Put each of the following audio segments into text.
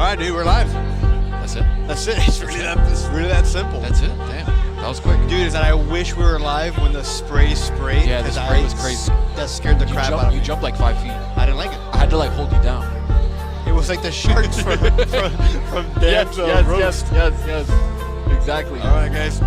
right, dude, we're live. That's it? That's it. It's really that simple. That's it? Damn. That was quick. Dude, is that I wish we were live when the spray sprayed. Yeah, the spray was crazy. That scared the crap out of me. You jumped like 5 feet. I didn't like it. I had to like hold you down. It was like the sharks from Dan's roast. Yes. Exactly. All right, guys.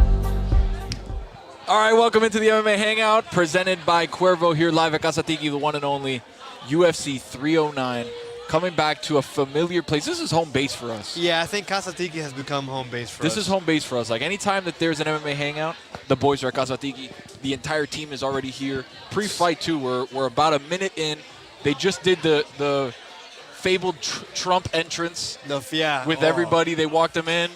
All right, welcome into the MMA Hangout, presented by Cuervo here live at Casa Tiki, the one and only UFC 309. Coming back to a familiar place. This is home base for us. Yeah, I think Casa Tiki has become home base for us. This is home base for us. Like anytime that there's an MMA Hangout, the boys are at Casa Tiki. The entire team is already here. Pre-fight too, we're about a minute in. They just did the fabled Trump entrance with everybody. They walked them in.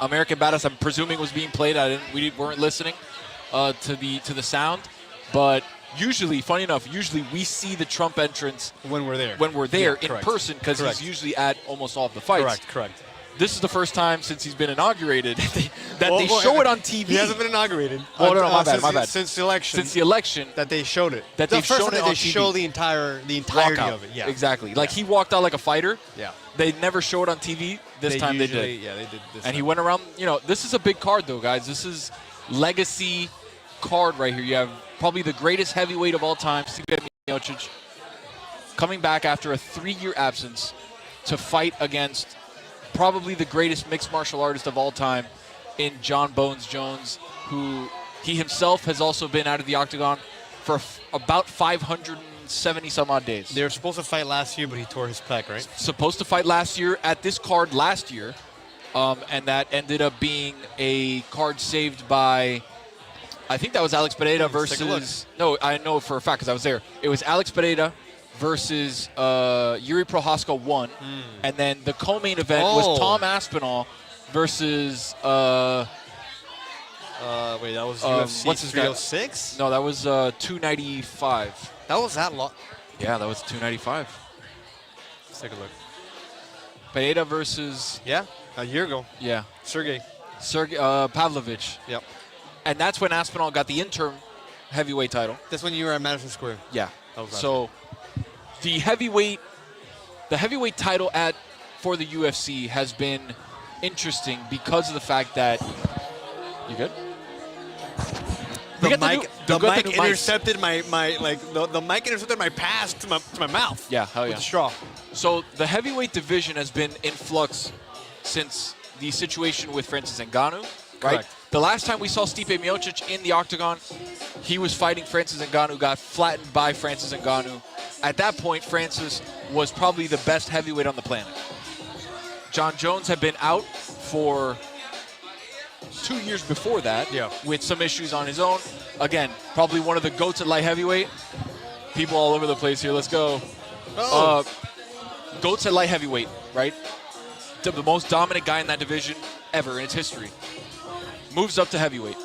American Badass, I'm presuming, was being played. We weren't listening to the sound, but usually, funny enough, we see the Trump entrance when we're there. In person, because he's usually at almost all of the fights. Correct. This is the first time since he's been inaugurated that they show it on TV. He hasn't been inaugurated. Oh, no, my bad. Since the election. Since the election. That they showed it. That they've shown it on they TV. show the entirety of it. Yeah. Exactly. Like he walked out like a fighter. Yeah. They never show it on TV. This time they did. Yeah, they did. And he went around. This is a big card, though, guys. This is legacy card right here. You have probably the greatest heavyweight of all time, Stipe Miocic, coming back after a 3-year absence to fight against probably the greatest mixed martial artist of all time in John Bones Jones, who he himself has also been out of the octagon for about 570 some odd days. They were supposed to fight last year, but he tore his pec, right? Supposed to fight last year at this card last year, and that ended up being a card saved by, I think that was Alex Pereira versus, no, I know for a fact because I was there. It was Alex Pereira versus Yuri Prohaska 1, and then the co-main event was Tom Aspinall versus wait, that was UFC what's his 306? No, that was 295. That was that long? Yeah, that was 295. Let's take a look. Pereira versus a year ago. Yeah, Sergey Pavlovich. Yep. And that's when Aspinall got the interim heavyweight title. That's when you were at Madison Square. Yeah. So the heavyweight title for the UFC has been interesting because of the fact that you good? The mic intercepted the mic intercepted my pass to my mouth. Yeah, hell yeah. With the straw. So the heavyweight division has been in flux since the situation with Francis Ngannou, right? Correct. The last time we saw Stipe Miocic in the octagon, he was fighting Francis Ngannou, got flattened by Francis Ngannou. At that point, Francis was probably the best heavyweight on the planet. John Jones had been out for 2 years before that with some issues on his own. Again, probably one of the GOATs at light heavyweight. People all over the place here. Let's go. GOATs at light heavyweight, right? The most dominant guy in that division ever in its history. Moves up to heavyweight.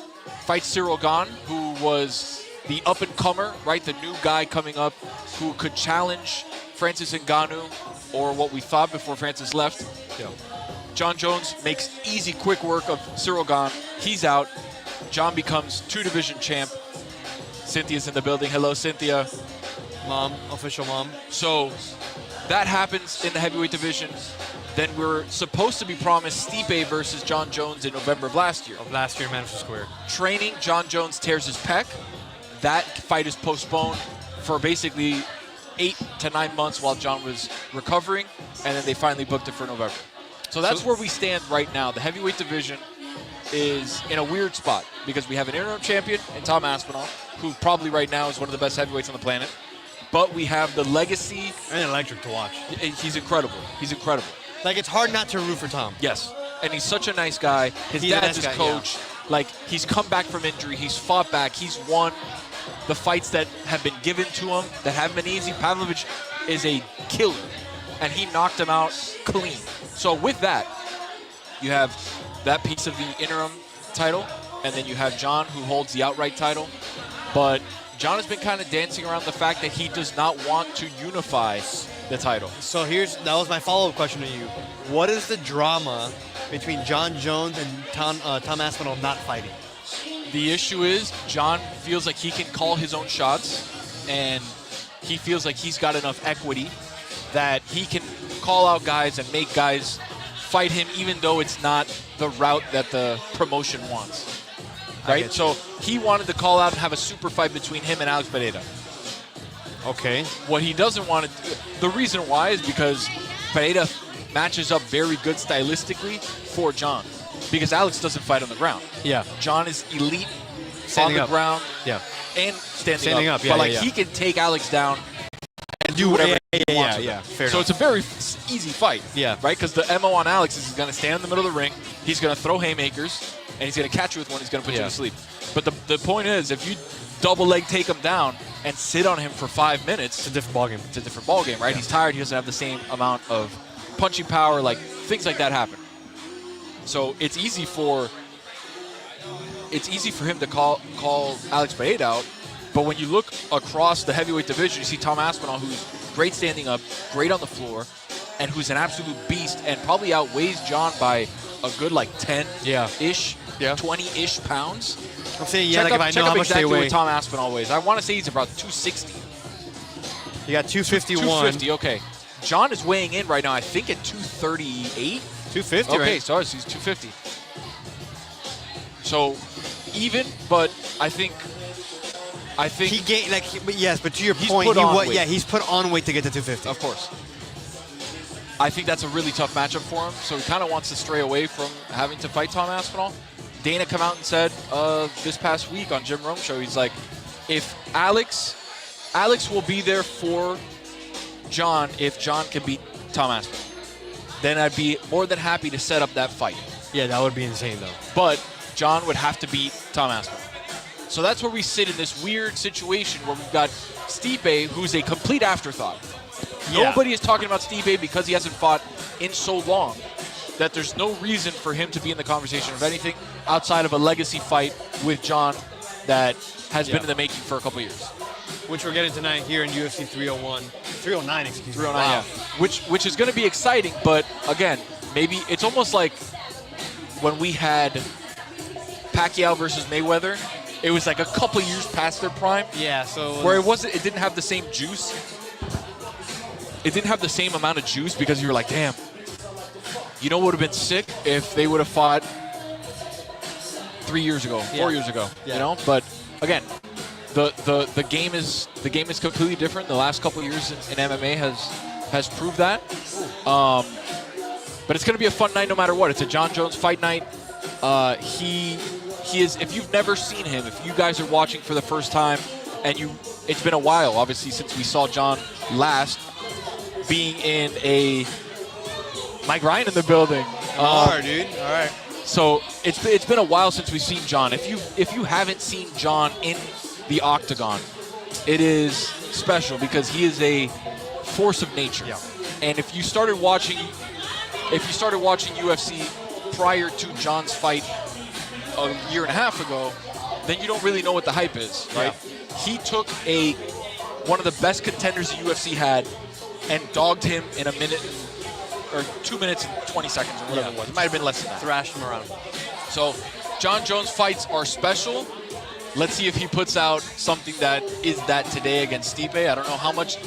Fights Cyril Gane, who was the up-and-comer, right? The new guy coming up who could challenge Francis Ngannou, or what we thought before Francis left. Yeah. John Jones makes easy, quick work of Cyril Gane. He's out. John becomes 2-division champ. Cynthia's in the building. Hello, Cynthia. Mom, official mom. So that happens in the heavyweight division. Then we're supposed to be promised Stipe versus John Jones in November of last year. In Madison Square. Training, John Jones tears his pec. That fight is postponed for basically 8 to 9 months while John was recovering, and then they finally booked it for November. So that's where we stand right now. The heavyweight division is in a weird spot because we have an interim champion in Tom Aspinall, who probably right now is one of the best heavyweights on the planet. But we have the legacy. And electric to watch. He's incredible. He's incredible. Like, it's hard not to root for Tom. Yes. And he's such a nice guy. His dad's his coach. Yeah. Like, he's come back from injury. He's fought back. He's won the fights that have been given to him that haven't been easy. Pavlovich is a killer, and he knocked him out clean. So with that, you have that piece of the interim title, and then you have John, who holds the outright title. But John has been kind of dancing around the fact that he does not want to unify the title. So that was my follow-up question to you. What is the drama between John Jones and Tom Aspinall not fighting? The issue is John feels like he can call his own shots, and he feels like he's got enough equity that he can call out guys and make guys fight him, even though it's not the route that the promotion wants. Right? So he wanted to call out and have a super fight between him and Alex Pereira. Okay. What he doesn't want to do, the reason why is because Pereira matches up very good stylistically for John. Because Alex doesn't fight on the ground. Yeah. John is elite Standing on the up. ground. Yeah. And standing up. Yeah, but like yeah. he can take Alex down and do whatever he wants with yeah. him. Fair so enough. it's a very easy fight. Yeah. Right? Because the MO on Alex is he's going to stand in the middle of the ring, he's going to throw haymakers, and he's going to catch you with one, he's going to put you to sleep. But the point is, if you double leg take him down and sit on him for 5 minutes, It's a different ballgame. it's a different ballgame, right? Yeah. He's tired, he doesn't have the same amount of punching power, like things like that happen. So it's easy for him to call Alex Pereira out, but when you look across the heavyweight division, you see Tom Aspinall, who's great standing up, great on the floor, and who's an absolute beast, and probably outweighs John by a good like 10-ish, 20-ish pounds. I'm saying, Check like up, if I check know up how much exactly they weigh. what Tom Aspinall weighs. I want to say he's about 260. You got 251. 250, okay. John is weighing in right now, I think at 238. 250, Okay, right? so he's 250. So even, but I think He gained, but yes, but to your He's point, put on weight. he's put on weight to get to 250. of course. I think that's a really tough matchup for him, so he kind of wants to stray away from having to fight Tom Aspinall. Dana come out and said this past week on Jim Rome's show, he's like, if Alex will be there for John if John can beat Tom Aspinall, then I'd be more than happy to set up that fight. Yeah, that would be insane, though. But John would have to beat Tom Aspinall. So that's where we sit in this weird situation where we've got Stipe, who's a complete afterthought. Yeah. Nobody is talking about Stipe because he hasn't fought in so long that there's no reason for him to be in the conversation of anything outside of a legacy fight with John that has been in the making for a couple years. Which we're getting tonight here in UFC 309, excuse me. 309, Wow. yeah. Which is going to be exciting, but again, maybe it's almost like when we had Pacquiao versus Mayweather. It was like a couple years past their prime. Yeah, so Where it didn't have the same juice. It didn't have the same amount of juice because you were like, damn, you know what would have been sick if they would have fought 3 years ago, 4 years ago, Yeah. you know? But again, the game is completely different. The last couple of years in MMA has proved that. But it's going to be a fun night no matter what. It's a John Jones fight night. He is, if you've never seen him, if you guys are watching for the first time, and it's been a while, obviously, since we saw John last, being in a Mike Ryan in the building. All right, dude. All right. So it's been a while since we've seen John. If you haven't seen John in the octagon, it is special because he is a force of nature. Yeah. And if you started watching UFC prior to John's fight a year and a half ago, then you don't really know what the hype is, right? Yeah. He took one of the best contenders the UFC had and dogged him in a minute or 2 minutes and 20 seconds or whatever it was. It might have been less than that. Thrashed him around. So John Jones fights are special. Let's see if he puts out something that is that today against Stipe. I don't know how much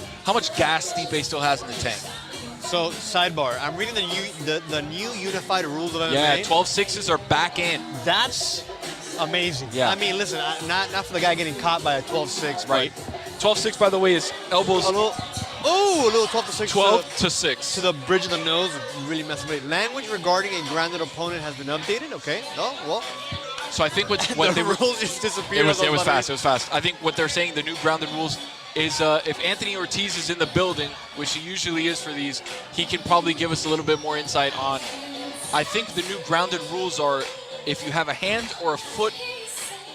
gas Stipe still has in the tank. So, sidebar. I'm reading the new unified rules of MMA. Yeah, 12-6s are back in. That's amazing. Yeah. I mean, listen, not for the guy getting caught by a 12-6. Right. 12-6, by the way, is elbows. A little 12-6. 12-6. To the bridge of the nose, really messing with it. Language regarding a grounded opponent has been updated. Okay. Oh, well. So I think what the they rules just disappeared. It was fast. It was fast. I think what they're saying, the new grounded rules, is if Anthony Ortiz is in the building, which he usually is for these, he can probably give us a little bit more insight on. I think the new grounded rules are if you have a hand or a foot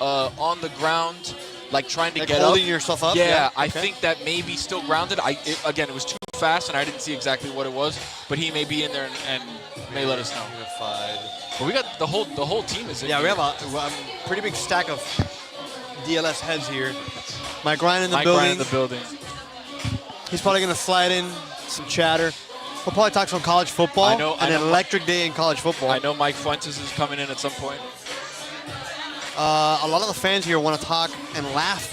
on the ground, like trying to get holding up. yourself up. Yeah, Okay. I think that may be still grounded. Again, it was too fast, and I didn't see exactly what it was, but he may be in there and may let us know. Unified. But we got the whole team is in. Yeah, here. we have a pretty big stack of DLS heads here. Mike Ryan in the Mike building. Ryan in the building. He's probably going to slide in some chatter. We'll probably talk some college football. I know An electric day in college football. I know Mike Fuentes is coming in at some point. A lot of the fans here want to talk and laugh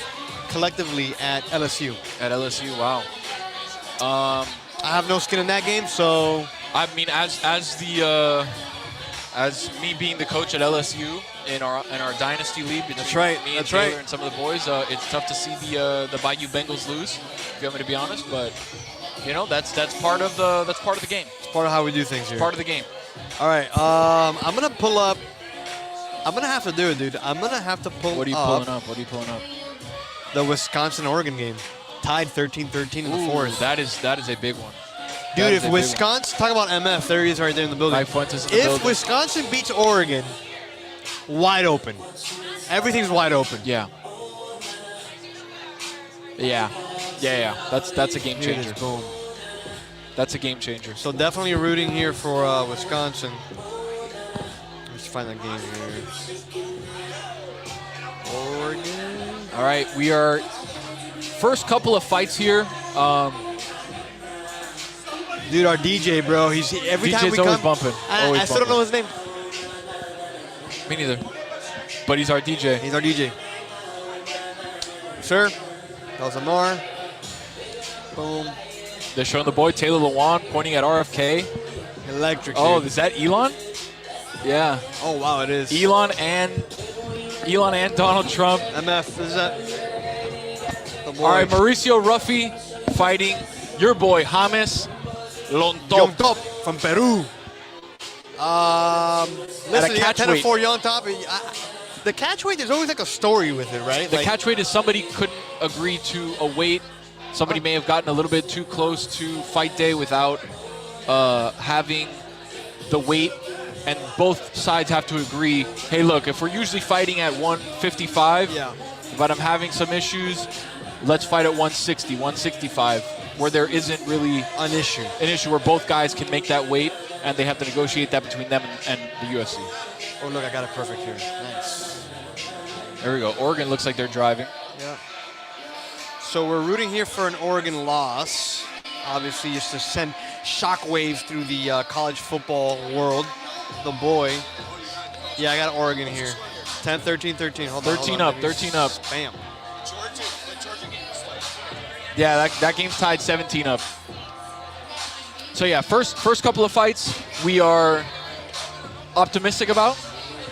collectively at LSU. At LSU, wow. I have no skin in that game, so I mean, as me being the coach at LSU in our dynasty league between me and Taylor and some of the boys, it's tough to see the Bayou Bengals lose, if you want me to be honest. But you know, that's part of the game. It's part of how we do things here. Part of the game. All right, I'm gonna pull up. I'm gonna have to do it, dude. I'm gonna have to pull up. What are you pulling up? What are you pulling up? The Wisconsin-Oregon game, tied 13-13 in the fourth. That is a big one. Dude, if Wisconsin, talk about MF, there he is right there in the building. If Wisconsin beats Oregon, wide open. Everything's wide open. Yeah. Yeah. That's a game changer. Boom. That's a game changer. So definitely rooting here for Wisconsin. Let's find that game here. Oregon. All right, we are first couple of fights here. Dude, our DJ, bro, every time we always come, bumping. I still don't know his name. Me neither. But he's our DJ. He's our DJ. Sir, Elzamar. Boom. They're showing the boy Taylor Lewan pointing at RFK. Electric. Oh, dude. is that Elon? Yeah. Oh wow, it is. Elon and Donald Trump. MF, is that the boy? All right, Mauricio Ruffy fighting your boy James Lontop from Peru. Listen, catch 10 weight. 4 Young Top. The catch weight, there's always like a story with it, right? The catch weight is somebody couldn't agree to a weight. Somebody may have gotten a little bit too close to fight day without having the weight, and both sides have to agree, hey, look, if we're usually fighting at 155, but I'm having some issues, let's fight at 160, 165, where there isn't really an issue where both guys can make that weight, and they have to negotiate that between them and the UFC. Oh, look, I got it perfect here. Nice. There we go. Oregon looks like they're driving. Yeah. So we're rooting here for an Oregon loss. Obviously, just to send shockwaves through the college football world. The boy. Yeah, I got Oregon here. 10, 13, 13. Hold on. 13 up, 13 up. Bam. Yeah, that game's tied 17 up. So yeah, first couple of fights we are optimistic about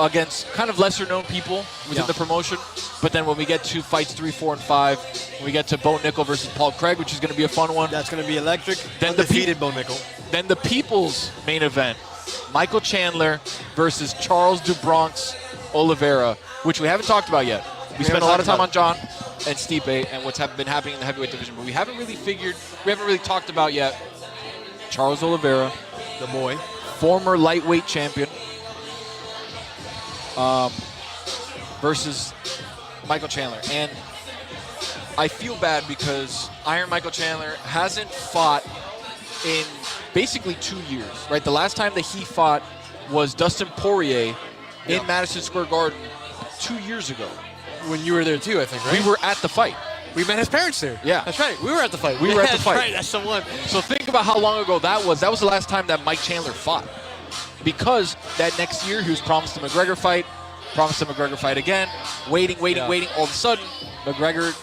against kind of lesser known people within the promotion. But then when we get to fights 3, 4, and 5, when we get to Bo Nickel versus Paul Craig, which is going to be a fun one. That's going to be electric. Then Undefeated Bo Nickel. Then the people's main event, Michael Chandler versus Charles DuBronx Oliveira, which we haven't talked about yet. We spent a lot of time on John and Stipe and what's been happening in the heavyweight division, but we haven't really talked about yet Charles Oliveira, the boy, former lightweight champion, versus Michael Chandler. And I feel bad because Iron Michael Chandler hasn't fought in basically 2 years, right? The last time that he fought was Dustin Poirier in Madison Square Garden 2 years ago. When you were there too, I think, right? We were at the fight. We met his parents there. Yeah. That's right. We were at the fight. We were at the fight. That's right. That's the one. So think about how long ago that was. That was the last time that Mike Chandler fought. Because that next year he was promised a McGregor fight, again, waiting. All of a sudden, McGregor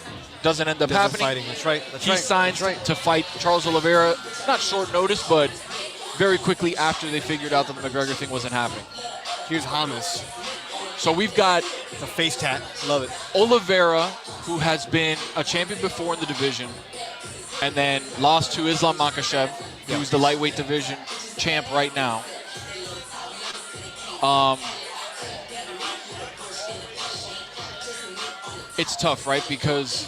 doesn't end up happening. Fighting. That's right. He signs to fight Charles Oliveira, not short notice, but very quickly after they figured out that the McGregor thing wasn't happening. Here's Hamas. So we've got the face tat. Love it. Oliveira, who has been a champion before in the division, and then lost to Islam Makhachev, who's the lightweight division champ right now. It's tough, right? Because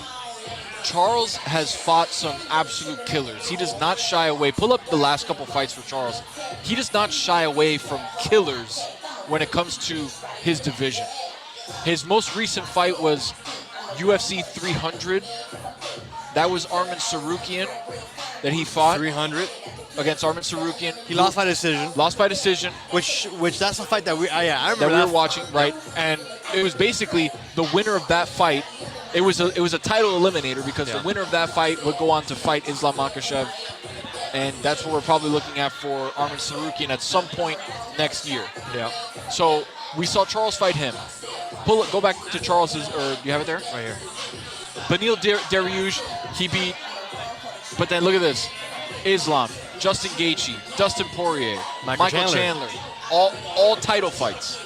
Charles has fought some absolute killers. He does not shy away. Pull up the last couple fights for Charles. He does not shy away from killers when it comes to his division. His most recent fight was UFC 300. That was Arman Sarukian that he fought. 300 against Arman Sarukian. He lost by decision. Lost by decision. Which that's a fight that I remember that we were watching, right? And it was basically the winner of that fight. It was a title eliminator because the winner of that fight would go on to fight Islam Makhachev. And that's what we're probably looking at for Arman Sarukian at some point next year. Yeah. So we saw Charles fight him. Go back to Charles's, or do you have it there? Right here. Beneil Dariush, he beat, but then look at this. Islam, Justin Gaethje, Dustin Poirier, Michael Chandler. All title fights.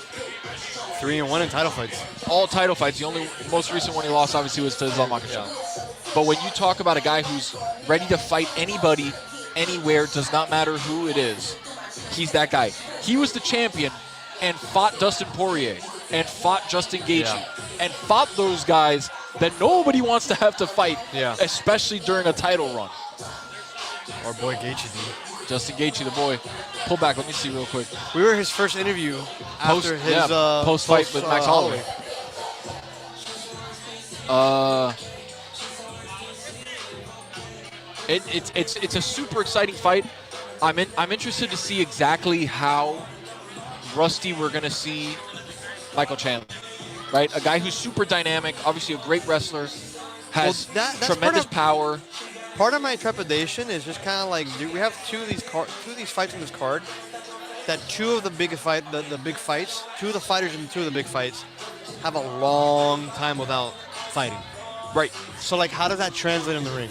3-1 in title fights. All title fights. The only most recent one he lost, obviously, was to Islam Makhachev. But when you talk about a guy who's ready to fight anybody, anywhere, does not matter who it is, he's that guy. He was the champion and fought Dustin Poirier and fought Justin Gaethje and fought those guys that nobody wants to have to fight, especially during a title run. Our boy Gaethje, dude. Justin Gaethje, the boy. Pull back. Let me see real quick. We were his first interview after his post-fight with Max Holloway. It's a super exciting fight. I'm interested to see exactly how rusty we're going to see Michael Chandler. Right, a guy who's super dynamic, obviously a great wrestler, has tremendous power. Part of my trepidation is just kind of like, dude, we have two of these fights in this card. That two of the big fights, two of the fighters in two of the big fights, have a long time without fighting. Right. So like, how does that translate in the ring?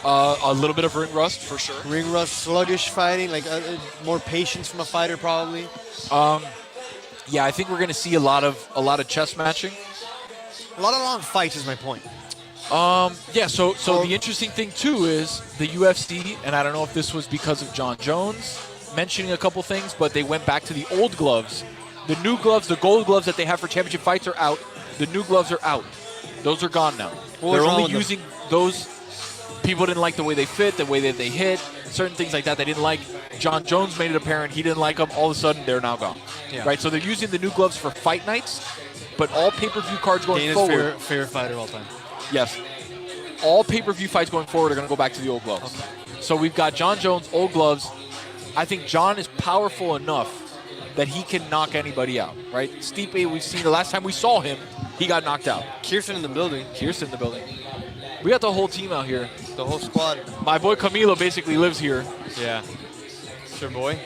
A little bit of ring rust for sure. Ring rust, sluggish fighting, like more patience from a fighter probably. Yeah, I think we're going to see a lot of chest matching. A lot of long fights is my point. Yeah, so the interesting thing, too, is the UFC, and I don't know if this was because of John Jones mentioning a couple things, but they went back to the old gloves. The new gloves, the gold gloves that they have for championship fights are out. The new gloves are out. Those are gone now. They're only using those. People didn't like the way they fit, the way that they hit, certain things like that they didn't like. John Jones made it apparent he didn't like them. All of a sudden, they're now gone. Yeah. Right? So they're using the new gloves for fight nights, but all pay-per-view cards going forward. Favorite fighter of all time. Yes. All pay-per-view fights going forward are going to go back to the old gloves. Okay. So we've got John Jones, old gloves. I think John is powerful enough that he can knock anybody out, right? Stipe, we've seen the last time we saw him, he got knocked out. Kirsten in the building. We got the whole team out here. The whole squad. My boy Camilo basically lives here. Yeah. It's your boy?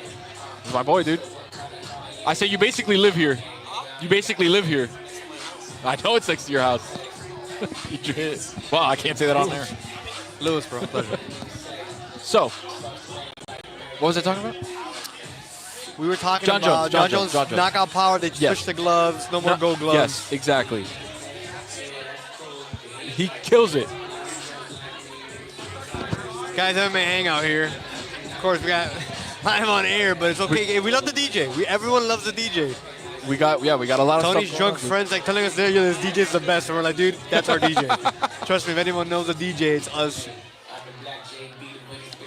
It's my boy, dude. I say you basically live here. You basically live here. I know it's next to your house. Wow, I can't say that on there. Lewis, bro. Pleasure. So, what was I talking about? We were talking about John Jones knockout power. They switched the gloves. No more gold gloves. Yes, exactly. He kills it. Guys, MMA Hangout here. Of course, we got live on air, but it's okay. We love the DJ. Everyone loves the DJ. We got a lot of Tony's stuff drunk friends like telling us, this DJ's the best. And we're like, dude, that's our DJ. Trust me, if anyone knows the DJ, it's us.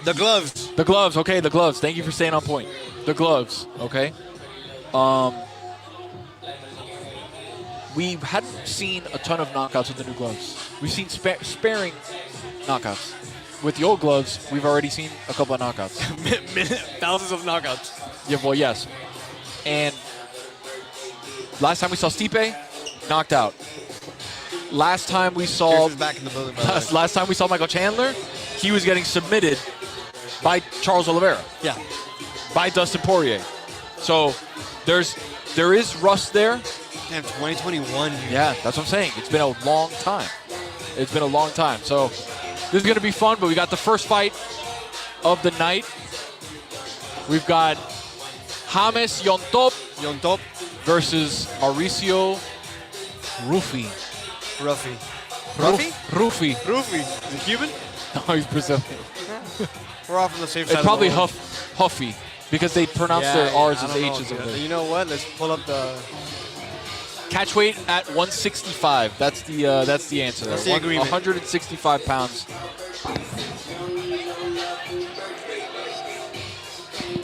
The gloves. The gloves, okay, the gloves. Thank you for staying on point. The gloves, okay. We hadn't seen a ton of knockouts with the new gloves. We've seen sparing knockouts. With the old gloves, we've already seen a couple of knockouts. Thousands of knockouts. Yeah, well, yes. And last time we saw Stipe, knocked out. Last time we saw back in the building, last time we saw Michael Chandler, he was getting submitted by Charles Oliveira. Yeah. By Dustin Poirier. So there is rust there. Damn, 2021. Dude. Yeah, that's what I'm saying. It's been a long time. It's been a long time. So this is going to be fun, but we got the first fight of the night. We've got James Yontop versus Mauricio Rufi. Rufi. Is he Cuban? No, he's Brazilian. We're all from the same side. It's probably of the world. Huffy because they pronounce their R's as H's over there. You know what? Let's pull up the catch weight at 165. That's the answer. That's the agreement. 165 pounds.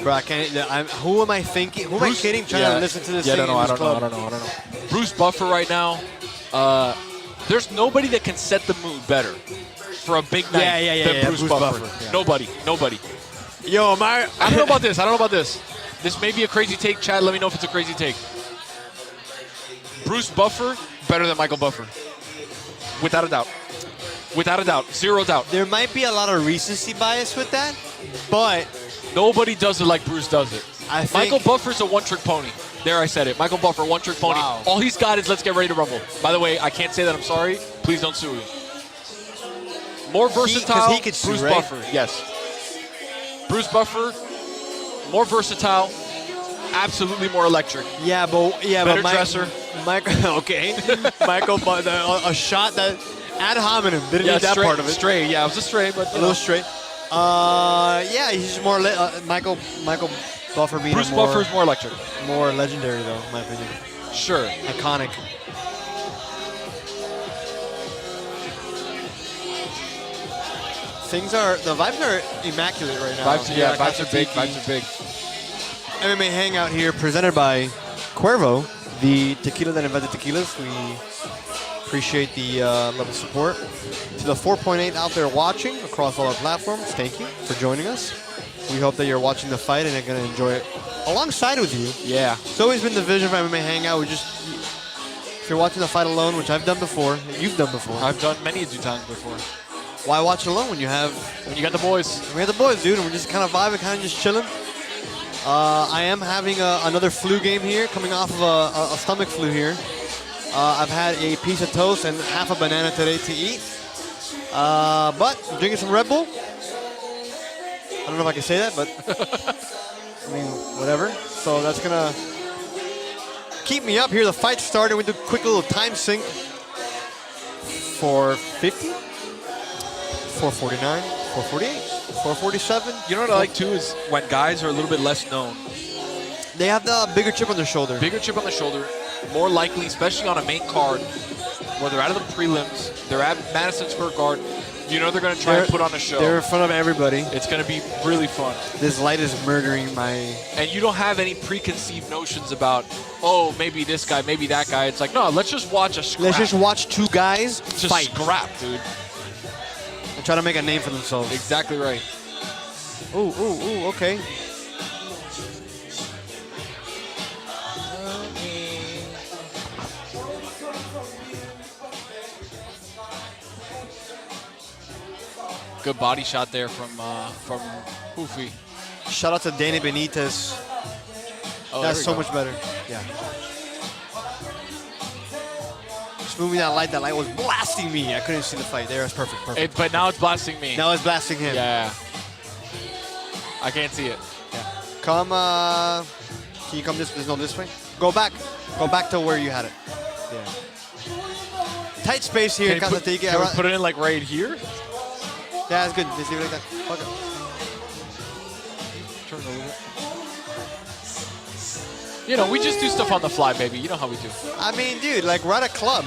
Bro, I can't. Who am I thinking? Who am I kidding? Trying to listen to this thing I don't know. Bruce Buffer right now. There's nobody that can set the mood better for a big night than Bruce Buffer. Yeah. Nobody. Yo, I don't know about this. This may be a crazy take. Chad, let me know if it's a crazy take. Bruce Buffer better than Michael Buffer. Without a doubt. Zero doubt. There might be a lot of recency bias with that, but nobody does it like Bruce does it. Michael Buffer's a one-trick pony. There, I said it. Michael Buffer, one-trick pony. Wow. All he's got is let's get ready to rumble. By the way, I can't say that. I'm sorry. Please don't sue me. More versatile, he could sue, Bruce right? Buffer. Yes. Bruce Buffer, more versatile, absolutely more electric. Yeah, Better but dresser. Okay. Michael, but a shot that ad hominem didn't need that straight, part of it. Straight, yeah, it was a straight, but A little straight. Yeah, he's more Michael Buffer being Bruce Buffer's more electric. more legendary though, in my opinion. Sure. Iconic. The vibes are immaculate right now. Vibes are big. Vibes are big. MMA Hangout here, presented by Cuervo, the tequila that invented tequilas. We appreciate the level of support. To the 4.8 out there watching across all our platforms, thank you for joining us. We hope that you're watching the fight and are going to enjoy it alongside with you. Yeah. It's always been the vision of MMA Hangout. If you're watching the fight alone, which I've done before, you've done before. I've done many times before. Why watch alone when you got the boys? We have the boys, dude, and we're just kind of vibing, kind of just chilling. I am having another flu game here, coming off of a stomach flu here. I've had a piece of toast and half a banana today to eat. But I'm drinking some Red Bull. I don't know if I can say that, but I mean, whatever. So that's going to keep me up here. The fight started. We do a quick little time sync. 450, 449, 448, 447. You know what I like too is when guys are a little bit less known. They have the bigger chip on their shoulder. Bigger chip on the shoulder, more likely, especially on a main card, where they're out of the prelims, they're at Madison Square Garden. You know they're going to try and put on a show. They're in front of everybody. It's going to be really fun. This light is murdering my... And you don't have any preconceived notions about, oh, maybe this guy, maybe that guy. It's like, no, let's just watch a scrap. Let's just watch two guys just fight. Scrap, dude. And try to make a name for themselves. Exactly right. Ooh, okay. Good body shot there from Hoofy. Shout out to Danny Benitez. Oh, that's so much better. Yeah. Just moving that light was blasting me. I couldn't see the fight there. That's perfect. But now it's blasting me. Now it's blasting him. Yeah. I can't see it. Yeah. Come, can you come this way? Go back to where you had it. Yeah. Tight space here. Can we put it in like right here? Yeah, that's good. Let's leave it like that. Fuck it. Turn a little bit. You know, we just do stuff on the fly, baby. You know how we do. I mean, dude, like we're at a club.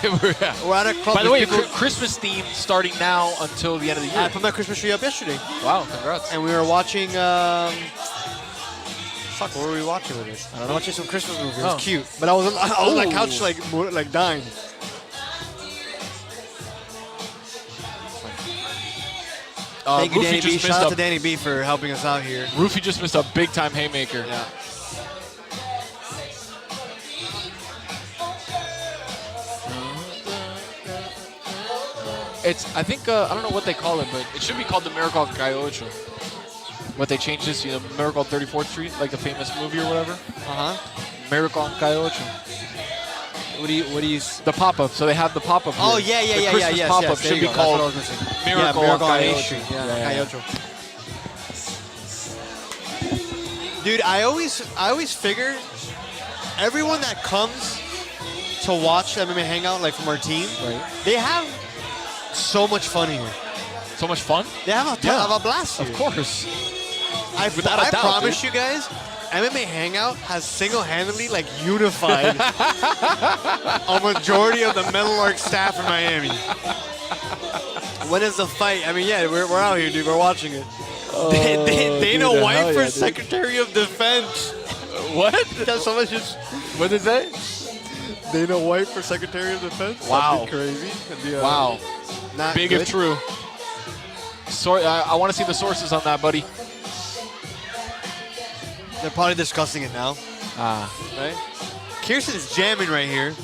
We're at a club. By the way, Christmas theme starting now until the end of the year. I put my Christmas tree up yesterday. Wow, congrats. And we were watching, fuck, what were we watching with this? I don't know. Watching some Christmas movie. It was cute. But I was on the couch like dying. Thank you, Danny B. Shout out to Danny B for helping us out here. Roofy just missed a big-time haymaker. Yeah. I think, I don't know what they call it, but it should be called the Miracle on Calle. What they changed this, Miracle on 34th Street, like the famous movie or whatever. Miracle on Calle. What do you? The pop-up. So they have the pop-up. Oh here. yeah. The Christmas pop-up should be called Miracle on Calle. Yeah. Dude, I always figure everyone that comes to watch MMA Hangout, like from our team, they have so much fun here. So much fun? They have a blast here. Of course. I promise you guys, MMA Hangout has single-handedly unified a majority of the Metal Arc staff in Miami. When is the fight? I mean, yeah, we're out here, dude. We're watching it. Dana White for Secretary of Defense. What? That's so much. What did it say? Dana White for Secretary of Defense. Wow. Crazy. Wow. Not big good. if true. I want to see the sources on that, buddy. They're probably discussing it now. Right? Kirsten's jamming right here.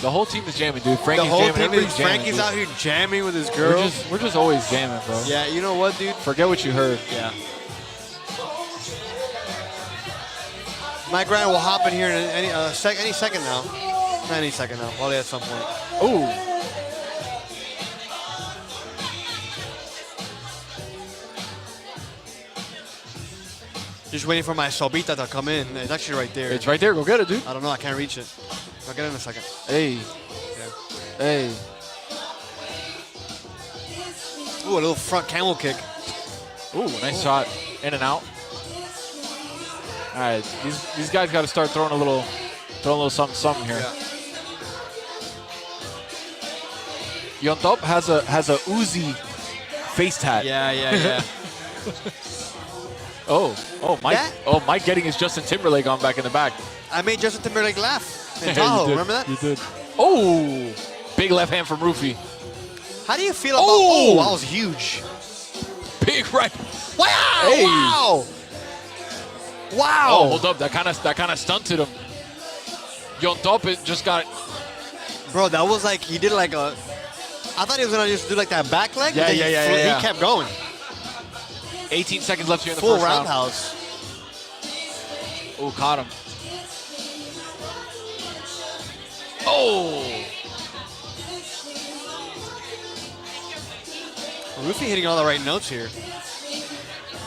The whole team is jamming, dude. Frankie's the whole jamming. team is Frankie's out here jamming with his girl. We're just always jamming, bro. Yeah, you know what, dude? Forget what you heard. Yeah. Mike Ryan will hop in here in any second now. Not any second now. Probably at some point. Ooh. Just waiting for my sobita to come in. It's actually right there. It's right there. Go get it, dude. I don't know. I can't reach it. I'll get it in a second. Hey. Yeah. Hey. Ooh, a little front camel kick. Ooh, nice shot. In and out. All right, these guys got to start throwing a little something here. Yeah. Yontop has a Uzi face tat. Yeah. Mike getting his Justin Timberlake on back in the back. I made Justin Timberlake laugh in Tahoe. Remember that? You did. Oh, big left hand from Rufy. How do you feel about? Oh, that was huge. Big right. Wow! Hey. Wow! Wow! Oh, hold up. That kind of stunted him. Yontop just got. Bro, that was like he did like a. I thought he was gonna just do like that back leg. Yeah. He kept going. 18 seconds left here in the Full first round. roundhouse. Oh, caught him. Oh! Rufy hitting all the right notes here.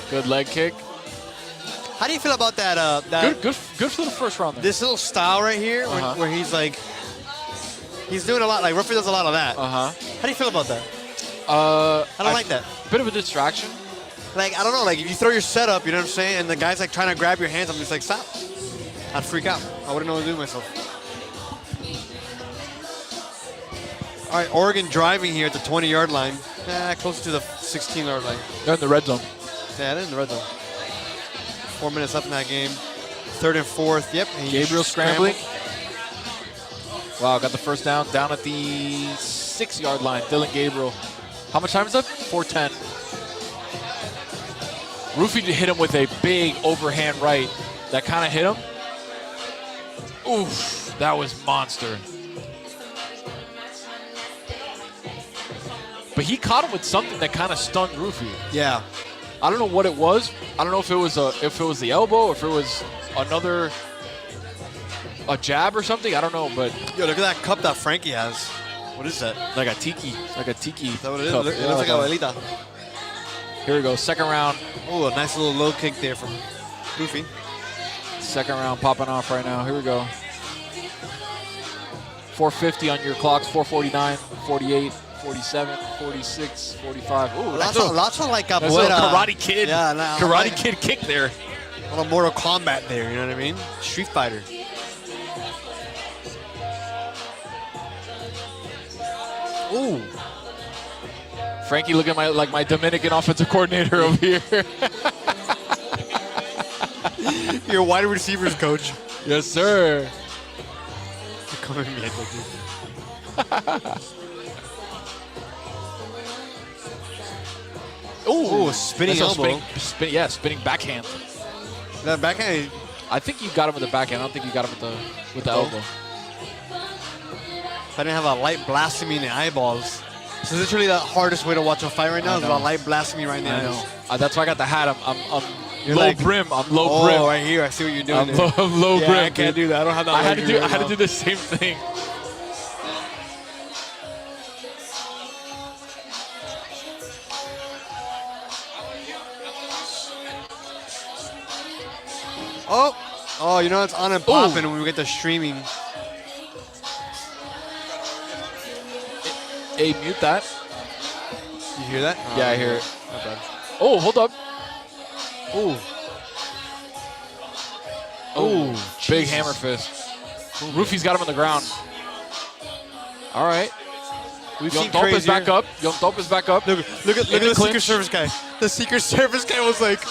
Good leg kick. How do you feel about that? Good for the first round. There. This little style right here, where he's like, he's doing a lot. Like Rufy does a lot of that. How do you feel about that? I don't like that. Bit of a distraction. Like I don't know. Like if you throw your setup, you know what I'm saying, and the guy's like trying to grab your hands, I'm just like stop. I'd freak out. I wouldn't know what to do with myself. All right, Oregon driving here at the 20-yard line. Close to the 16-yard line. They're in the red zone. Yeah, they're in the red zone. 4 minutes left in that game. 3rd and 4th. Yep. Gabriel scrambling. Wow, got the first down at the 6-yard line. Dylan Gabriel. How much time is left? 4:10. Rufy hit him with a big overhand right. That kind of hit him. Oof, that was monster. But he caught him with something that kind of stunned Rufy. Yeah. I don't know what it was. I don't know if it was the elbow, or if it was a jab or something. I don't know, but yo, look at that cup that Frankie has. What is that? Like a tiki. Is that what it is? Cup. It looks like a abuelita. Here we go, second round. Oh, a nice little low kick there from Rufy. Second round popping off right now. Here we go. 4:50 on your clocks. 4:49, 48. 47, 46, 45. Ooh, lots of like a Karate Kid. Yeah, Karate Kid kick there. A little Mortal Kombat there, you know what I mean? Street Fighter. Ooh. Frankie looking like my Dominican offensive coordinator over here. You're a wide receivers coach. Yes, sir. Come at me, Ooh, spinning elbow. Spinning backhand. That backhand. I think you got him with the backhand. I don't think you got him with the elbow. If I didn't have a light blasting me in the eyeballs. This is literally the hardest way to watch a fight right now. Is a light blasting me right now. I know. That's why I got the hat. I'm low like, brim. I'm low brim. Oh, right here. I see what you're doing. I'm low brim. I can't do that. I don't have that. I had to do the same thing. Oh, you know it's on and popping when we get the streaming. Hey, mute that. You hear that? Yeah, I hear it. Not bad. Oh, hold up. Ooh. Oh, big hammer fist. Rufy's got him on the ground. All right. Yontop is back up. Yontop is back up. Look at the Secret Service guy. The Secret Service guy was like,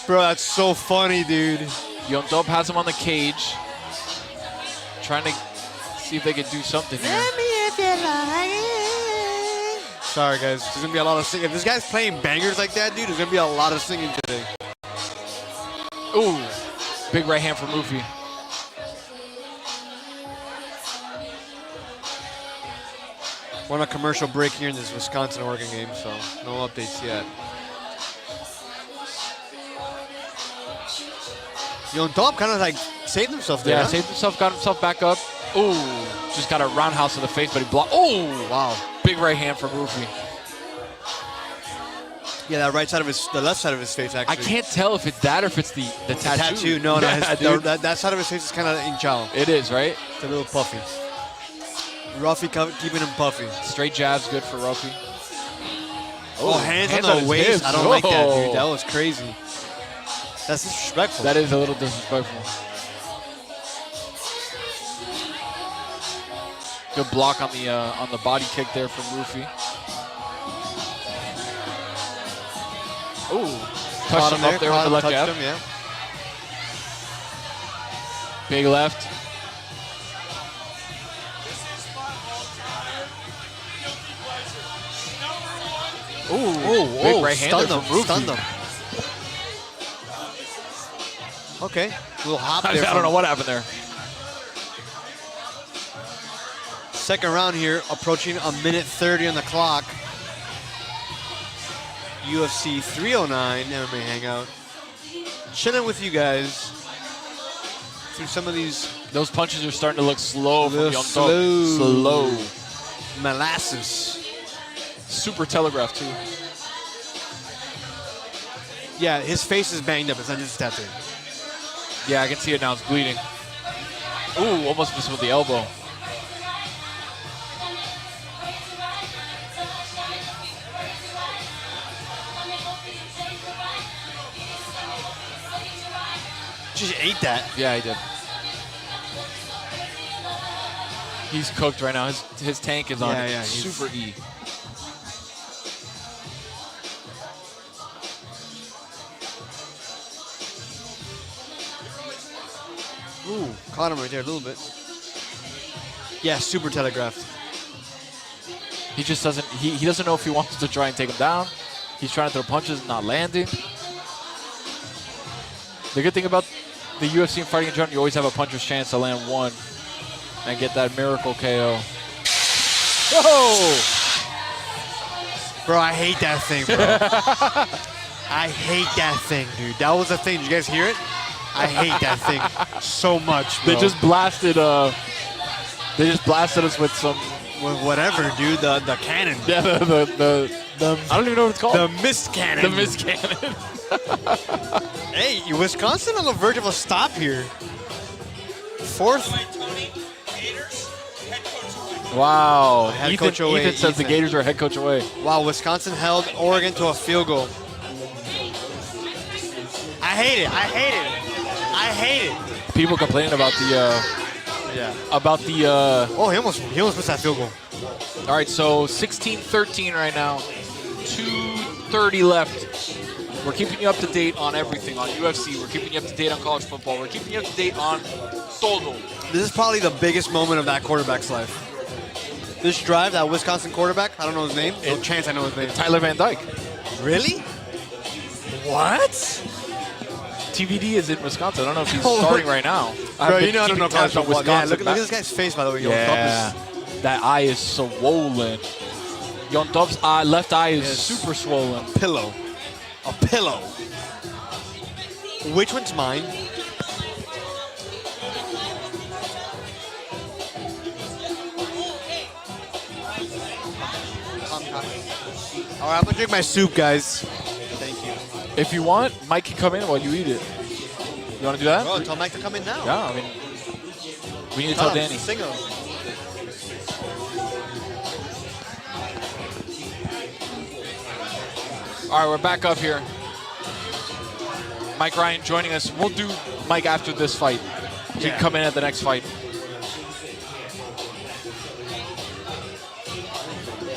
bro, that's so funny, dude. Yontop has him on the cage. Trying to see if they can do something here. Let me if you like it. Sorry, guys. There's going to be a lot of singing. If this guy's playing bangers like that, dude, there's going to be a lot of singing today. Ooh. Big right hand from Rufy. We're on a commercial break here in this Wisconsin-Oregon game, so no updates yet. Yontop kind of like saved himself there. Yeah, saved himself, got himself back up. Ooh, just got a roundhouse to the face, but he blocked. Oh, wow. Big right hand from Rufy. Yeah, that right side of the left side of his face, actually. I can't tell if it's that or if it's the tattoo. Tattoo, no, no. Dude. That side of his face is kind of hinchado. It is, right? It's a little puffy. Ruffy keeping him puffy. Straight jabs, good for Ruffy. Oh, hands on the waist. Hips. I don't like that, dude. That was crazy. That's disrespectful. That is a little disrespectful. Good block on the body kick there from Ruffy. Ooh, touched him up there with the left jab. Yeah. Big left. Ooh, big right hander from Ruffy. Stunned him. Okay, little hop there. I don't know what happened there. Second round here, approaching a minute 30 on the clock. UFC 309 MMA Hangout. Chilling with you guys through some of these. Those punches are starting to look slow from Young Slow. Molasses. Super telegraphed too. Yeah, his face is banged up. It's not just a tattoo. Yeah, I can see it now. It's bleeding. Ooh, almost missed with the elbow. Just ate that. Yeah, he did. He's cooked right now. His tank is on super E. Ooh, caught him right there a little bit. Yeah, super telegraphed. He just doesn't. He doesn't know if he wants to try and take him down. He's trying to throw punches, not landing. The good thing about the UFC and fighting in general, you always have a puncher's chance to land one and get that miracle KO. Whoa! Bro, I hate that thing, bro. I hate that thing, dude. That was the thing. Did you guys hear it? I hate that thing so much, bro. They just blasted. They just blasted us with some. With whatever, dude. The cannon. Yeah, the I don't even know what it's called. The Misc cannon. The Misc cannon. Hey, Wisconsin on the verge of a stop here. Fourth. Wow. Head coach away. Ethan says the Gators are head coach away. Wow, Wisconsin held Oregon to a field goal. I hate it. I hate it. I hate it. People complaining about the. Oh, he almost missed that field goal. All right, so 16-13 right now. 2:30 left. We're keeping you up to date on everything, on UFC. We're keeping you up to date on college football. We're keeping you up to date on todo. This is probably the biggest moment of that quarterback's life. This drive, that Wisconsin quarterback, I don't know his name. No chance I know his name. Tyler Van Dyke. Really? What? TVD is in Wisconsin. I don't know if he's starting right now. Bro, you know I don't know college football. Yeah, look at this guy's face, by the way. Yeah, that eye is swollen. Yon Dub's left eye is super swollen. Pillow. A pillow. Which one's mine? All right, I'm gonna drink my soup, guys. Thank you. If you want, Mike can come in while you eat it. You want to do that? Bro, tell Mike to come in now. Yeah, I mean, we need to tell Danny. Sing him. All right, we're back up here. Mike Ryan joining us. We'll do Mike after this fight. He can come in at the next fight.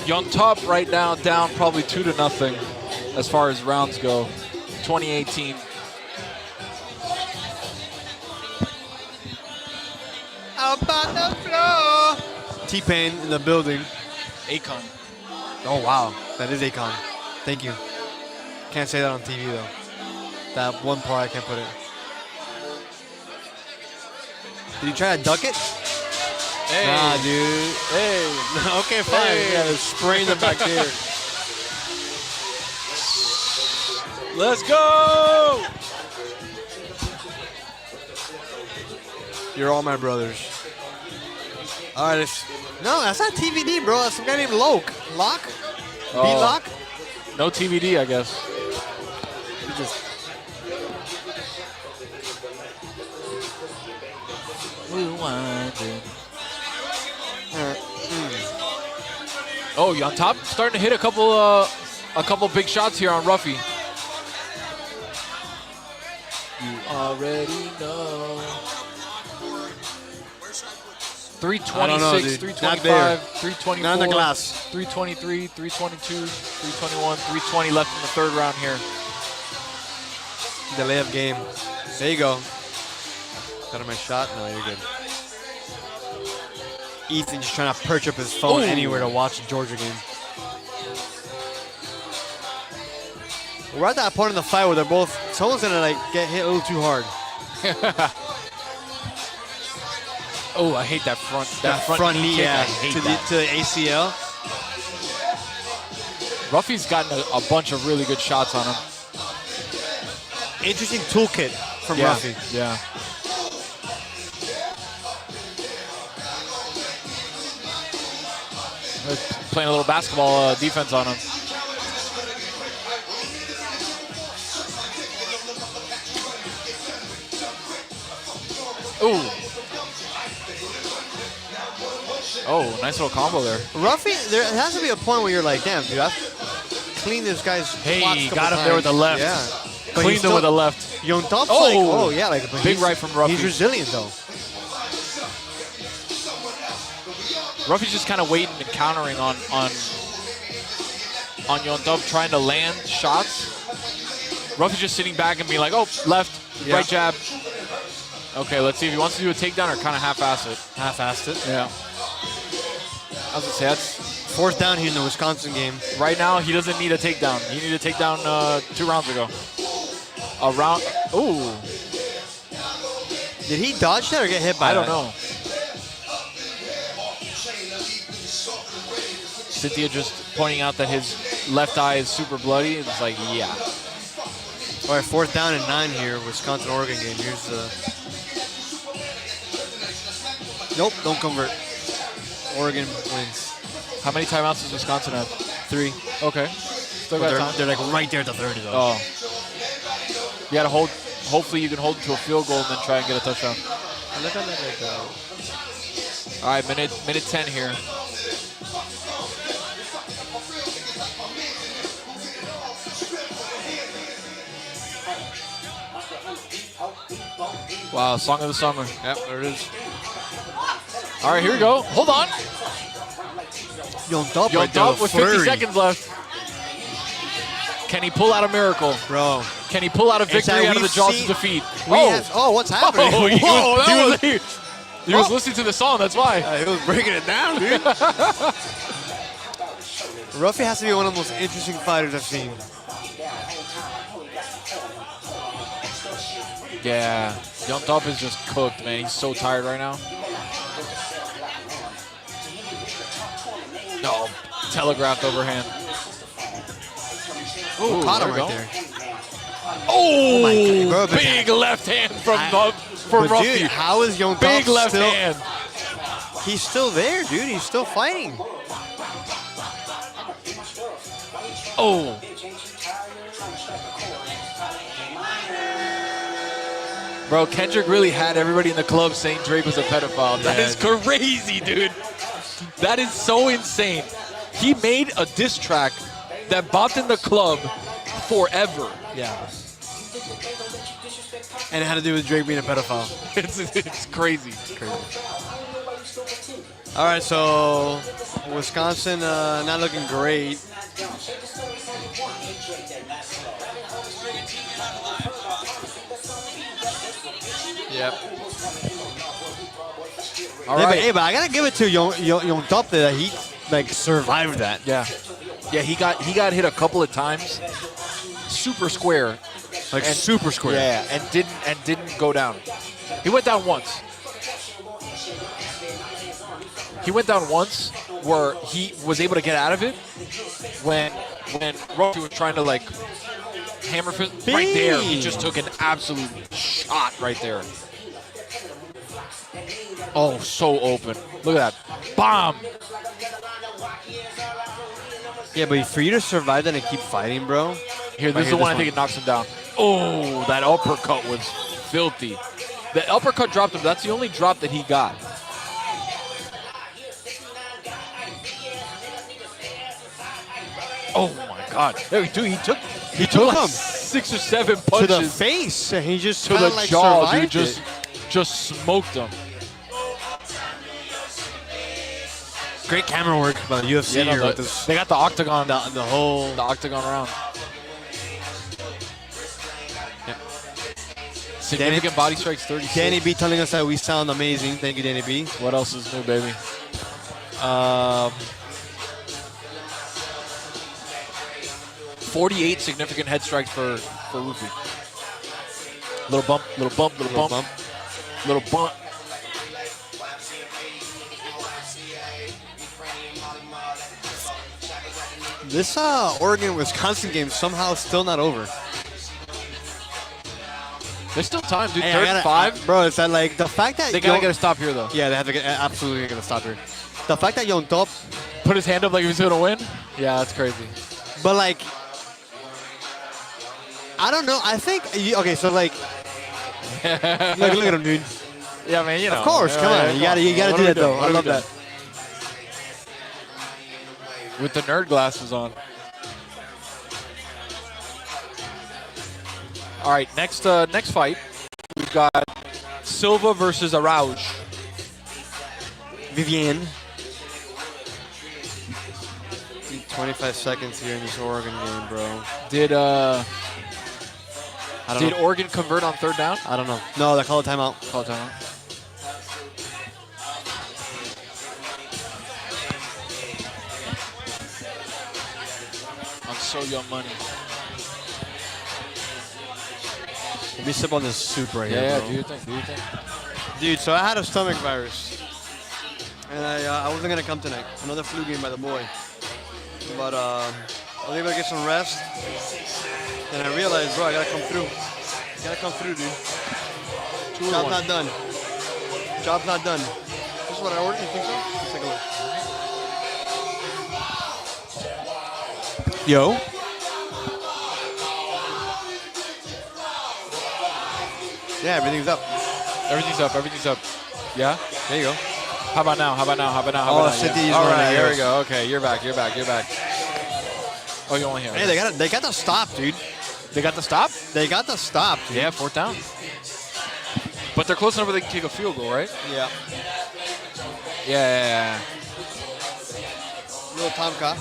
You're on top right now, down probably 2-0 as far as rounds go. 2018. Up on the floor. T-Pain in the building. Akon. Oh, wow. That is Akon. Thank you. Can't say that on TV, though. That one part, I can't put it. Did you try to duck it? Hey. Nah, dude. Hey. Okay, fine. Hey. Yeah, spraying them back there. Let's go! You're all my brothers. All right. No, that's not TVD, bro. That's some guy named Locke. Locke? Oh. B-Lock? No TBD, I guess. Oh, you on top? Starting to hit a couple big shots here on Ruffy. You already know. 326, 325, 324, not in the glass. 323, 322, 321, 320 left in the third round here. Delay of game. There you go. Got him my shot? No, you're good. Ethan just trying to perch up his phone anywhere to watch the Georgia game. We're at that point in the fight where they're both, someone's gonna like get hit a little too hard. Oh, I hate that front. That front knee, kick. yeah, I hate to that. the ACL. Ruffy's gotten a bunch of really good shots on him. Interesting toolkit from Ruffy. Yeah. They're playing a little basketball defense on him. Ooh. Oh, nice little combo there. Ruffy, there has to be a point where you're like, damn, dude, I've cleaned this guy's quads a couple got him there with the left. Yeah. Cleaned him with the left. Yontop's like, big right from Ruffy. He's resilient, though. Ruffy's just kind of waiting and countering on Yontop, trying to land shots. Ruffy's just sitting back and being like, oh, left, right jab. Okay, let's see if he wants to do a takedown or kind of half-ass it. Half-assed it. Yeah. I was gonna say, that's fourth down here in the Wisconsin game. Right now, he doesn't need a takedown. He needed a takedown 2 rounds ago. A round. Ooh. Did he dodge that or get hit by I don't know. Cynthia just pointing out that his left eye is super bloody. It's like, yeah. All right, 4th down and 9 here, Wisconsin-Oregon game. Here's the... Nope, don't convert. Oregon wins. How many timeouts does Wisconsin have? 3. Okay. Still got time. They're like right there at the 30, though. Oh. You got to hold. Hopefully you can hold to a field goal and then try and get a touchdown. Look at that go. All right, minute 10 here. Wow, song of the summer. Yep, there it is. All right, here we go. Hold on. Yontop with 50 seconds left. Can he pull out a miracle? Bro. Can he pull out a victory out of the jaws of defeat? What's happening? He was listening to the song, that's why. He was breaking it down, dude. Ruffy has to be one of the most interesting fighters I've seen. Yeah, Yontop is just cooked, man. He's so tired right now. No, telegraphed overhand. Ooh, caught him right there. Oh, my God, bro, big left hand from Ruffy. Dude, how is Yontop big left hand? He's still there, dude. He's still fighting. Oh. Bro, Kendrick really had everybody in the club saying Drake was a pedophile. That is crazy, dude. That is so insane. He made a diss track that bopped in the club forever. Yeah. And it had to do with Drake being a pedophile. It's crazy. It's crazy. All right, so Wisconsin not looking great. Yep. All right. But I gotta give it to Yontop that he like survived that. Yeah. Yeah, he got hit a couple of times. Super square. Like super square. Yeah, and didn't go down. He went down once. He went down once where he was able to get out of it when Ruffy was trying to like hammer fist right there. He just took an absolute shot right there. Oh, so open. Look at that. Bomb. Yeah, but for you to survive that and keep fighting, bro. Here, this is the one I think it knocks him down. Oh, that uppercut was filthy. The uppercut dropped him. That's the only drop that he got. Oh my God! Dude, he took like him 6 or 7 punches to the face, and he just to the like jaw, dude. it. Just smoked him. Great camera work by the UFC. Yeah, no, they got the octagon, the octagon round. Yeah. Significant body strikes, 36. Danny B telling us that we sound amazing. Thank you, Danny B. What else is new, baby? 48 significant head strikes for Luffy. Little bump, little bump, little bump, little bump. This Oregon-Wisconsin game somehow still not over. There's still time, dude. Hey, 3rd and 5. Bro, it's that like the fact that They gotta get a stop here, though. Yeah, they have to absolutely get a stop here. The fact that Young Top put his hand up like he was gonna win. Yeah, that's crazy. But like, I don't know. I think okay. So like, look at him, dude. Yeah, man. You know. Of course, come on. You gotta do that though. I love that. With the nerd glasses on. All right, next fight, we've got Silva versus Araujo. Vivian. 25 seconds here in this Oregon game, bro. Did Oregon convert on 3rd down? I don't know. No, they call a timeout. Call a timeout. I'm so young money. Let me sip on this soup right here, Yeah, bro. do your thing, do your thing. Dude, so I had a stomach virus. And I wasn't going to come tonight. Another flu game by the boy. But I was able to get some rest. And I realized, bro, I got to come through. Got to come through, dude. Job's not done. Job's not done. This is what I ordered? You think so? Let's take a look. Yo. Yeah, everything's up. Everything's up, everything's up. Yeah? There you go. How about now? How about now? How about now? How Oh, about now? City's All one right, of here we yours. go. Okay, you're back, you're back, you're back. Oh, you only here. Hey, they got the stop, dude. They got the stop? They got the stop, dude. Yeah, 4th down. But they're close enough where they can kick a field goal, right? Yeah. Yeah. Little Tomka.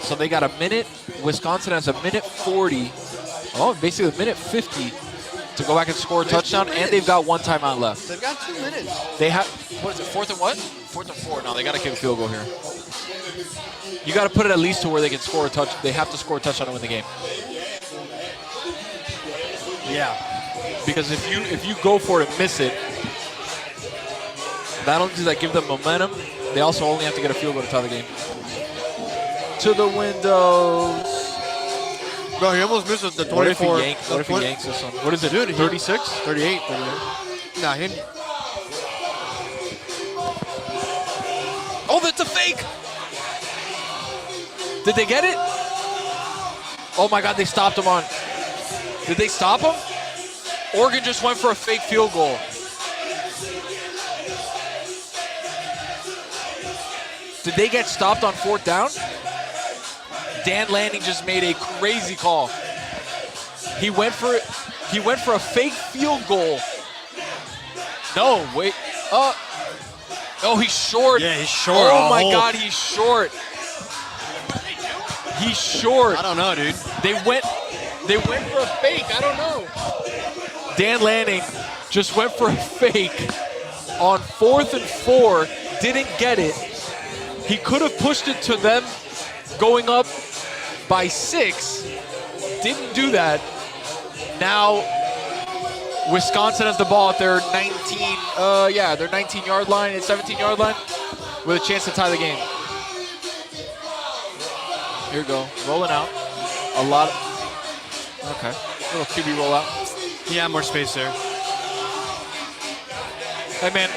So they got a minute. Wisconsin has a minute 40. Oh, basically a minute 50 to go back and score a touchdown, and they've got 1 timeout left. They've got 2 minutes. They have, what is it, 4th and what? 4th and 4. No, they got to kick a field goal here. You got to put it at least to where they can score a touch. They have to score a touchdown to win the game. Yeah. Because if you go for it and miss it, not only does that give them momentum, they also only have to get a field goal to tie the game. To the windows. Bro, he almost missed the 24. What if he yanks this one? What is it, dude? 36? 38. Nah, he... Oh, that's a fake! Did they get it? Oh my God, they stopped him on. Did they stop him? Oregon just went for a fake field goal. Did they get stopped on 4th down? Dan Lanning just made a crazy call. He went for a fake field goal. No, wait. Oh, he's short. Yeah, he's short. Oh my God, he's short. He's short. I don't know, dude. They went for a fake. I don't know. Dan Lanning just went for a fake on 4th and 4. Didn't get it. He could have pushed it to them going up by 6. Didn't do that. Now Wisconsin has the ball at their 19-yard line, 17-yard line, with a chance to tie the game. Here we go, rolling out. A lot of Okay. Little QB rollout. Yeah, more space there. Hey, man,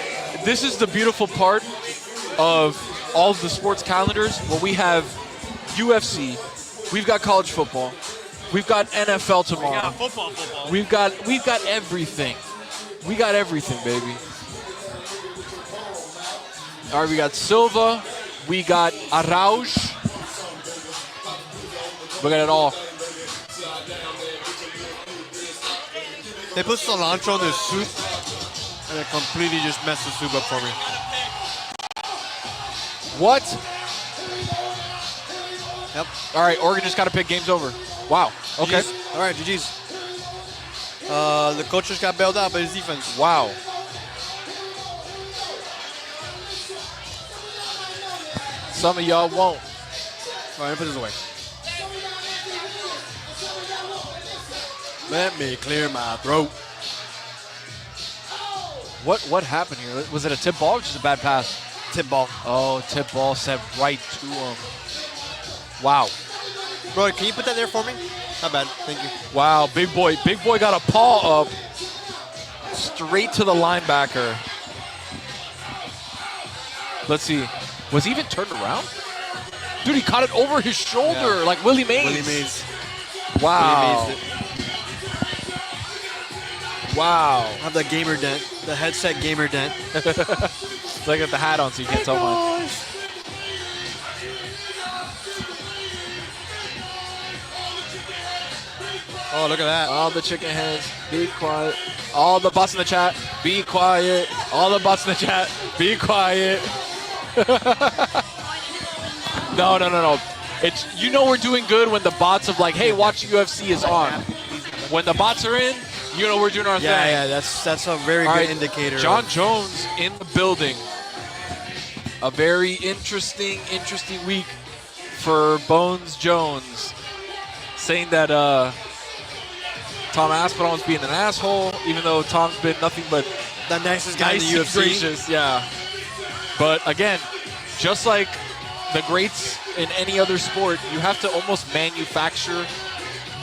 this is the beautiful part of all of the sports calendars where we have UFC, we've got college football, we've got NFL tomorrow. We got football. We've got everything. We got everything, baby. All right, we got Silva, we got Araujo. We got it all. They put cilantro in their soup, and it completely just messed the soup up for me. What? Yep. All right, Oregon just got to pick games over. Wow. Okay. GG's. All right, GG's. The coach just got bailed out by his defense. Wow. Some of y'all won't. All right, let me put this away. Let me clear my throat. What happened here? Was it a tip ball or just a bad pass? Tip ball. Oh, tip ball sent right to him. Wow. Bro, can you put that there for me? Not bad, thank you. Wow, big boy. Big boy got a paw up straight to the linebacker. Let's see. Was he even turned around? Dude, he caught it over his shoulder like Willie Mays. Willie Mays. Wow. Willie Mays it. Wow. Have the gamer dent, the headset gamer dent. So I got the hat on so you can't tell mine. Oh, look at that. All the chicken heads, be quiet. All the bots in the chat, be quiet. All the bots in the chat, be quiet. No. It's, you know, we're doing good when the bots of like, hey, watch UFC is on. When the bots are in, you know we're doing our thing. Yeah, that's a very good indicator. John Jones in the building. A very interesting week for Bones Jones. Saying that Tom Aspinall is being an asshole, even though Tom's been nothing but the nicest guy nice in the and UFC. gracious, yeah. But again, just like the greats in any other sport, you have to almost manufacture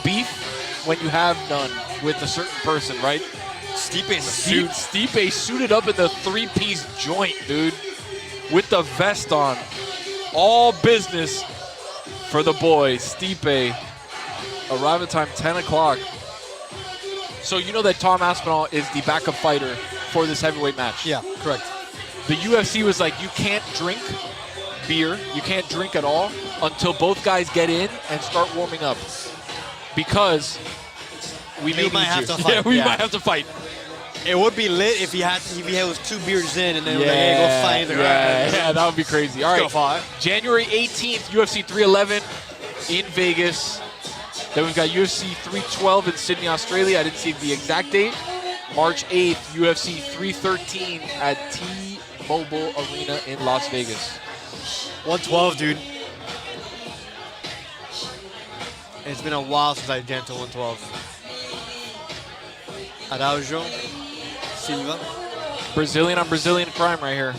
beef when you have none with a certain person, right? Stipe suited up in the three-piece joint, dude, with the vest on. All business for the boy, Stipe. Arrival time 10 o'clock. So you know that Tom Aspinall is the backup fighter for this heavyweight match. Yeah, correct. The UFC was like, you can't drink beer, you can't drink at all until both guys get in and start warming up. Because we may might need have you. to fight. Yeah, we Yeah. might have to fight. It would be lit if he was 2 beers in and then we're like, hey, go fight. Yeah, that would be crazy. All Let's right, go fight. January 18th, UFC 311 in Vegas. Then we've got UFC 312 in Sydney, Australia. I didn't see the exact date. March 8th, UFC 313 at T-Mobile Arena in Las Vegas. 112, dude. It's been a while since I jammed to 112. Araujo, Silva. Brazilian on Brazilian crime right here.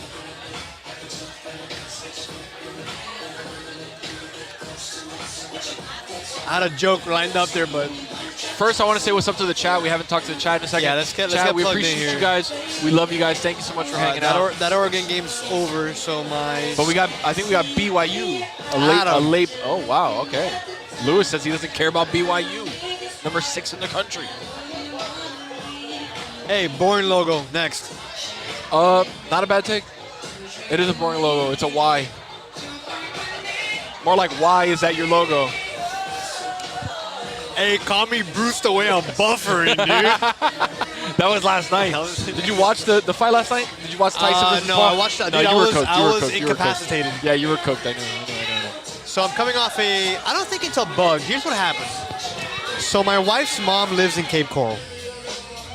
I had a joke lined up there, but First, I want to say what's up to the chat. We haven't talked to the chat in a second. Yeah, let's get chat, we plugged in appreciate here. you guys. We love you guys. Thank you so much for hanging out. that Oregon game's over, so my... But I think we got BYU. Oh, wow, okay. Lewis says he doesn't care about BYU. Number 6 in the country. Hey, boring logo, next. Not a bad take. It is a boring logo. It's a Y. More like, why is that your logo? Hey, call me Bruce the way I'm buffering, dude. That was last night. Did you watch the fight last night? Did you watch Tyson versus No, Paul? I watched that. No, Dude, you were cooked. I You were was cooked. You were cooked. incapacitated. Yeah, you were cooked. I know. So I'm coming off I don't think it's a bug. Here's what happened. So my wife's mom lives in Cape Coral.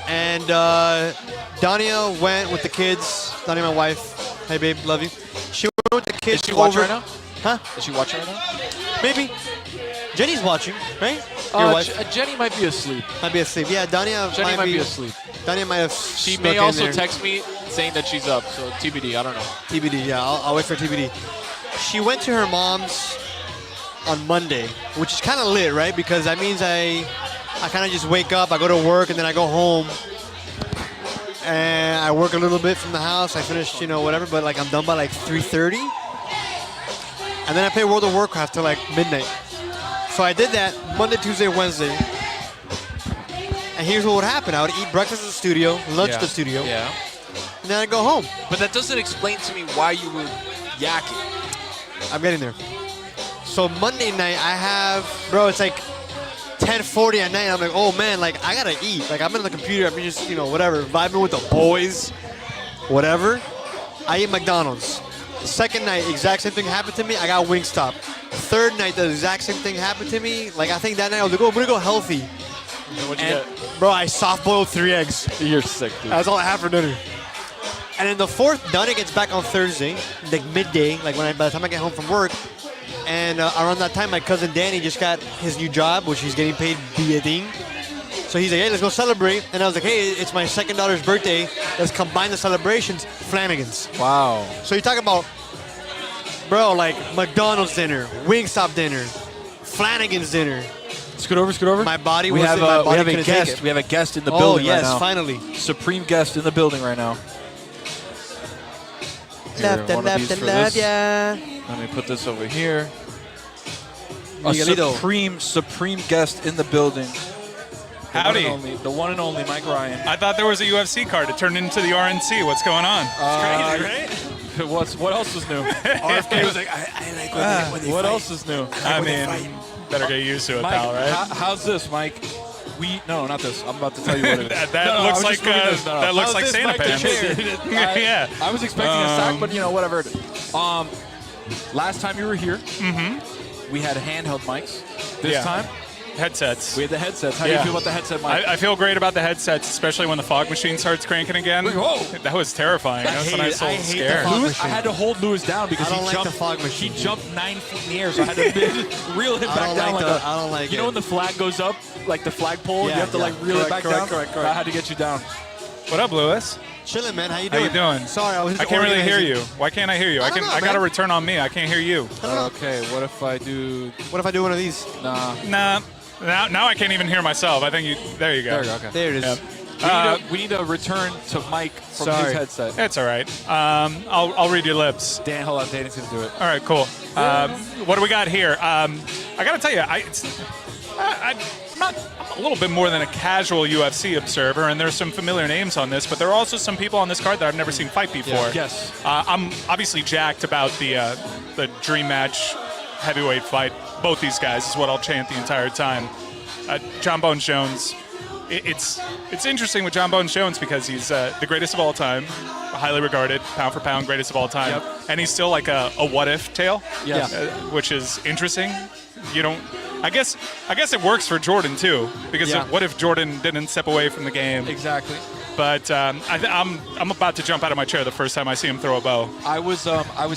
And Dania went with the kids. Dania, my wife. Hey, babe, love you. She went with the kids Is she watching over. right now? Huh? Is she watching right now? Maybe. Jenny's watching, right? Your wife Jenny might be asleep. might be asleep. Yeah, Dania Jenny might be asleep. Dania might have She snuck may in also there. text me saying that she's up, so TBD, I don't know. TBD, yeah, I'll wait for TBD. She went to her mom's on Monday, which is kind of lit, right? Because that means I I kind of just wake up, I go to work, and then I go home. And I work a little bit from the house. I finish, whatever, but like I'm done by like 3:30. And then I play World of Warcraft till like midnight. So I did that Monday, Tuesday, Wednesday. And here's what would happen. I would eat breakfast at the studio, lunch at the studio, Yeah. and then I'd go home. But that doesn't explain to me why you were yakking. I'm getting there. So Monday night, I have, bro, it's like 10:40 at night. I'm like, oh man, like I gotta eat. Like I'm in the computer, I'm just, whatever, vibing with the boys, whatever. I eat McDonald's. Second night, exact same thing happened to me. I got Wingstop. Third night, the exact same thing happened to me. Like I think that night I was like, oh, I'm gonna go healthy. What'd you And, get? bro, I soft boiled 3 eggs. You're sick, dude. That's all I had for dinner. And then the fourth, Donnie gets back on Thursday, like midday, like by the time I get home from work. And around that time, my cousin Danny just got his new job, which he's getting paid billiarding. So he's like, hey, let's go celebrate. And I was like, hey, it's my second daughter's birthday. Let's combine the celebrations, Flanagan's. Wow. So you talk about, bro, like McDonald's dinner, Wingstop dinner, Flanagan's dinner. Scoot over. My body We was have my body a couldn't take guest. it. We have a guest in the Oh, building yes, right now. finally. Supreme guest in the building right now. Left Here, and one of left these and for left, this. yeah. Let me put this over here. A Miguelito. supreme guest in the building. Howdy. The one and only Mike Ryan. I thought there was a UFC card. It turned into the RNC. What's going on? Crazy, right? What else is new? RFK was like, I like when they What fight. else is new? I mean, better get used to it, Mike, pal, right? how's this, Mike? No, not this. I'm about to tell you what it is. That looks like that looks How's like this, Santa Mike, the pants. chair? Yeah. I was expecting a sack, but whatever. Last time you were here, we had handheld mics. This Yeah. time, Headsets. we had the headsets. How do you Yeah. feel about the headset, Mike? I feel great about the headsets, especially when the fog machine starts cranking again. Whoa. That was terrifying. That was when I was I so hate the scared. fog Lewis, I machine. had to hold Lewis down because I don't he like jumped. the fog machine, He dude. jumped 9 feet in the air, so I had to reel him I back don't down like like the- I don't like You know it. when the flag goes up, like the flagpole, Yeah, you have to like reel it back correct, down. correct. I had to get you down. What up, Lewis? Chilling, man. How you How doing? you doing? Sorry, I was just I can't really hear organizing. you. Why can't I hear you? I don't know, I got a man. return on me. I can't hear you. Okay, what if I do? What if I do one of these? Nah. Nah. Now I can't even hear myself. I think you. There you go. There we go. Okay. There it is. Yep. We need a return to Mike from Sorry. his headset. It's all right. I'll read your lips. Dan, hold on. Danny's gonna do it. All right, cool. What do we got here? I got to tell you, I'm a little bit more than a casual UFC observer, and there's some familiar names on this, but there are also some people on this card that I've never seen fight before. Yes. I'm obviously jacked about the dream match heavyweight fight. Both these guys is what I'll chant the entire time. John Bones Jones. It's interesting with John Bones Jones because he's the greatest of all time, highly regarded, pound for pound, greatest of all time, Yep. and he's still like a what if tale, Yes. which is interesting. You don't. I guess it works for Jordan too, because Yeah. what if Jordan didn't step away from the game? Exactly. But I'm about to jump out of my chair the first time I see him throw a bow. I was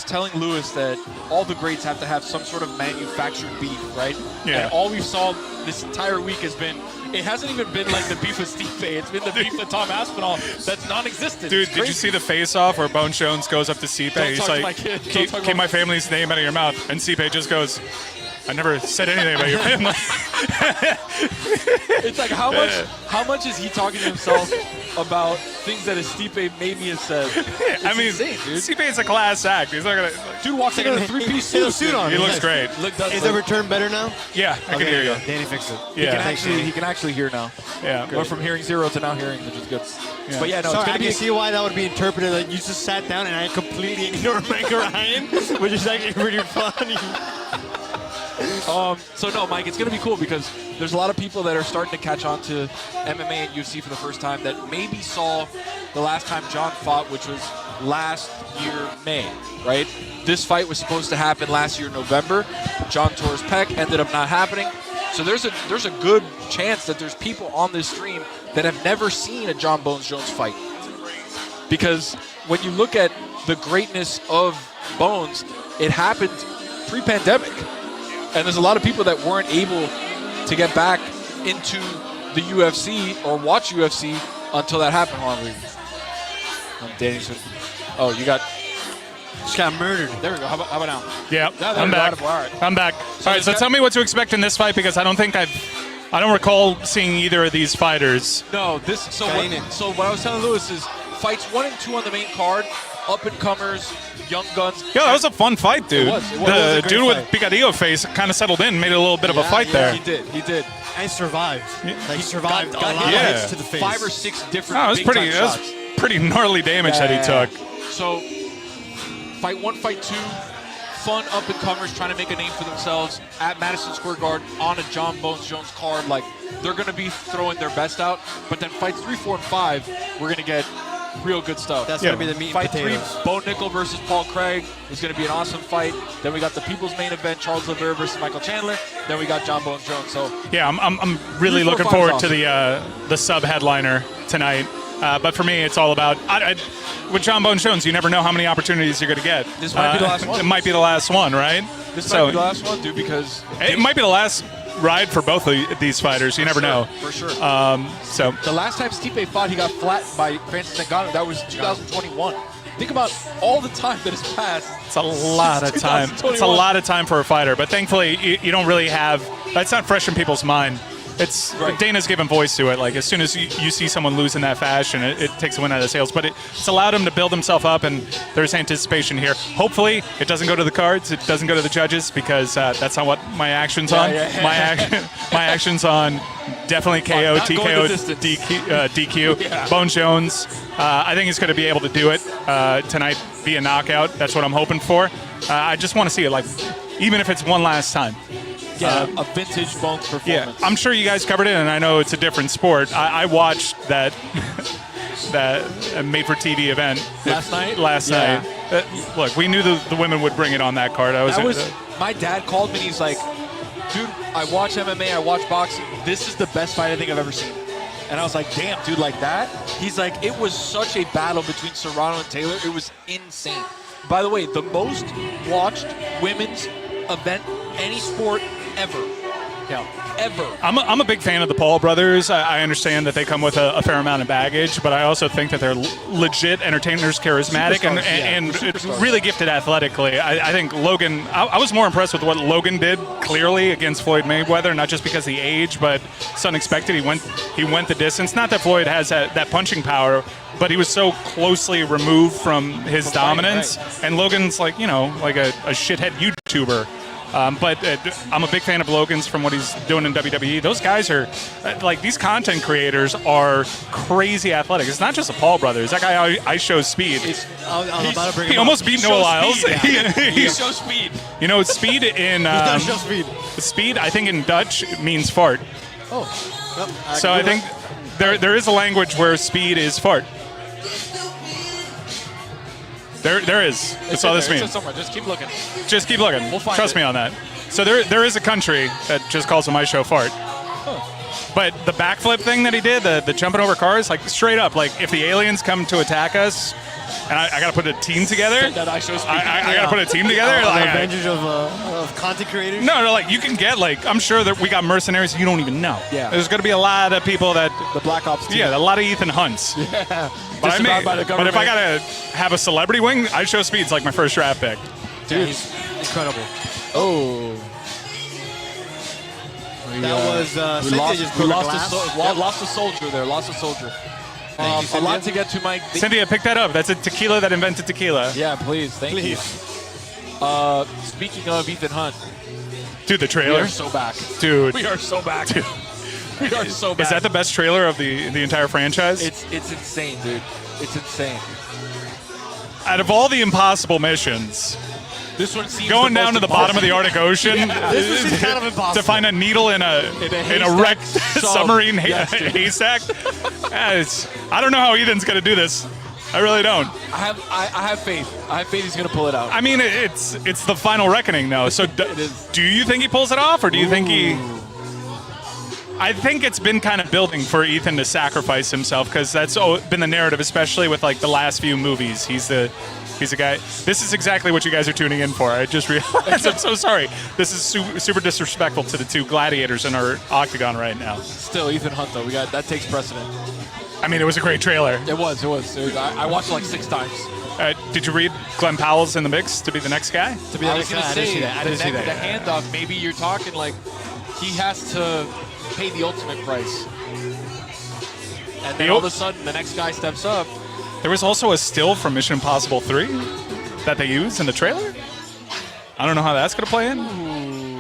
telling Lewis that all the greats have to have some sort of manufactured beef, right? Yeah. And all we saw this entire week has been. It hasn't even been like the beef with Stipe. It's been the beef with Tom Aspinall. That's non-existent. Dude, It's did you crazy. see the face-off where Bones Jones goes up to Stipe? Don't He's talk to like, my kid. Don't keep, talk keep about- my family's name out of your mouth. And Stipe just goes, I never said anything about your family. It's like how much is he talking to himself about things that a Stipe maybe has said? It's I mean, insane, dude. Stipe is a class act. He's not gonna. Dude walks in a three-piece He has a suit. suit on. He looks great. Is the return better now? Yeah, I can Okay, hear there you. go. Danny fixed it. Yeah, He can actually hear now. yeah. Went from hearing 0 to now hearing, which is good. Yeah. But yeah, no, Sorry, it's I gonna can be. see why that would be interpreted that you just sat down and I completely ignored Mike Ryan, which is actually pretty funny. So no, Mike, it's gonna be cool because there's a lot of people that are starting to catch on to MMA and UFC for the first time that maybe saw the last time John fought, which was last year May, right? This fight was supposed to happen last year November. John tore his pec, ended up not happening. So there's a good chance that there's people on this stream that have never seen a John Bones Jones fight. Because when you look at the greatness of Bones, it happened pre-pandemic. And there's a lot of people that weren't able to get back into the UFC or watch UFC until that happened. Hold on, Danny's. Oh, you got. Just got murdered. There we go. How about now? Yeah, there I'm we go. back. All right. I'm back. All right, so this tell me what to expect in this fight because I don't think I don't recall seeing either of these fighters. No, so what I was telling Lewis is fights 1 and 2 on the main card, up-and-comers, young guns. Yeah, that was a fun fight, dude. It was The dude with Picadillo face kind of settled in, made it a little bit of a fight there. He did. And survived. Like, He survived got a lot of hits to the face. 5 or 6 different That was big-time shots. pretty gnarly damage that he took. So, fight 1, fight 2, fun up-and-comers trying to make a name for themselves at Madison Square Garden on a John Bones Jones card. Like, they're going to be throwing their best out. But then fights 3, 4, and 5, we're going to get real good stuff. That's going to be the meat and Fight potatoes. 3, Bo Nickel versus Paul Craig is going to be an awesome fight. Then we got the people's main event, Charles Oliveira versus Michael Chandler. Then we got John Bones Jones. So yeah, I'm really 3, 4, looking 5 forward awesome. to the sub headliner tonight. But for me, it's all about with John Bones Jones. You never know how many opportunities you're going to get. This might be the last one. It might be the last one, right? This might be the last one, dude, because it might be the last ride for both of these fighters. You never know. For sure. So the last time Stipe fought, he got flattened by Francis Ngannou. That was 2021. Think about all the time that has passed. it's a lot of time. It's a lot of time for a fighter. But thankfully, you don't really have. That's not fresh in people's mind. It's Dana's given voice to it. Like as soon as you see someone lose in that fashion, it takes a win out of the sails. But it's allowed him to build himself up, and there's anticipation here. Hopefully, it doesn't go to the cards. It doesn't go to the judges because that's not what my action's on. My action's on definitely KO, TKO, DQ. Bones Jones. I think he's going to be able to do it tonight via knockout. That's what I'm hoping for. I just want to see it, like even if it's one last time. Yeah, a vintage Bones performance. Yeah, I'm sure you guys covered it, and I know it's a different sport. I watched that made-for-TV event last night. Look, we knew the women would bring it on that card. My dad called me, and he's like, dude, I watch MMA, I watch boxing. This is the best fight I think I've ever seen. And I was like, damn, dude, like that? He's like, it was such a battle between Serrano and Taylor. It was insane. By the way, the most watched women's event, any sport ever. Yeah, ever. I'm a big fan of the Paul brothers. I understand that they come with a fair amount of baggage, but I also think that they're legit entertainers, charismatic, and really gifted athletically. I think Logan, I was more impressed with what Logan did clearly against Floyd Mayweather, not just because of the age, but it's unexpected. He went the distance. Not that Floyd has that punching power, but he was so closely removed from his dominance. And Logan's like a shithead YouTuber. But I'm a big fan of Logan's from what he's doing in WWE. Those guys are, like, these content creators are crazy athletic. It's not just the Paul brothers. That guy, I show speed. He almost beat Noah Lyles. He shows speed. You know, speed in speed, I think in Dutch means fart. Oh. Yep. So I think there is a language where speed is fart. There is. That's all this means. Just keep looking. Just keep looking. We'll find Trust me on that. So there is a country that just calls my show fart. But the backflip thing that he did, the jumping over cars, like straight up, like if the aliens come to attack us, and I got to put a team together. I got to put a team together. The advantage of content creators. No, like you can get I'm sure that we got mercenaries you don't even know. Yeah. There's going to be a lot of people that the Black Ops team. Yeah, a lot of Ethan Hunts. Yeah. But but if I got to have a celebrity wing, I show Speed's like my first draft pick. Dude, he's incredible. Oh. That was we lost a soldier there. Lost a soldier. A lot to get to, Mike. Cynthia, pick that up. That's a tequila that invented tequila. Yeah, please. Thank you. Speaking of Ethan Hunt. Dude, the trailer. We are so back. Dude. We are so back. Dude. We are so back. Is that the best trailer of the entire franchise? It's insane, dude. It's insane. Out of all the impossible missions, this one seems going down to the bottom of the Arctic Ocean this is kind of impossible. to find a needle in a wrecked submarine haystack. I don't know how Ethan's going to do this. I really don't. I have faith. I have faith he's going to pull it out. I mean, it's the final reckoning, though. So do you think he pulls it off, or do you think he? I think it's been kind of building for Ethan to sacrifice himself because that's been the narrative, especially with like the last few movies. He's a guy. This is exactly what you guys are tuning in for. I just realized. I'm so sorry. This is super disrespectful to the two gladiators in our octagon right now. Still, Ethan Hunt though. That takes precedent. I mean, it was a great trailer. It was. I watched it like 6 times. Did you read Glenn Powell's in the mix to be the next guy? I was going to say, I didn't see that. The handoff, maybe you're talking like he has to pay the ultimate price. And then all of a sudden, the next guy steps up. There was also a still from Mission Impossible 3 that they used in the trailer. I don't know how that's going to play in. Ooh,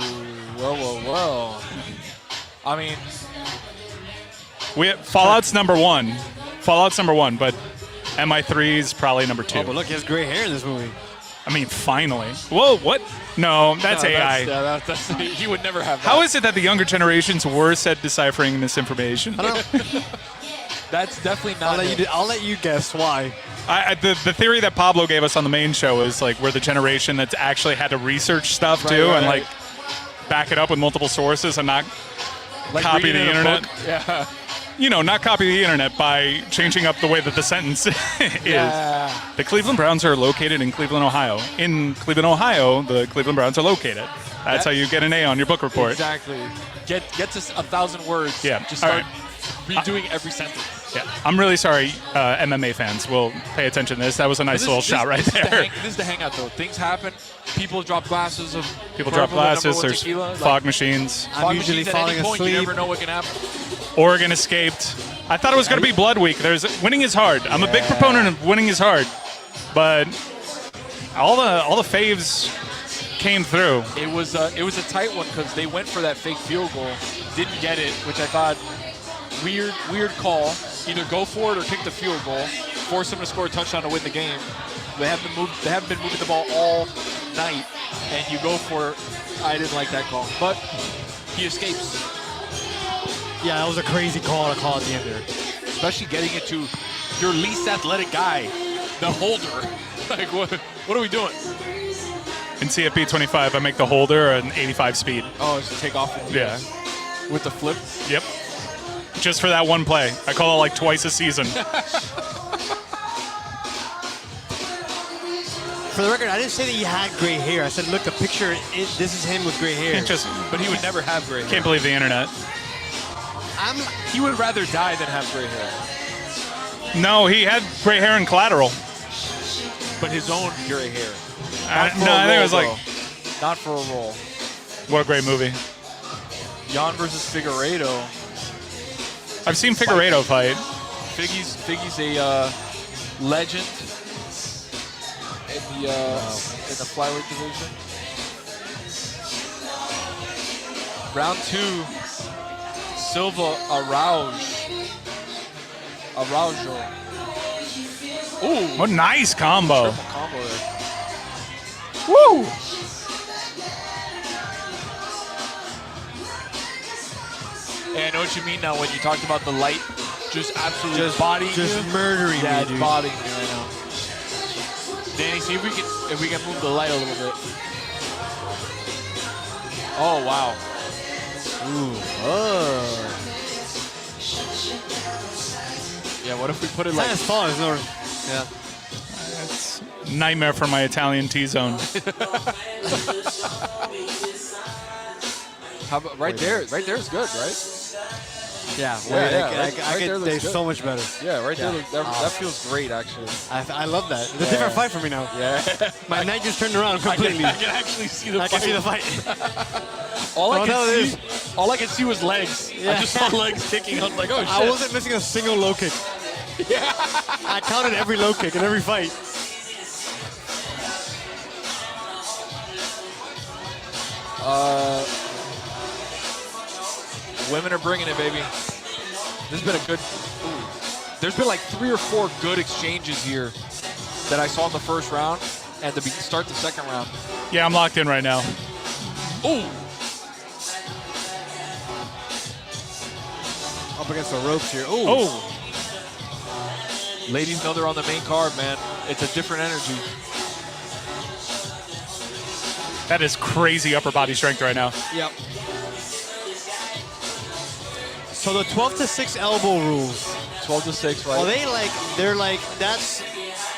whoa. I mean, Fallout's number one. Fallout's number one, but MI3 is probably number 2. Oh, but look, he has gray hair in this movie. I mean, finally. Whoa, what? No, that's AI. That's, he would never have that. How is it that the younger generation's worse at deciphering this information? I don't know. That's definitely not I'll let you guess why. The theory that Pablo gave us on the main show is like we're the generation that's actually had to research stuff too and like back it up with multiple sources and not like copy the internet. Yeah. You know, not copy the internet by changing up the way that the sentence is. Yeah. The Cleveland Browns are located in Cleveland, Ohio. In Cleveland, Ohio, the Cleveland Browns are located. That's how you get an A on your book report. Exactly. Get to 1,000 words. Yeah. Just start redoing every sentence. Yeah. I'm really sorry, MMA fans will pay attention to this. That was a nice little shot right there. This is the hangout, though. Things happen. People drop glasses of People drop glasses. There's tequila. fog machines. I'm usually falling at any point, asleep. You never know what can happen. Oregon escaped. I thought it was going to be Blood Week. Winning is hard. I'm a big proponent of winning is hard, but all the faves came through. It was a tight one because they went for that fake field goal, didn't get it, which I thought weird call. Either go for it or kick the field goal, force them to score a touchdown to win the game. They haven't been moving the ball all night, and you go for it. I didn't like that call, but he escapes. Yeah, that was a crazy call to call at the end there. Especially getting it to your least athletic guy, the holder. Like, what are we doing? In CFP 25, I make the holder an 85 speed. Oh, it's to take off. Yeah. With the flip? Yep. Just for that one play. I call it like twice a season. For the record, I didn't say that he had gray hair. I said, look, the picture, this is him with gray hair. But he would never have gray hair. Can't believe the internet. He would rather die than have gray hair. No, he had gray hair in Collateral. But his own gray hair. I think it was like... Not for a role. What a great movie. Jan versus Figueiredo. I've seen Figueiredo fight. Figgy's a legend in the flyweight division. Round 2, Silva Araujo. Ooh, What a nice combo. triple combo there. Woo! Hey, I know what you mean now when you talked about the light just absolutely bodying you. Just murdering Yeah, me, it's dude. bodying me right now. Danny, see if we can move the light a little bit. Oh wow. Ooh. Oh. Yeah, what if we put it It's like not his fault. It's no, yeah. It's nightmare for my Italian T-zone. how about right there? Right there is good, right? Yeah, Right there looks they're good. so much better. Yeah, right Yeah. there. That feels great, actually. I love that. It's a different fight for me now. Yeah. My night just turned around completely. I can actually see the I fight. can see the fight. All I could see was legs. Yeah. I just saw legs kicking. I was like, oh shit. I wasn't missing a single low kick. Yeah. I counted every low kick in every fight. Women are bringing it, baby. This has been a good. Ooh. There's been like 3 or 4 good exchanges here that I saw in the first round and to start the second round. Yeah, I'm locked in right now. Ooh. Up against the ropes here. Ooh. Oh, Ladies know they're on the main card, man. It's a different energy. that is crazy upper body strength right now. Yep. So the 12-6 elbow rules. 12-6, right? Are they're like that's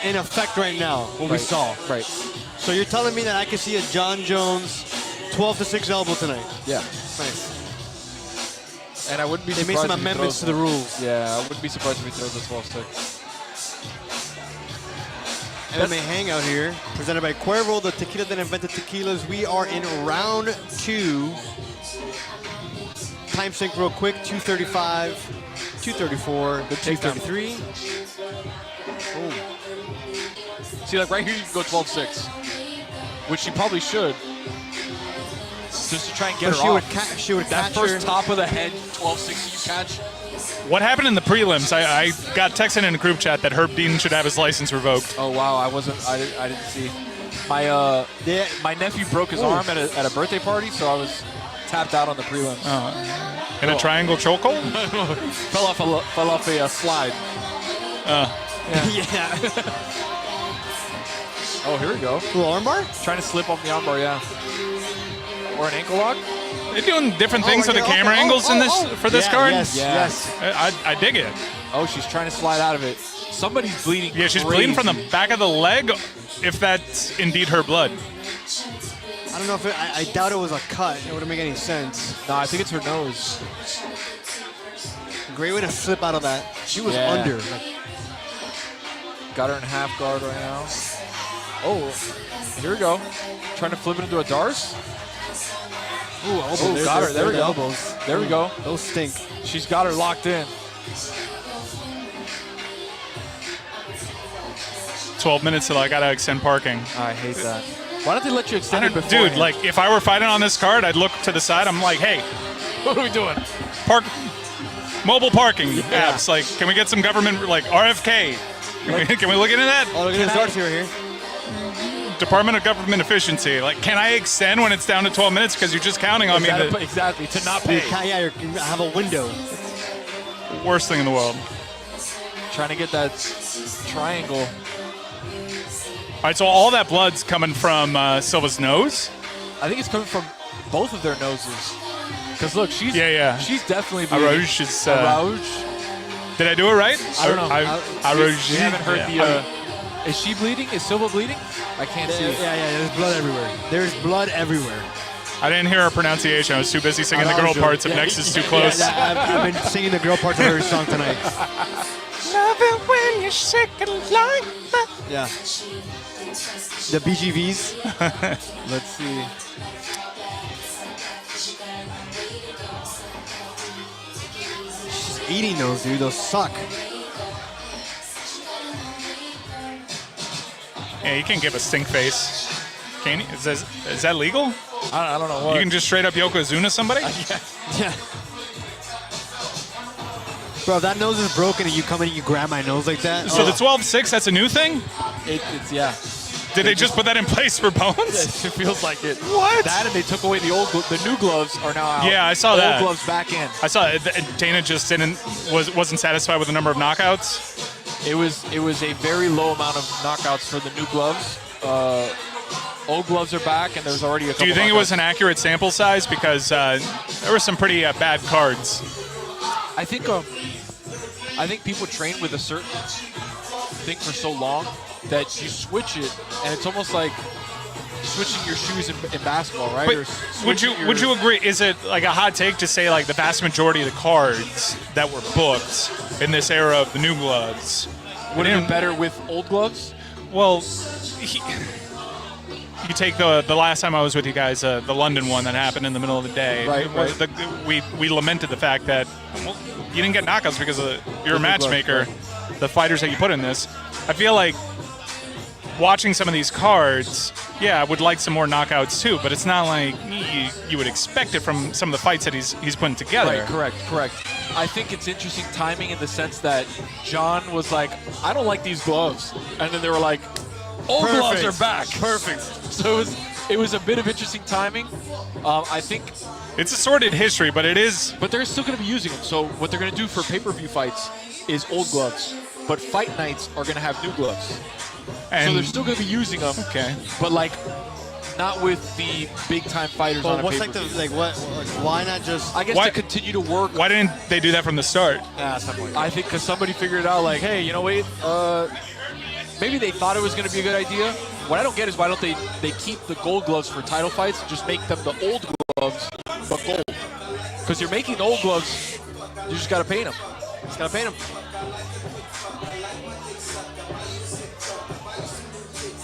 in effect right now, what we saw. Right. So you're telling me that I could see a John Jones 12-6 elbow tonight? Yeah. Nice. And I wouldn't be They surprised made some if he amendments throws to the one. rules. Yeah, I wouldn't be surprised if he throws a 12-6. MMA Hangout here, presented by Cuervo, the tequila that invented tequilas. We are in round 2. time sync real quick. 235, 234, Good takedown. 233. Oh. See, like right here, you can go 12-6, which she probably should, just to try and get But her off. she would That catch first her. top of the head, 12-6 you catch. What happened in the prelims? I got texted in a group chat that Herb Dean should have his license revoked. Oh wow, I didn't see. My nephew broke his arm at a birthday party, so I was tapped out on the prelims. In a triangle chokehold? fell off a slide. Yeah. Oh, here we go. Little armbar? Trying to slip off the armbar, yeah. Or an ankle lock. They're doing different things with the camera okay. angles in this for this card. Yes, Yeah. yes. I dig it. Oh, she's trying to slide out of it. Somebody's bleeding. Yeah, she's crazy. bleeding from the back of the leg, if that's indeed her blood. I don't know if I doubt it was a cut. It wouldn't make any sense. No, I think it's her nose. Great way to slip out of that. She was Yeah. under. Got her in half guard right now. Oh, here we go. Trying to flip it into a Darce. Ooh, elbow. Oh, got her. There we the go. Elbows. There we go. Those stink. She's got her locked in. 12 minutes till I gotta extend parking. I hate that. Why don't they let you extend it before? Dude, like if I were fighting on this card, I'd look to the side. I'm like, hey, what are we doing? park, mobile parking apps. Like, can we get some government like RFK? Can we look into that? Oh, look at this darts here. Department of Government Efficiency. Like, can I extend when it's down to 12 minutes because you're just counting on me? Exactly, to not pay. You have a window. Worst thing in the world. Trying to get that triangle. All right, so all that blood's coming from Silva's nose. I think it's coming from both of their noses. Because look, she's definitely bleeding. Arouge is. Did I do it right? I don't know. Arouge. We haven't heard the. Is she bleeding? Is Silva bleeding? I can't see it. Yeah, there's blood everywhere. There's blood everywhere. I didn't hear her pronunciation. I was too busy singing the girl parts of Next is Too Close. I've been singing the girl parts of her song tonight. Love it when you're sick and like that. Yeah. The BGVs. Let's see. She's eating those, dude. Those suck. Yeah, you can give a stink face. Can you? Is that legal? I don't know what. You can just straight up Yokozuna somebody? Yeah. Bro, if that nose is broken and you come in and you grab my nose like that. So the 12-6, that's a new thing? It's yeah. Did they just put that in place for Bones? It feels like it. What? That and they took away the new gloves are now out. Yeah, I saw that. Old gloves back in. I saw it. Dana just wasn't satisfied with the number of knockouts. It was a very low amount of knockouts for the new gloves. Old gloves are back, and there's already a couple. Do you think knockouts. it was an accurate sample size? Because there were some pretty bad cards. I think people train with a certain thing for so long that you switch it, and it's almost like switching your shoes in basketball, right? But would you agree? Is it like a hot take to say like the vast majority of the cards that were booked in this era of the new gloves would have been better with old gloves? Well, you take the last time I was with you guys, the London one that happened in the middle of the day. Right. We lamented the fact that you didn't get knockouts because you're a matchmaker. The fighters that you put in this, I feel like watching some of these cards, I would like some more knockouts too. But it's not like you would expect it from some of the fights that he's putting together. Right. Correct. I think it's interesting timing in the sense that John was like, I don't like these gloves, and then they were like, old gloves are back. Perfect. So it was a bit of interesting timing. I think it's a sordid history, but it is. But they're still going to be using them. So what they're going to do for pay-per-view fights is old gloves, but fight nights are going to have new gloves. And so they're still going to be using them. Okay. But like, not with the big-time fighters on a what's pay-per-view. why not just? I guess to continue to work. Why didn't they do that from the start? I think because somebody figured it out. Like, hey, wait. Maybe they thought it was going to be a good idea. What I don't get is why don't they keep the gold gloves for title fights, just make them the old gloves, but gold. Because you're making the old gloves, you just got to paint them. Just gotta paint them.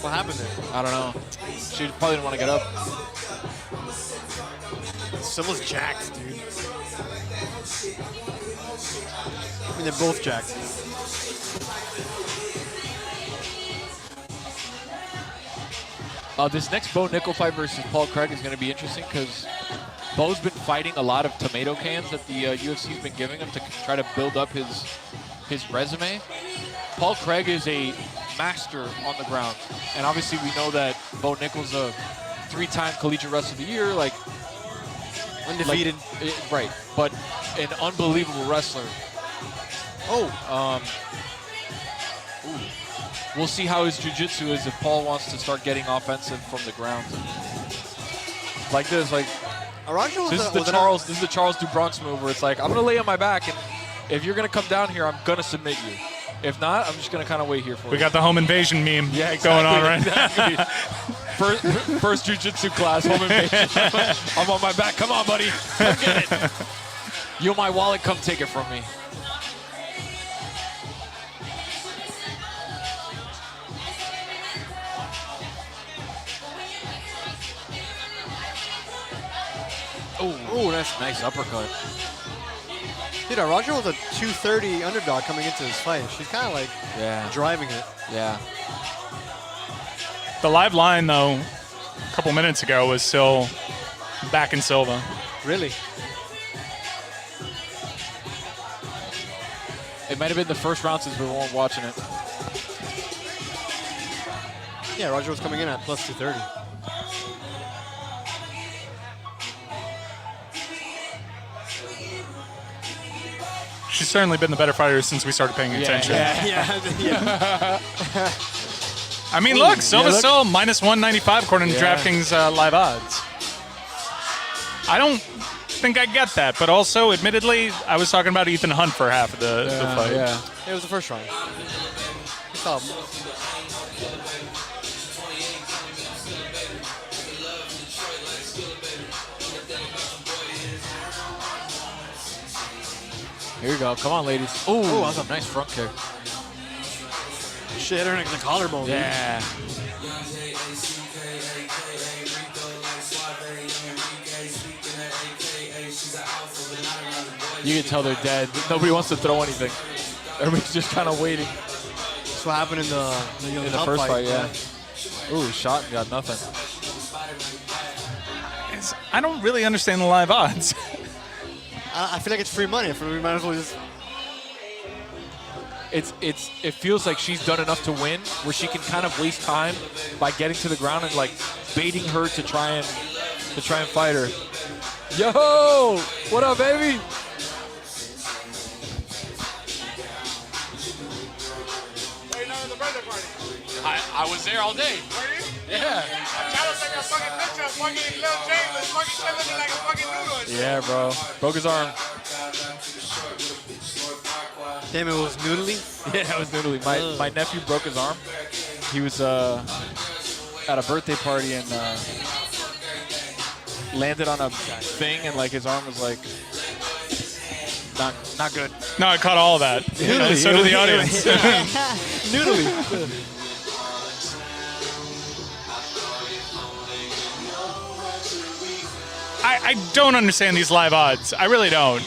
What happened there? I don't know. She probably didn't want to get up. Silva's jacked, dude. I mean, they're both jacked. This next Bo Nickel fight versus Paul Craig is going to be interesting because Bo's been fighting a lot of tomato cans that the UFC's been giving him to try to build up his resume. Paul Craig is a master on the ground, and obviously we know that Bo Nickel's a 3-time collegiate wrestler of the year, like Undefeated. right, but an unbelievable wrestler. We'll see how his jiu-jitsu is if Paul wants to start getting offensive from the ground. Like this, like this is the Charles do Bronx move where it's like, I'm gonna lay on my back, and if you're gonna come down here, I'm gonna submit you. If not, I'm just gonna kind of wait here for you. We got the home invasion meme going on right now. First jiu-jitsu class, home invasion. I'm on my back. Come on, buddy. Come get it. You my wallet, come take it from me. Oh, that's a nice uppercut. Dude, Roger was a 230 underdog coming into this fight. She's kind of like driving it. Yeah. The live line, though, a couple minutes ago was still back in Silva. Really? It might have been the first round since we weren't watching it. Yeah, Roger was coming in at plus 230. She's certainly been the better fighter since we started paying attention. Yeah. I mean, look, Silva's still minus 195 according to DraftKings live odds. I don't think I get that, but also, admittedly, I was talking about Ethan Hunt for half of the fight. Yeah, it was the first round. Here we go. Come on, ladies. Oh, that's a nice front kick. Shit, her in the collarbone. Yeah. You can tell they're dead. Nobody wants to throw anything. Everybody's just kind of waiting. That's what happened in the first fight, yeah. Ooh, shot and got nothing. I don't really understand the live odds. I feel like it's free money. We might as well just. It feels like she's done enough to win, where she can kind of waste time by getting to the ground and like baiting her to try and fight her. Yo, what up, baby? I was there all day. Were you? Yeah. Chandler took a fucking picture of fucking Lil James was fucking chilling like a fucking noodle and shit. Yeah, bro. Broke his arm. Damn, it was noodly? Yeah, it was noodly. My nephew broke his arm. He was at a birthday party and landed on a thing, and like his arm was like not good. No, I caught all of that. Noodly. So did the audience. Noodly. I don't understand these live odds. I really don't.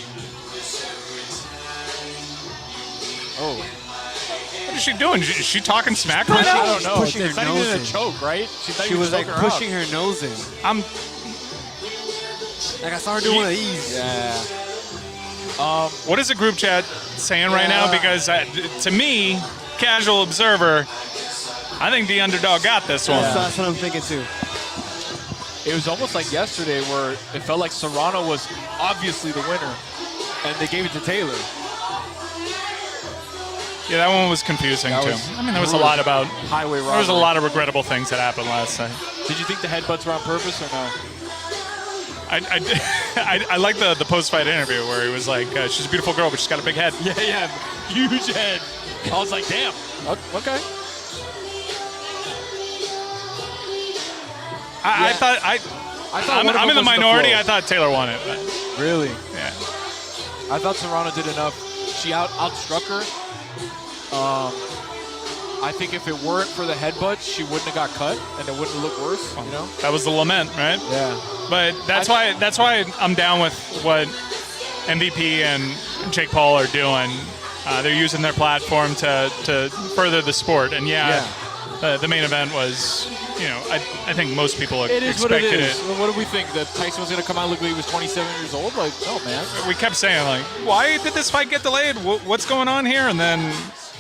Oh. What is she doing? Is she talking smack right now? I don't know. Pushing It's her not even nose a in. choke, right? She was like pushing her nose in. Like I saw her doing one of these. Yeah. What is the group chat saying right now? Because to me, casual observer, I think the underdog got this one. That's what I'm thinking too. It was almost like yesterday where it felt like Serrano was obviously the winner, and they gave it to Taylor. Yeah, that one was confusing too. I mean, there was a lot about highway robbery. There was a lot of regrettable things that happened last night. Did you think the headbutts were on purpose or no? I like the post-fight interview where he was like, she's a beautiful girl, but she's got a big head. Yeah, huge head. I was like, damn. Okay. I thought I'm in the minority. I thought Taylor won it. But. Really? Yeah. I thought Serrano did enough. She outstruck her. I think if it weren't for the headbutt, she wouldn't have got cut, and it wouldn't have looked worse. You know. That was the lament, right? Yeah. But that's why I'm down with what MVP and Jake Paul are doing. They're using their platform to further the sport. And the main event was, I think most people expected what it is. What do we think? That Tyson was going to come out and look like he was 27 years old? Like, no, man. We kept saying, like, why did this fight get delayed? What's going on here? And then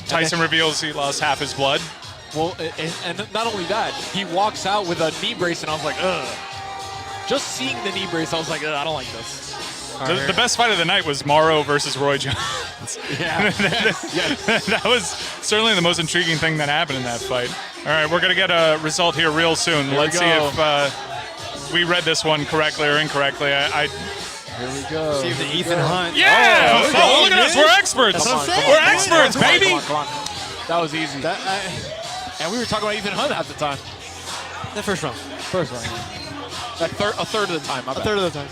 Tyson reveals he lost half his blood. Well, and not only that, he walks out with a knee brace, and I was like, ugh. Just seeing the knee brace, I was like, ugh, I don't like this. The best fight of the night was Morrow versus Roy Jones. Yeah. Yes. That was certainly the most intriguing thing that happened in that fight. All right, we're going to get a result here real soon. Let's see if we read this one correctly or incorrectly. Here we go. See if the Ethan Hunt. Yeah! Oh, look at us. We're experts. We're experts, baby. Come on. That was easy. And we were talking about Ethan Hunt half the time. The first round. A third of the time. A third of the time.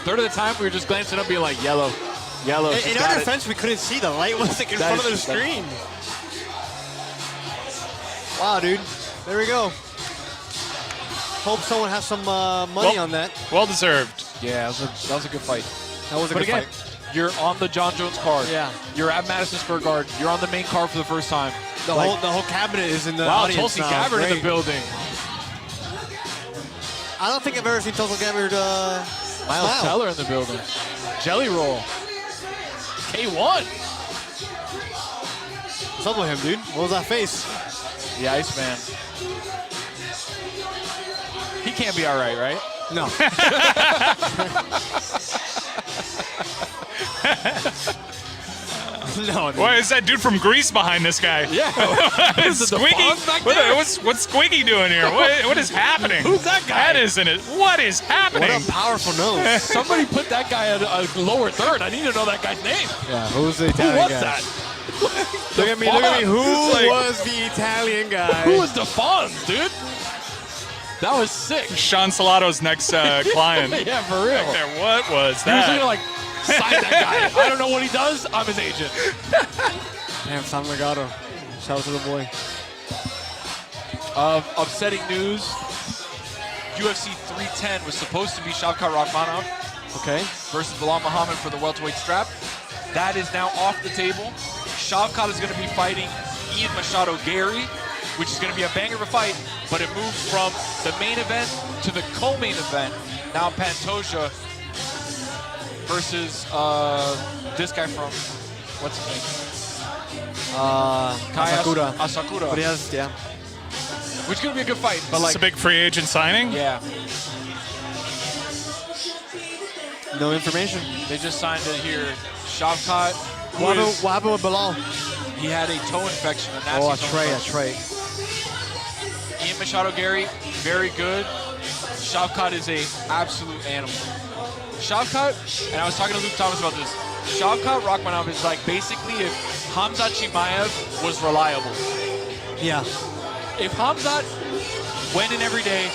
Third of the time, we were just glancing up, being like, yellow. In our defense, we couldn't see. The light was like in front of the screen. Wow, dude. There we go. Hope someone has some money on that. Well deserved. Yeah, that was a good fight. That was a good fight. You're on the John Jones card. Yeah. You're at Madison Square Garden. You're on the main card for the first time. The whole cabinet is in the wow, audience Tulsi now. Gabbard in Great. the building. I don't think I've ever seen Tulsi Gabbard Miles smile. Teller in the building. Jelly roll. K1. What's up with him, dude? What was that face? The Iceman. He can't be all right? No. No. Why is that dude from Greece behind this guy? Yeah. Squeaky? What's Squeaky doing here? What is happening? Who's that guy? That isn't it. What is happening? What a powerful nose. Somebody put that guy at a lower third. I need to know that guy's name. Yeah, who's the Who Italian was guy? that? Look at me. Who was the Italian guy? Who was the Fonz, dude? That was sick. Sean Salato's next client. Yeah, for real. What was He was that? looking like, sign that guy. I don't know what he does. I'm his agent. Damn, Sam Legato. Shout out to the boy. Upsetting news. UFC 310 was supposed to be Shavkat Rakhmonov Okay. versus Bilal Muhammad for the welterweight strap. That is now off the table. Shavkat is going to be fighting Ian Machado Gary, which is going to be a banger of a fight, but it moves from the main event to the co-main event. Now Pantoja versus this guy from, what's his name? Asakura. But he has, yeah. Which is going to be a good fight. But Is this a big free agent signing? Yeah. No information. They just signed it here. Shavkat, What happened with Bilal? he had a toe infection. A nasty Oh, toe that's right. Ian Machado Gary, very good. Shavkat is a absolute animal. Shavkat, and I was talking to Luke Thomas about this. Shavkat Rakhmonov is like basically if Hamzat Chimaev was reliable. Yeah. If Hamzat went in every day,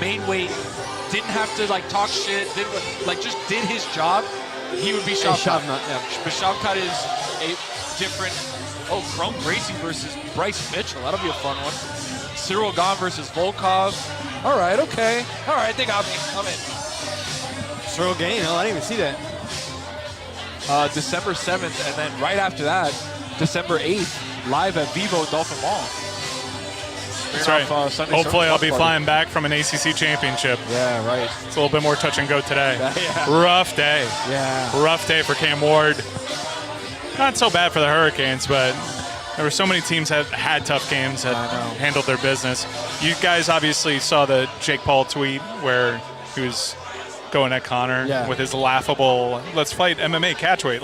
made weight, didn't have to like talk shit, just did his job, he would be Shavkat. But Shavkat is a different. Oh, Chrome Gracie versus Bryce Mitchell. That'll be a fun one. Cyril Gahn versus Volkov. All right, okay. All right, they got me. I'm in. Cyril Gain. Oh, I didn't even see that. December 7th, and then right after that, December 8th, live at Vivo Dolphin Mall. That's right. Hopefully I'll be flying back from an ACC championship. Yeah, right. It's a little bit more touch and go today. Yeah. Rough day. Yeah. Rough day for Cam Ward. Not so bad for the Hurricanes, but there were so many teams that had tough games that handled their business. You guys obviously saw the Jake Paul tweet where he was going at Connor with his laughable, let's fight MMA catchweight,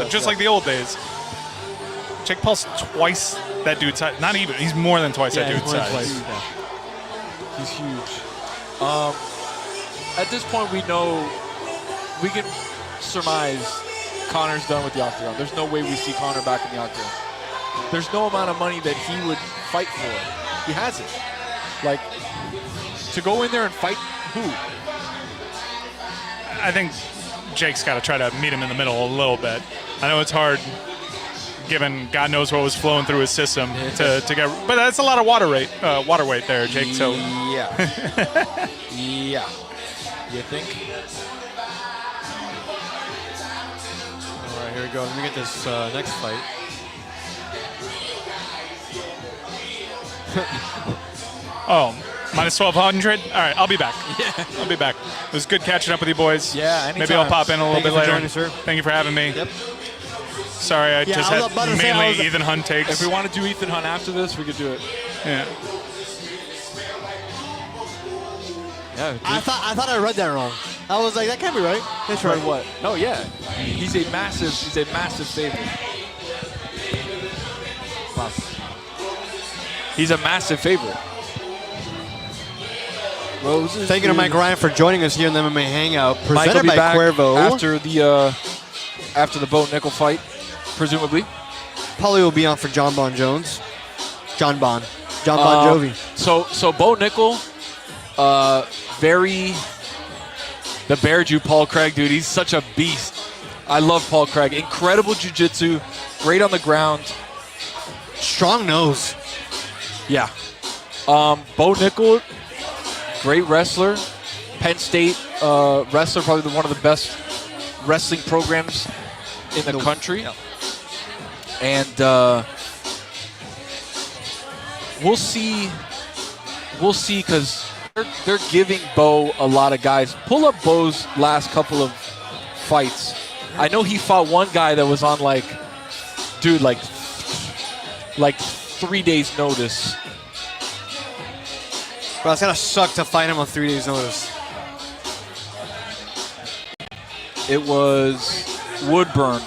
just like the old days. Jake Paul's twice that dude's size. Not even. He's more than twice that dude's size. He's huge. At this point, we can surmise Connor's done with the Octagon. There's no way we see Connor back in the Octagon. There's no amount of money that he would fight for. He has it. Like, to go in there and fight who? I think Jake's got to try to meet him in the middle a little bit. I know it's hard given God knows what was flowing through his system to get. But that's a lot of water weight there, Jake. So yeah, yeah. You think? All right, here we go. Let me get this next fight. Oh, minus 1,200. All right, I'll be back. Yeah, I'll be back. It was good catching up with you boys. Yeah, anytime. Maybe I'll pop in a little bit later. Joining, sir. Thank you for having me. Yep. Sorry, I just had mainly Ethan Hunt takes. If we want to do Ethan Hunt after this, we could do it. Yeah. Yeah. I thought I read that wrong. I was like, that can't be right. That's right. What? No, yeah. He's a massive favorite. Wow. He's a massive favorite. Roses. Thank you to Mike Ryan for joining us here in the MMA Hangout, Mike will presented be by back Cuervo. after the Bo Nickel fight, presumably. Paulie will be on for John Bon Jovi. So Bo Nickel, the Bear Jew Paul Craig, dude. He's such a beast. I love Paul Craig. Incredible jiu-jitsu, great on the ground. Strong nose. Yeah. Bo Nickel, great wrestler. Penn State wrestler, probably one of the best wrestling programs in the country. Yeah. And we'll see because they're giving Bo a lot of guys. Pull up Bo's last couple of fights. I know he fought one guy that was on like 3 days notice. Bro, it's gonna suck to fight him on 3 days notice. It was Woodburn.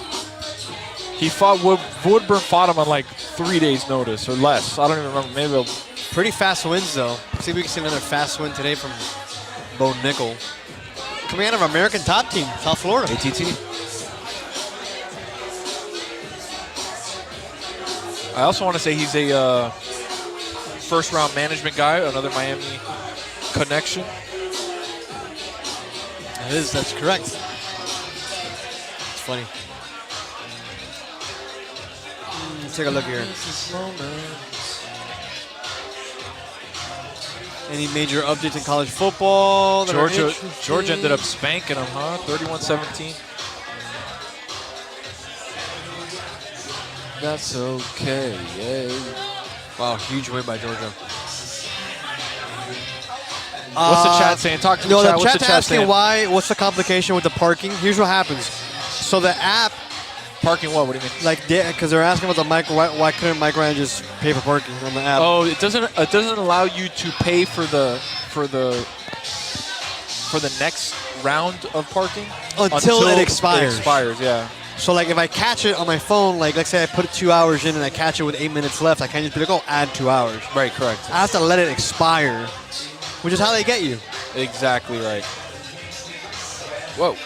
He fought Woodburn fought him on like 3 days notice or less. I don't even remember. Maybe Pretty fast wins though. See if we can see another fast win today from Bo Nickel. Coming out of American Top Team, South Florida. ATT. I also want to say he's a first-round management guy, another Miami connection. That's correct. It's funny. Let's take a look here. Any major updates in college football? Georgia ended up spanking him, huh? 31-17. That's okay. Yay. Wow, huge win by Georgia. What's the chat saying? Talk to the chat. The What's the chat's chat asking saying? what's the complication with the parking. Here's what happens. So the app, Parking what? What do you mean? like, because they're asking about the Mike, why couldn't Mike Ryan just pay for parking on the app? Oh, it doesn't allow you to pay for the next round of parking until it expires. It expires, yeah. So like if I catch it on my phone, like let's say I put it 2 hours in and I catch it with 8 minutes left, I can't just be like, oh, add 2 hours. Right, correct. I have to let it expire, which is how they get you. Exactly right. Whoa.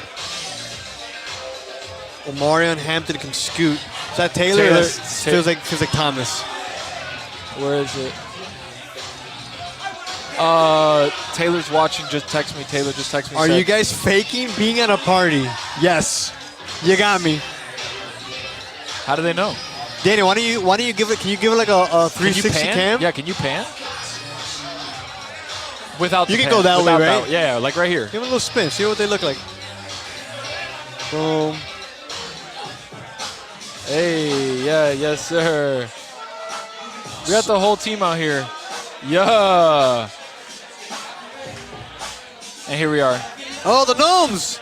Omarion Hampton can scoot. Is that Taylor? Feels like Thomas. Where is it? Taylor's watching. Just text me. Taylor just text me. Are you guys faking being at a party? Yes. You got me. How do they know? Danny, why don't you give it? Can you give it like a 360 cam? Yeah, can you pan? Without You the can pan. go that way, Without right? Yeah, like right here. Give it a little spin. See what they look like. Boom. Hey, yeah, yes, sir. We got the whole team out here. Yeah. And here we are. Oh, the gnomes.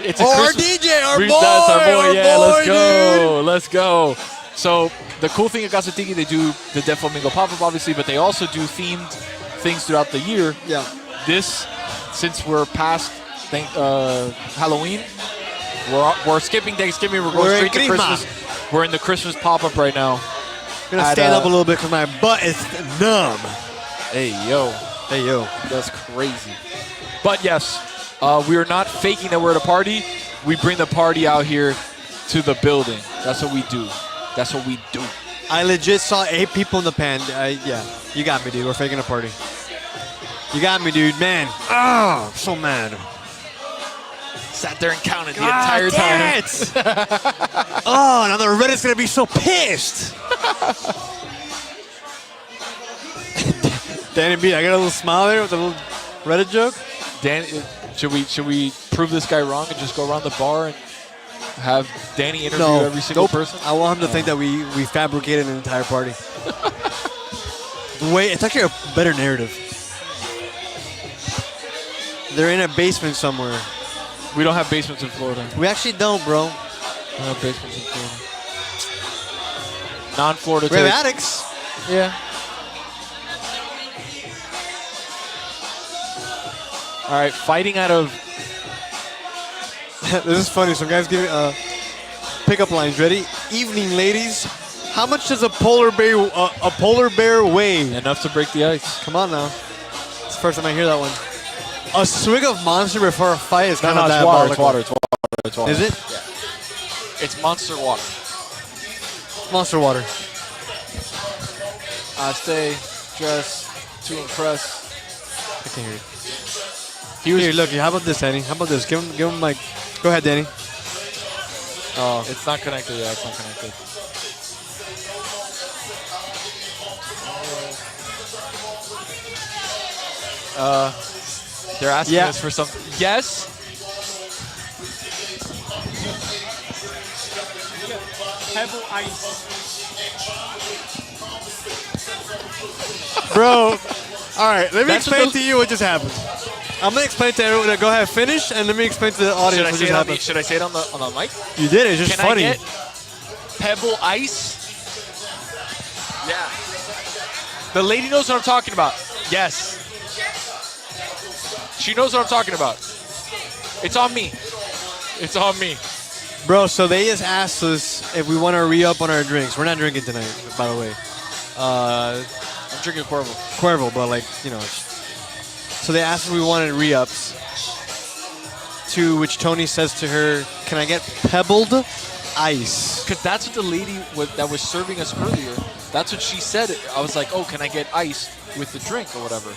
It's a our Christmas. DJ, our boy. That's our boy. Yeah, let's go. Dude. Let's go. So the cool thing at Gasatiki, they do the Dead Flamingo pop-up, obviously, but they also do themed things throughout the year. Yeah. This, since we're past Halloween, we're skipping Thanksgiving. We're going straight to Christmas. We're in the Christmas pop-up right now. I'm gonna stand up a little bit because my butt is numb. Hey, yo. Hey, yo. That's crazy. But yes, we are not faking that we're at a party. We bring the party out here to the building. That's what we do. That's what we do. I legit saw 8 people in the pan. Yeah, you got me, dude. We're faking a party. You got me, dude. Man. Oh, I'm so mad. sat there and counted the entire time. Oh, now the Reddit's gonna be so pissed. Danny B, I got a little smile there with a little Reddit joke. Dan, should we prove this guy wrong and just go around the bar and have Danny interview every single person? I want him to think that we fabricated an entire party. It's actually a better narrative. They're in a basement somewhere. We don't have basements in Florida. We actually don't, bro. We don't have basements in Florida. Non-Florida. We have attics. Yeah. All right, fighting out of. This is funny. Some guys give me pickup lines. Ready? Evening, ladies. How much does a polar bear weigh? Enough to break the ice. Come on now. It's the first time I hear that one. A swig of Monster before a fight is kind of diabolical. It's water. Is it? Yeah. It's Monster water. Monster water. I stay dressed to impress. I can hear you. Here, look. How about this, Danny? How about this? Give him like. Go ahead, Danny. Oh, it's not connected. Yeah, it's not connected. They're asking us for something. Yes. Pebble ice. Bro, all right, let me explain to you what just happened. I'm going to explain to everyone. Go ahead, finish, and let me explain to the audience what just happened. Should I say it on the mic? You did it. It's just funny. Can I get Pebble ice? Yeah. The lady knows what I'm talking about. Yes. She knows what I'm talking about. It's on me. It's on me. Bro, so they just asked us if we want to re-up on our drinks. We're not drinking tonight, by the way. I'm drinking Cuervo. Cuervo, but like, you know. So they asked if we wanted re-ups. To which Tony says to her, can I get pebbled ice? Because that's what the lady that was serving us earlier, that's what she said. I was like, oh, can I get ice with the drink or whatever?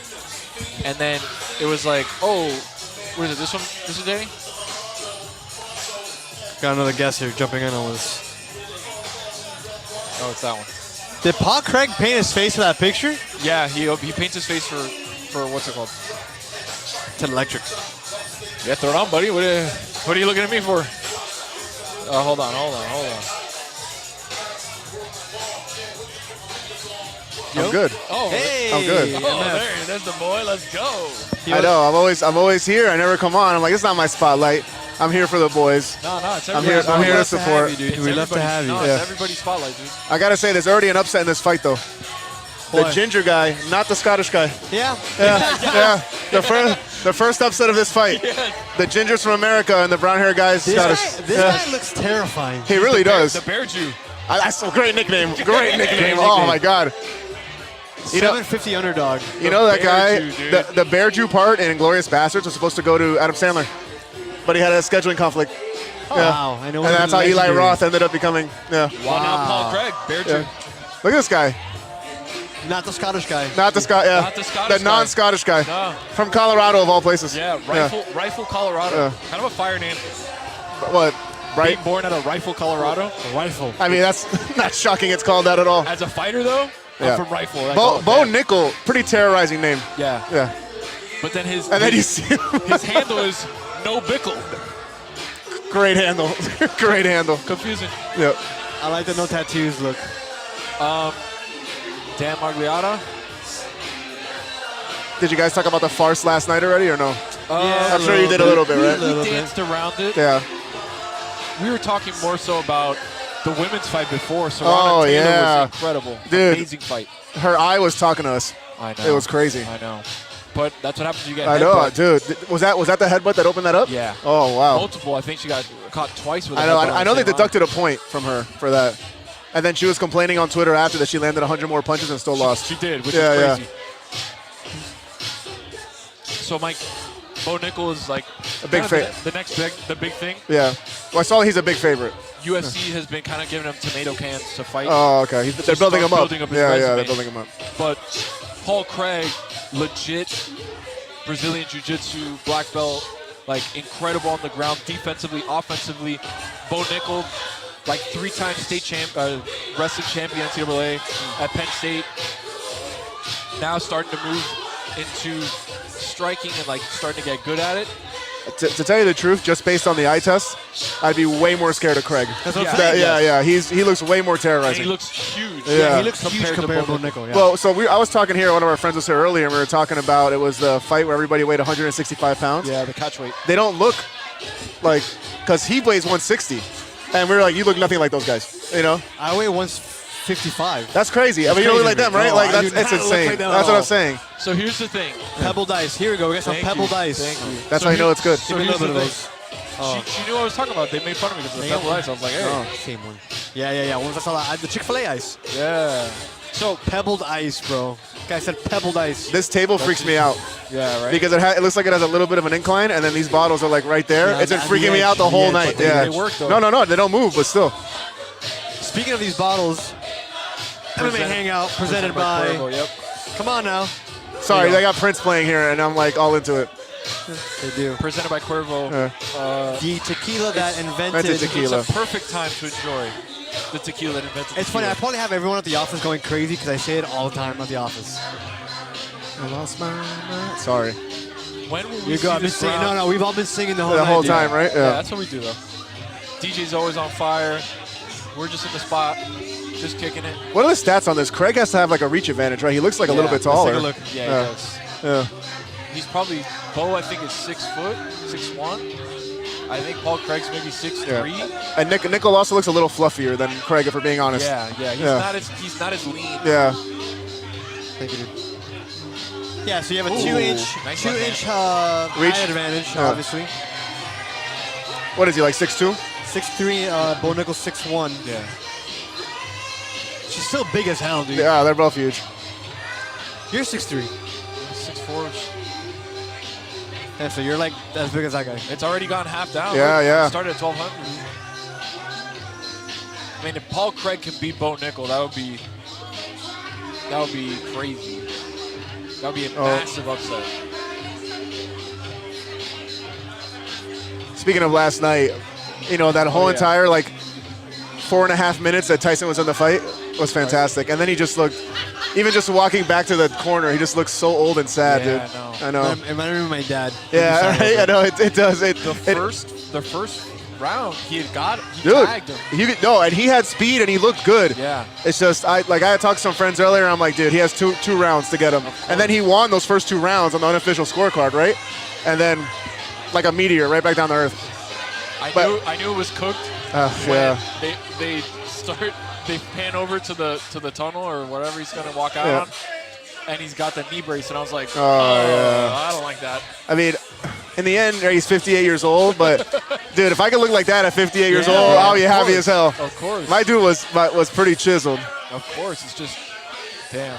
And then it was like, oh, what is it, this one? This is Danny? Got another guest here jumping in on this. Oh, it's that one. Did Paul Craig paint his face for that picture? Yeah, he paints his face for what's it called? It's electric. Yeah, throw it on, buddy. What are you looking at me for? Hold on. I'm good. Oh, hey, I'm good. Oh, there's the boy. Let's go. I know. I'm always here. I never come on. I'm like, it's not my spotlight. I'm here for the boys. No, it's I'm everybody's here to to support. have you, dude. We love to have you. No, Yeah. it's everybody's spotlight, dude. I gotta say, there's already an upset in this fight, though. What? The ginger guy, not the Scottish guy. Yeah. Yeah. The first upset of this fight. The gingers from America and the brown hair guy is Scottish. This guy looks terrifying. He really does. The Bear Jew. That's a great nickname. Great nickname. Oh my God. You know, 750 underdog. you know that guy, Bear Jew, dude. the Bear Jew part in Inglourious Bastards was supposed to go to Adam Sandler, but he had a scheduling conflict. Oh, Yeah. wow. I know. And that's how Eli Roth ended up becoming. Yeah. Well, now Paul Craig, Bear Jew. Yeah. Look at this guy. Not the Scottish guy. Not the Scot. Yeah. Not the Scottish The non-Scottish guy. No. From Colorado of all places. Yeah, Rifle, Colorado. Yeah. Kind of a fire name. What? Right. Being born out of Rifle, Colorado. Rifle. I mean, that's not shocking. It's called that at all. As a fighter, though, Yeah. I'm from Rifle. I Bo call it Bo that. Nickel, pretty terrorizing name. Yeah. Yeah. But then his And then you see his handle is No Bickle. great handle. Great handle. Confusing. Yeah. I like the no tattoos look. Dan Magliata. Did you guys talk about the farce last night already or no? Yeah, I'm sure you did a little bit, We right? danced around it. Yeah. We were talking more so about the women's fight before. So Oh, Taylor yeah. was incredible. Dude. Amazing fight. Her eye was talking to us. I know. It was crazy. I know. But that's what happens when you get I know, headbutt. dude. Was that the headbutt that opened that up? Yeah. Oh, wow. Multiple. I think she got caught twice with a I know. headbutt on I the know they same deducted a point from her for that. And then she was complaining on Twitter after that she landed 100 more punches and still lost. She did, which Yeah, is yeah. crazy. So, Mike, Bo Nickel is like A big kind of fa- the next big thing. Yeah. Well, I saw he's a big favorite. UFC has been kind of giving him tomato cans to fight. Oh, okay. They're building him up. building up his Yeah, resume. they're building him up. But Paul Craig, legit Brazilian Jiu-Jitsu black belt, like incredible on the ground, defensively, offensively. Bo Nickel, like 3-time state wrestling champion NCAA at Penn State. Now starting to move into striking and like starting to get good at it. To tell you the truth, just based on the eye test, I'd be way more scared of Craig. That's what I'm saying. Yeah. He looks way more And terrorizing. he looks huge. Yeah. He looks huge compared to Bo Nickel. Yeah. Well, so I was talking here. One of our friends was here earlier, and we were talking about it was the fight where everybody weighed 165 pounds. Yeah, the catch weight. They don't look like, because he weighs 160, and we were like, you look nothing like those guys. You know, I weigh 155. that's crazy. I mean, you don't look like them, right? No, like I do it's not look insane. like them at That's what all. I'm saying. So here's the thing. Pebbled ice. Here we go. We got some Thank pebbled you. ice. Thank you. That's So how you know here- it's good. So Give me a here's little the bit of thing. those. She knew what I was talking about. They made fun of me because of the Yeah. pebble ice. I was like, hey. Oh, same one. Yeah. Once I saw that, the Chick-fil-A ice. Yeah. So, Pebbled ice, bro. Guy said pebbled ice. This table freaks me out yeah, right? because it looks like it has a little bit of an incline, and then these bottles are like right there. Yeah, It's been at freaking the me edge, out the the whole edge, night. but Yeah. they work, though. No, they don't move, but still. Speaking of these bottles, MMA Hangout presented by. Cuervo, yep. Come on now. Sorry, they got Prince playing here, and I'm like all into it. They do. Presented by Cuervo. The tequila that Invented invented. tequila. It's a perfect time to enjoy the tequila that invented It's funny. I tequila. probably have everyone at the office going crazy because I say it all the time at the office. I lost my mind. Sorry. When will we You see go. I've been this singing. round? No, we've all been singing the whole The night, whole dude. time, right? Yeah, that's what we do, though. DJ's always on fire. We're just in the spot, just kicking it. What are the stats on this? Craig has to have like a reach advantage, right? He looks like a little bit taller. Let's take a look. Yeah, Yeah. he does. Yeah. He's probably, Bo, I think, is 6 foot, 6'1". I think Paul Craig's maybe 6'3". And Nickel also looks a little fluffier than Craig, if we're being honest. Yeah. He's not as lean. Yeah. Thank you, dude. Yeah, so you have a Ooh, 2-inch, nice 2-inch Reach. height advantage, Yeah. obviously. What is he, like 6'2"? 6'3", Bo Nickel 6'1". Yeah. She's still big as hell, dude. Yeah, they're both huge. You're 6'3". 6'4". Yeah, so you're like as big as that guy. It's already gone half down. Yeah, yeah. It started at 1,200. I mean, if Paul Craig can beat Bo Nickel, that would be crazy. That would be a massive upset. Speaking of last night, you know, that whole entire like 4.5 minutes that Tyson was in the fight was fantastic. And then he just looked, even just walking back to the corner, he just looks so old and sad, Yeah, dude. I I know. It reminded me of my dad. Yeah, right? I know, it does. The first round, he Dude, tagged him. and he had speed and he looked good. Yeah. It's just, I had talked to some friends earlier, and I'm like, dude, he has two rounds to get him. And then he won those first 2 rounds on the unofficial scorecard, right? And then, like a meteor, right back down to earth. I knew it was cooked. Yeah. When they pan over to the tunnel or whatever he's gonna walk out Yeah. on, and he's got the knee brace, and I was like, yeah. I don't like that. I mean, in the end, he's 58 years old, but dude, if I could look like that at 58 years old, I'll be happy as hell. Of course. My dude was pretty chiseled. Of course, it's just, damn.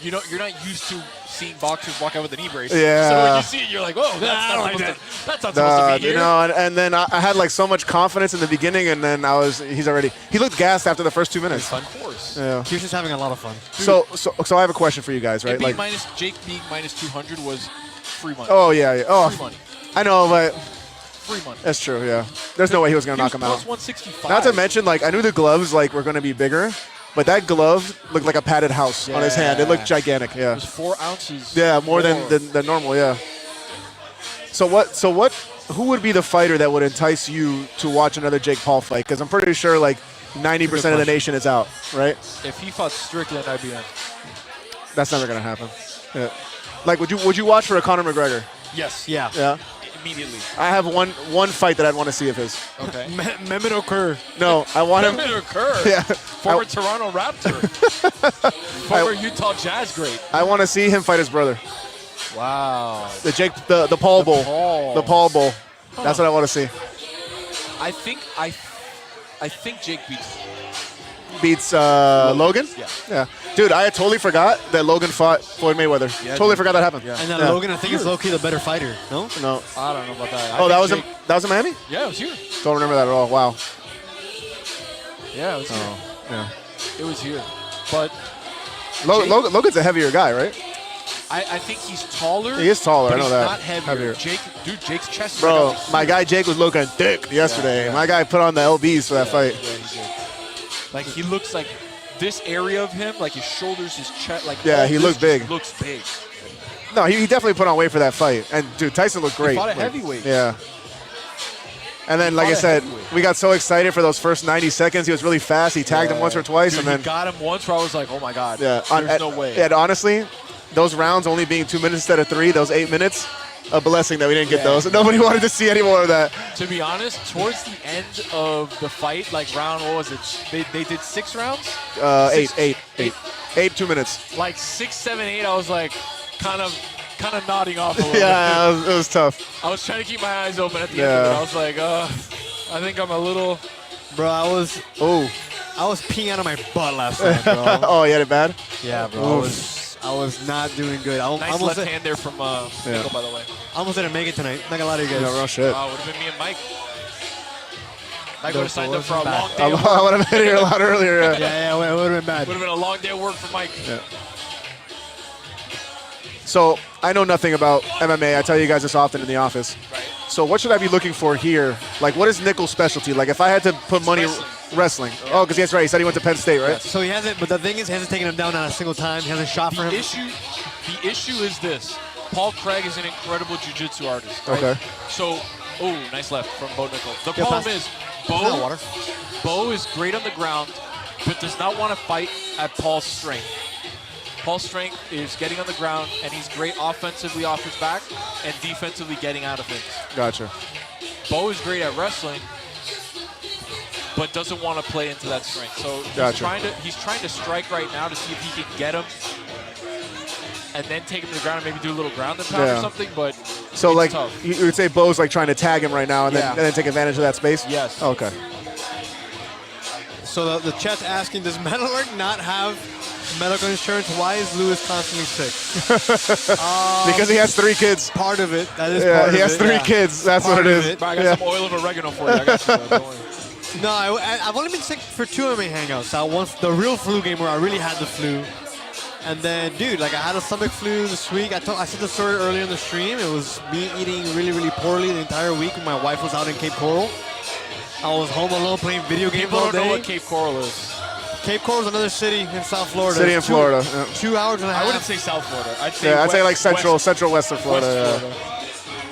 You're not used to seeing boxers walk out with a knee brace. Yeah. So when you see it, you're like, whoa, that's not supposed to be here. You know, and then I had like so much confidence in the beginning, and then he looked gassed after the first 2 minutes. Of course. Yeah. He was just having a lot of fun. So I have a question for you guys, right? Jake being minus 200 was free money. Oh yeah. Oh, Free money. I know, but Free money. that's true. Yeah. There's no way he was gonna knock him out. Plus 165. Not to mention, like, I knew the gloves like were gonna be bigger, but that glove looked like a padded house on his hand. It looked gigantic. Yeah. It was 4 ounces. Yeah, more than normal. Yeah. So what? Who would be the fighter that would entice you to watch another Jake Paul fight? Because I'm pretty sure like 90% of the nation is out, right? If he fought Strickland, I'd be in. That's never gonna happen. Yeah. Like, would you watch for a Conor McGregor? Yes. Yeah. Yeah. Immediately. I have one fight that I'd want to see of his. Okay. Mehmet Okur. No, I want him. Mehmet Okur. Yeah. Former Toronto Raptor. Former Utah Jazz great. I want to see him fight his brother. Wow. The Paul Bowl. Paul. The Paul Bowl. That's what I want to see. I think Jake Beats Logan? Yeah. Dude, I had totally forgot that Logan fought Floyd Mayweather. Yeah, Totally dude. forgot that happened. Yeah. And then Yeah. Logan, I think, is low-key the better fighter. No? No. I don't know about that. Oh, that was in Miami? Yeah, it was here. Don't remember that at all. Wow. Yeah, it was here. Yeah. It was here. But Logan's a heavier guy, right? I think he's taller. He is taller, but I know he's that. not heavier. Heavier. Jake's chest is Bro, like my guy Jake was looking thick yesterday. yeah. My guy put on the LBs for that fight. Like he looks like this area of him, like his shoulders, his chest, like Yeah, all he this looked big. just looks big. No, he definitely put on weight for that fight. And, dude, Tyson looked great. He fought a Like, heavyweight. Yeah. And then, like I fought a said, heavyweight. we got so excited for those first 90 seconds. He was really fast. He tagged him once or twice. Dude, and then he got him once where I was like, oh my God, Yeah, there's no way. And honestly, those rounds only being 2 minutes instead of 3, those 8 minutes, a blessing that we didn't get those. Nobody wanted to see any more of that. To be honest, towards the end of the fight, like round, what was it? They did 6 rounds? Eight, 2 minutes. Like 6, 7, 8, I was like kind of nodding off a little bit. Yeah, it was tough. I was trying to keep my eyes open at the end of it. I was like, I think I'm a little. Bro, I was peeing out of my butt last night, bro. Oh, you had it bad? Yeah, bro. I was not doing good. I Nice almost left hand there from Nickel, by the way. almost didn't make it tonight. Not gonna lie to you guys. No, real shit. Wow, would have been me and Mike. Mike No, would have signed up for a wasn't long bad. day. I would have been here a lot earlier. Yeah. Yeah, it would have been bad. Would have been a long day of work for Mike. Yeah. So I know nothing about MMA. I tell you guys this often in the office. Right. So what should I be looking for here? Like, what is Nickel's specialty? Like, if I had to put money, wrestling. Oh, because that's right. He said he went to Penn State, right? So he hasn't, but the thing is, he hasn't taken him down not a single time. He hasn't shot for him. The issue is this. Paul Craig is an incredible jiu-jitsu artist. Right? Okay. So, nice left from Bo Nickel. The Yeah, problem pass. is, Not water. Bo is great on the ground, but does not want to fight at Paul's strength. Paul's strength is getting on the ground, and he's great offensively off his back and defensively getting out of things. Gotcha. Bo is great at wrestling, but doesn't want to play into that strength. So he's trying to strike right now to see if he can get him and then take him to the ground and maybe do a little ground and pound or something, but So, it's like, tough. you would say Bo's, like, trying to tag him right now and then take advantage of that space? Yes. Okay. So the chat's asking, does Metalurg not have medical insurance? Why is Lewis constantly sick? Because he has 3 kids. Part of it. That is Yeah, part of it. he has 3 kids. That's what it is. Bro, I got some oil of oregano for you. I got you, bro. Don't worry. No, I've only been sick for 2 MMA hangouts. Once the real flu game where I really had the flu. And then, dude, like I had a stomach flu this week. I said the story earlier in the stream. It was me eating really, really poorly the entire week when my wife was out in Cape Coral. I was home alone playing video games People all don't day. know what Cape Coral is. Cape Coral is another city in South Florida. City in Florida. Yeah. 2 hours and a half. I wouldn't say South Florida. I'd say I'd say like central Western western Florida. Florida.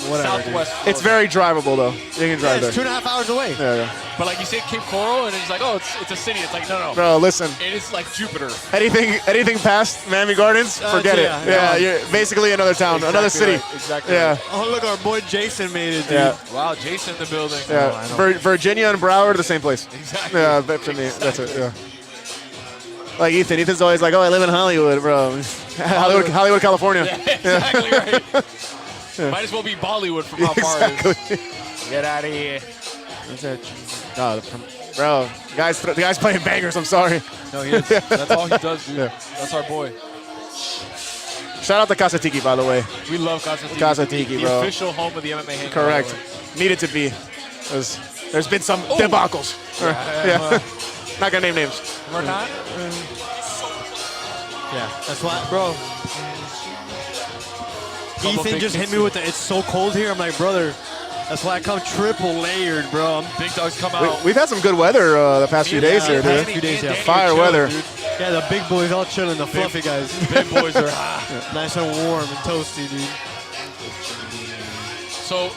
Whatever, Southwest Florida. It's very drivable though. You can drive it's there. 2.5 hours away. Yeah. But like you say Cape Coral, and it's like, oh, it's a city. It's like, no. Bro, listen. It is like Jupiter. Anything past Miami Gardens, forget it. yeah. You're basically another town, another city. Right. Exactly. Yeah. Right. Oh, look, our boy Jason made it, dude. Yeah. Wow, Jason in the building. Yeah. I know. Virginia and Broward are the same place. Exactly. Yeah, but for me, that's it. Yeah. Like Ethan. Ethan's always like, oh, I live in Hollywood, bro. Hollywood, California. Exactly right. Might as well be Bollywood from how far it is. Get out of here. Bro, the guy's playing bangers. I'm sorry. No, he is. That's all he does, dude. Yeah. That's our boy. Shout out to Casa Tiki, by the way. We love Casa Tiki. Casa Tiki, the bro. official home of the MMA Hangout. Correct. Needed to be. There's been some debacles. Yeah. Not gonna name names. One more time? Yeah, that's why, bro. Couple Ethan big just hit things. me with the, it's so cold here. I'm like, brother, that's why I come triple layered, bro. Big dogs come out. We've had some good weather the past few days here, yeah. dude. Few days, yeah. Fire Chilling, weather. dude. Yeah, the big boys all chilling, the fluffy guys. Big boys are Nice and warm and toasty, dude. So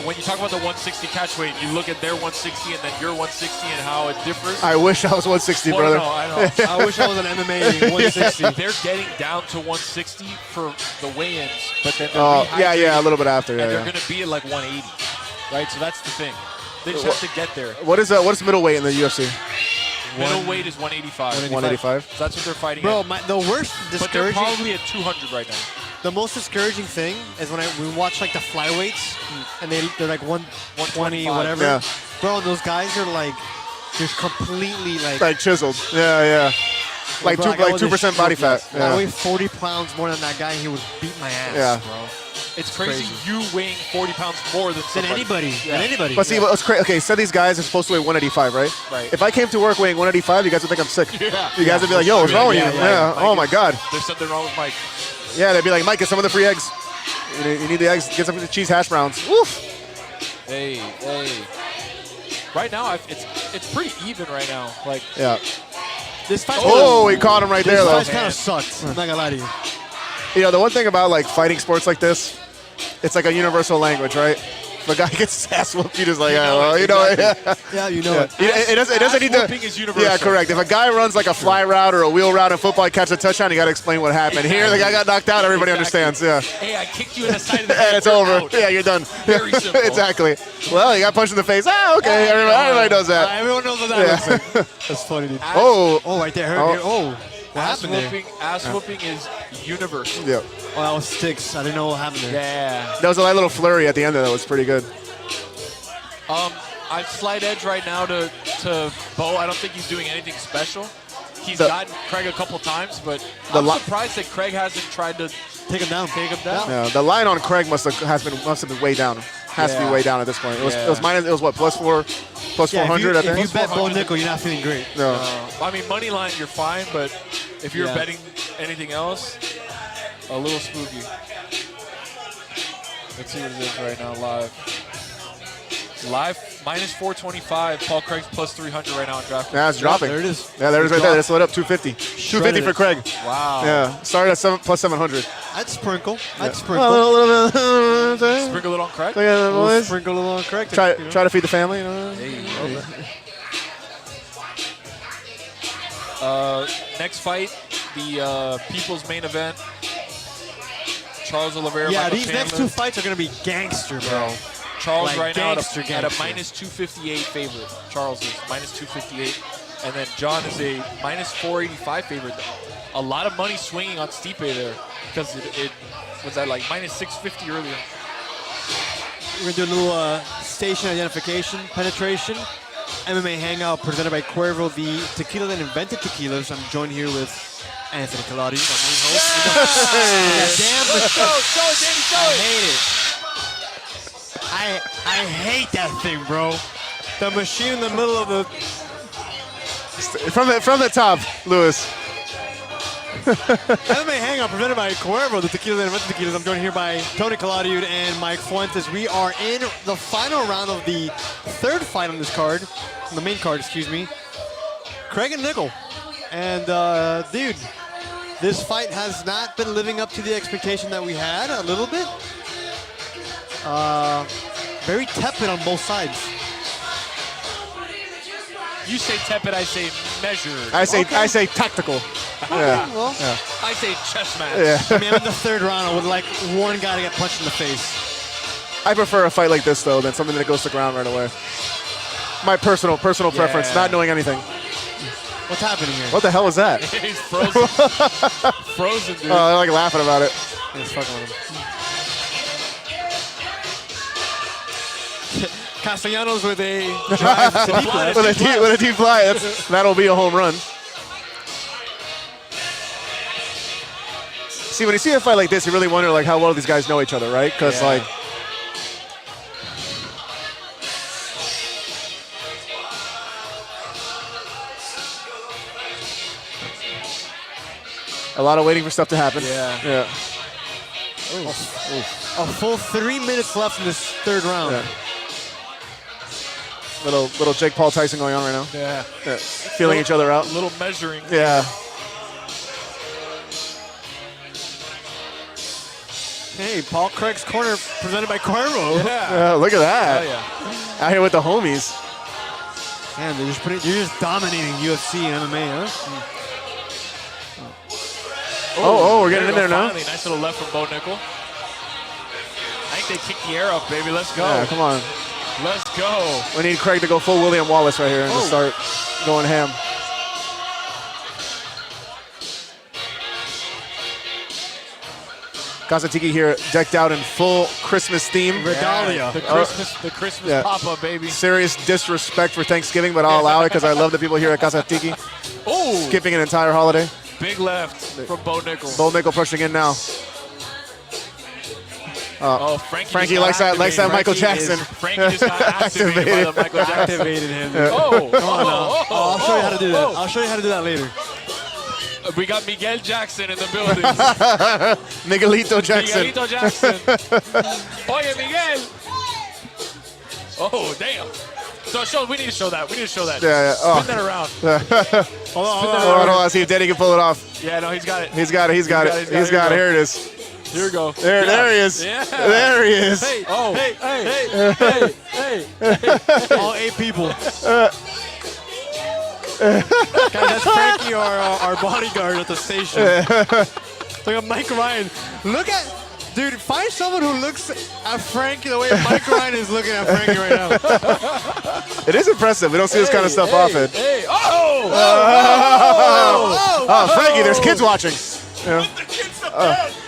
when you talk about the 160 catch weight, you look at their 160 and then your 160 and how it differs. I wish I was 160, Well, brother. no, I know. I wish I was an MMA 160. They're getting down to 160 for the weigh-ins, but then they're Yeah, a little bit after. and Yeah, they're yeah. going to be at like 180, right? So that's the thing. They just have to get there. What's middleweight in the UFC? Middleweight is 185. 185. So that's what they're fighting Bro, at. the worst But they're discouraging, probably at 200 right now. the most discouraging thing is when we watch like the flyweights and they're like 120, 125. whatever. Yeah. Bro, those guys are like just completely like Chiseled. Yeah. Like bro, I was 2% a body shit, fat. I Yeah. weigh 40 pounds more than that guy. He would beat my ass, Yeah. bro. It's crazy. crazy. You weighing 40 pounds more than Than somebody. anybody. Yeah. Than anybody. But see, what's crazy? Okay, so these guys are supposed to weigh 185, right? Right. If I came to work weighing 185, you guys would think I'm sick. Yeah. You guys would be like, yo, what's wrong with you? Mike Yeah. Oh my God. There's something wrong with Mike. Yeah, they'd be like, Mike, get some of the free eggs. You need the eggs. Get some of the cheese hash browns. Woof. Hey. Right now, it's pretty even right now. Like, Yeah. This fight. Oh, he caught him right there, This though. fight kind of sucked. I'm not gonna lie to you. You know, the one thing about like fighting sports like this, it's like a universal language, right? If a guy gets his ass whooped, you just like, yeah, well, you know it. Yeah, you know it. It doesn't need to. whooping is universal. Yeah, correct. If a guy runs like a fly route or a wheel route in football, he catches a touchdown, you got to explain what happened. Here, the guy got knocked out. Everybody understands. Yeah. Hey, I kicked you in the side of the head. And it's We're over. out. Yeah, you're done. Very simple. Exactly. Well, you got punched in the face. Ah, okay. Everybody knows that. Everyone knows what that looks like. That's funny, dude. Oh. Oh, right there. What happened there? Ass whooping is universal. Yeah. Oh, that was sticks. I didn't know what happened there. Yeah. That was a light little flurry at the end of that. Was pretty good. I slight edge right now to Bo. I don't think he's doing anything special. He's gotten Craig a couple times, but I'm surprised that Craig hasn't tried to Take him down. Yeah, the line on Craig must have been way down. Has to be way down at this point. It was minus. It was what, plus 400. I think. If you bet Bo Nickel, you're not feeling great. No. I mean, money line, you're fine, but if you're betting anything else, a little spooky. Let's see what it is right now live. Live minus 425. Paul Craig's plus 300 right now on DraftKings. Yeah, it's dropping. There it is. Yeah, there it is right there. That's lit up 250. 250 for Craig. Wow. Yeah, started at plus 700. I'd sprinkle. A Sprinkle little bit. Sprinkle it on Craig. Yeah, boys. Sprinkle a little correct. Try to feed the family. You know? Next fight, the People's Main Event. Charles Oliveira. Yeah, Michael these Chandler. next two fights are gonna be gangster, bro. Charles Like right now gangster, at a gangster. minus 258 favorite. Charles is minus 258. And then John is a minus 485 favorite. A lot of money swinging on Stipe there because it was at like minus 650 earlier. We're gonna do a little station identification, penetration, MMA Hangout presented by Cuervo, the tequila that invented tequilas. I'm joined here with Anthony Colati, my main host. Damn, Show it, Danny, show I it. hate it. I hate that thing, bro. The machine in the middle of the. From the top, Lewis. MMA Hangout presented by Cuervo, the tequila that invented tequilas. I'm joined here by Tony Colati and Mike Fuentes. We are in the final round of the third fight on this card, on the main card, excuse me. Craig and Nickel. And dude, this fight has not been living up to the expectation that we had a little bit. Very tepid on both sides. You say tepid, I say measured. I say tactical. Yeah. Well, I say chess match. Yeah. I mean, I'm in the third round. I would like one guy to get punched in the face. I prefer a fight like this though than something that goes to ground right away. My personal preference, not knowing anything. What's happening here? What the hell was that? He's frozen. Frozen, dude. I like laughing about it. It's fucking with him. Castellanos with a drive to deep left. With a deep fly, that'll be a home run. See, when you see a fight like this, you really wonder like how well these guys know each other, right? Because like. A lot of waiting for stuff to happen. Yeah. A full 3 minutes left in this third round. Yeah. Little Jake Paul Tyson going on right now. Yeah. Feeling each other out. A little measuring. Yeah. Hey, Paul Craig's Corner presented by Cuervo. Yeah. Look at that. Oh, yeah. Out here with the homies. Man, they're just dominating UFC and MMA, huh? Oh, we're getting in there now. Finally, nice little left from Bo Nickel. I think they kicked the air up, baby. Let's go. Yeah, come on. Let's go. We need Craig to go full William Wallace right here and just start going ham. Kazatiki here decked out in full Christmas theme. Regalia. The Christmas pop-up, baby. Serious disrespect for Thanksgiving, but I'll allow it because I love the people here at Kazatiki. Oh, Skipping an entire holiday. big left from Bo Nickel. Bo Nickel pushing in now. Oh, Frankie likes that Michael Jackson. Frankie just got activated by the Michael Jackson. Activated him. Oh, I'll show you how to do that. I'll show you how to do that later. We got Miguel Jackson in the building. Miguelito Jackson. Miguelito Jackson. Oye, Miguel. Oh, damn. So we need to show that. We need to show that. Yeah. Spin that around. Hold on. See if Danny can pull it off. Yeah, no, he's got it. He's got it. He's got it. Here it is. Here we go. There he is. Yeah. There he is. Hey. Oh. Hey. All 8 people. Guys, that's Frankie, our bodyguard at the station. Look at Mike Ryan. Dude, find someone who looks at Frankie the way Mike Ryan is looking at Frankie right now. It is impressive. We don't see this kind of stuff often. Hey. Frankie, there's kids watching.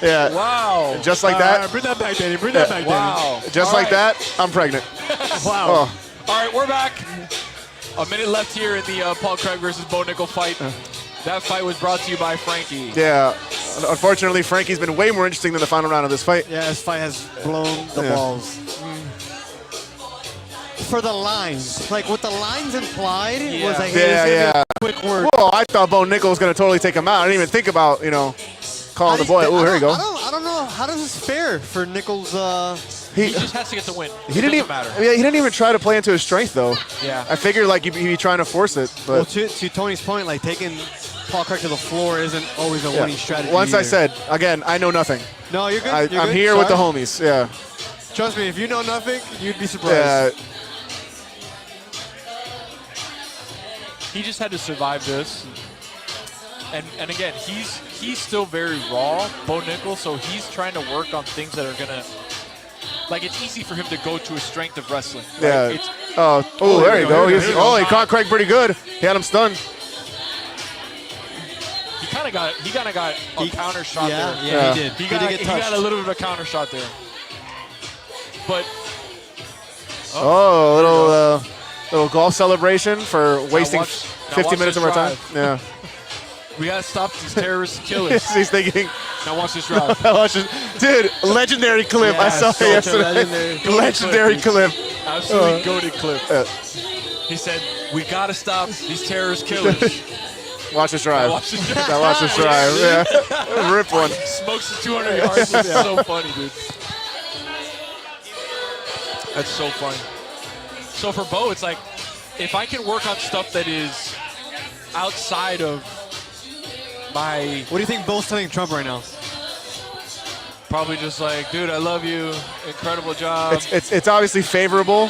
Yeah. Wow. Just like that. Bring that back, Danny. Bring that back, Wow. Just All like right. that, I'm pregnant. Wow. Oh. All right, we're back. A minute left here in the Paul Craig versus Bo Nickel fight. That fight was brought to you by Frankie. Yeah. Unfortunately, Frankie's been way more interesting than the final round of this fight. Yeah, this fight has blown the balls. For the lines. Like, what the lines implied was like, hey, this is gonna be a quick word. Well, I thought Bo Nickel was going to totally take him out. I didn't even think about, calling the boy. Oh, here you go. I don't know. How does this fare for Nichols? He just has to get the win. He didn't even matter. Yeah, he didn't even try to play into his strength, though. Yeah. I figured, he'd be trying to force it. But Well, to Tony's point, like, taking Paul Craig to the floor isn't always a winning strategy. Once I either. said, again, I know nothing. No, you're good. I'm here with the homies. Yeah. Trust me, if you know nothing, you'd be surprised. Yeah. He just had to survive this. And again, he's still very raw, Bo Nickel, so he's trying to work on things that are gonna, like, it's easy for him to go to a strength of wrestling. Yeah. It's, There you go. He caught Craig pretty good. He had him stunned. he kind of got a counter shot there. Yeah, he did. He get touched. got a little bit of a counter shot there. But Little golf celebration for wasting now 50 watch minutes this of our time. drive. Yeah. we gotta stop these terrorist killers. He's thinking. Now watch this drive. Dude, legendary clip. I saw it such a yesterday. legendary Legendary clip. Absolutely goated clip. He said, "We gotta stop these terrorist killers." Watch this drive. Watch this drive. Now watch this drive. Yeah. Rip one. Smokes the 200 yards. It's so funny, dude. That's so funny. So for Bo, it's like, if I can work on stuff that is outside of my... What do you think Bo's telling Trump right now? Probably just like, dude, I love you. Incredible job. It's obviously favorable.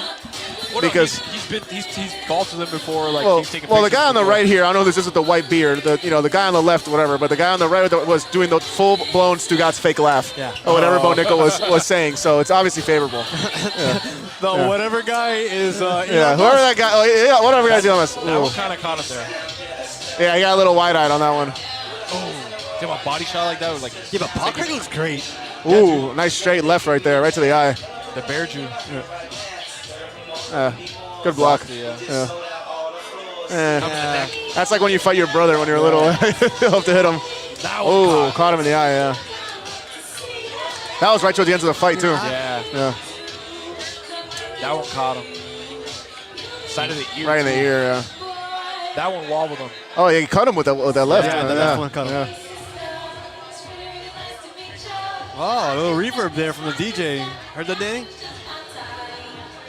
Well, because he's golfed with him before. Like, well, he's taken the pictures guy on the before. right here, I know this is with the white beard. The guy on the left, whatever. But the guy on the right was doing the full-blown Stugotz fake laugh. Yeah. Or whatever Bo Nickel was saying. So it's obviously favorable. Whatever guy is. Yeah, whoever that guy. Whatever guy's dealing with. That one kind of caught him there. Yeah, he got a little wide-eyed on that one. Oh, damn, a body shot like that was like. Yeah, but Paul Craig looks great. Ooh, nice straight left right there, right to the eye. The bear Jew. Good block. Yeah. That's like when you fight your brother when you're little. You'll have to hit him. Oh, caught him in the eye, yeah. That was right toward the end of the fight, too. Yeah. That one caught him. Side of the ear. Right in the ear, yeah. That one wobbled him. Oh, yeah, he cut him with that left. Yeah, the left one cut him. Yeah. Oh, a little reverb there from the DJ. Heard that, Danny?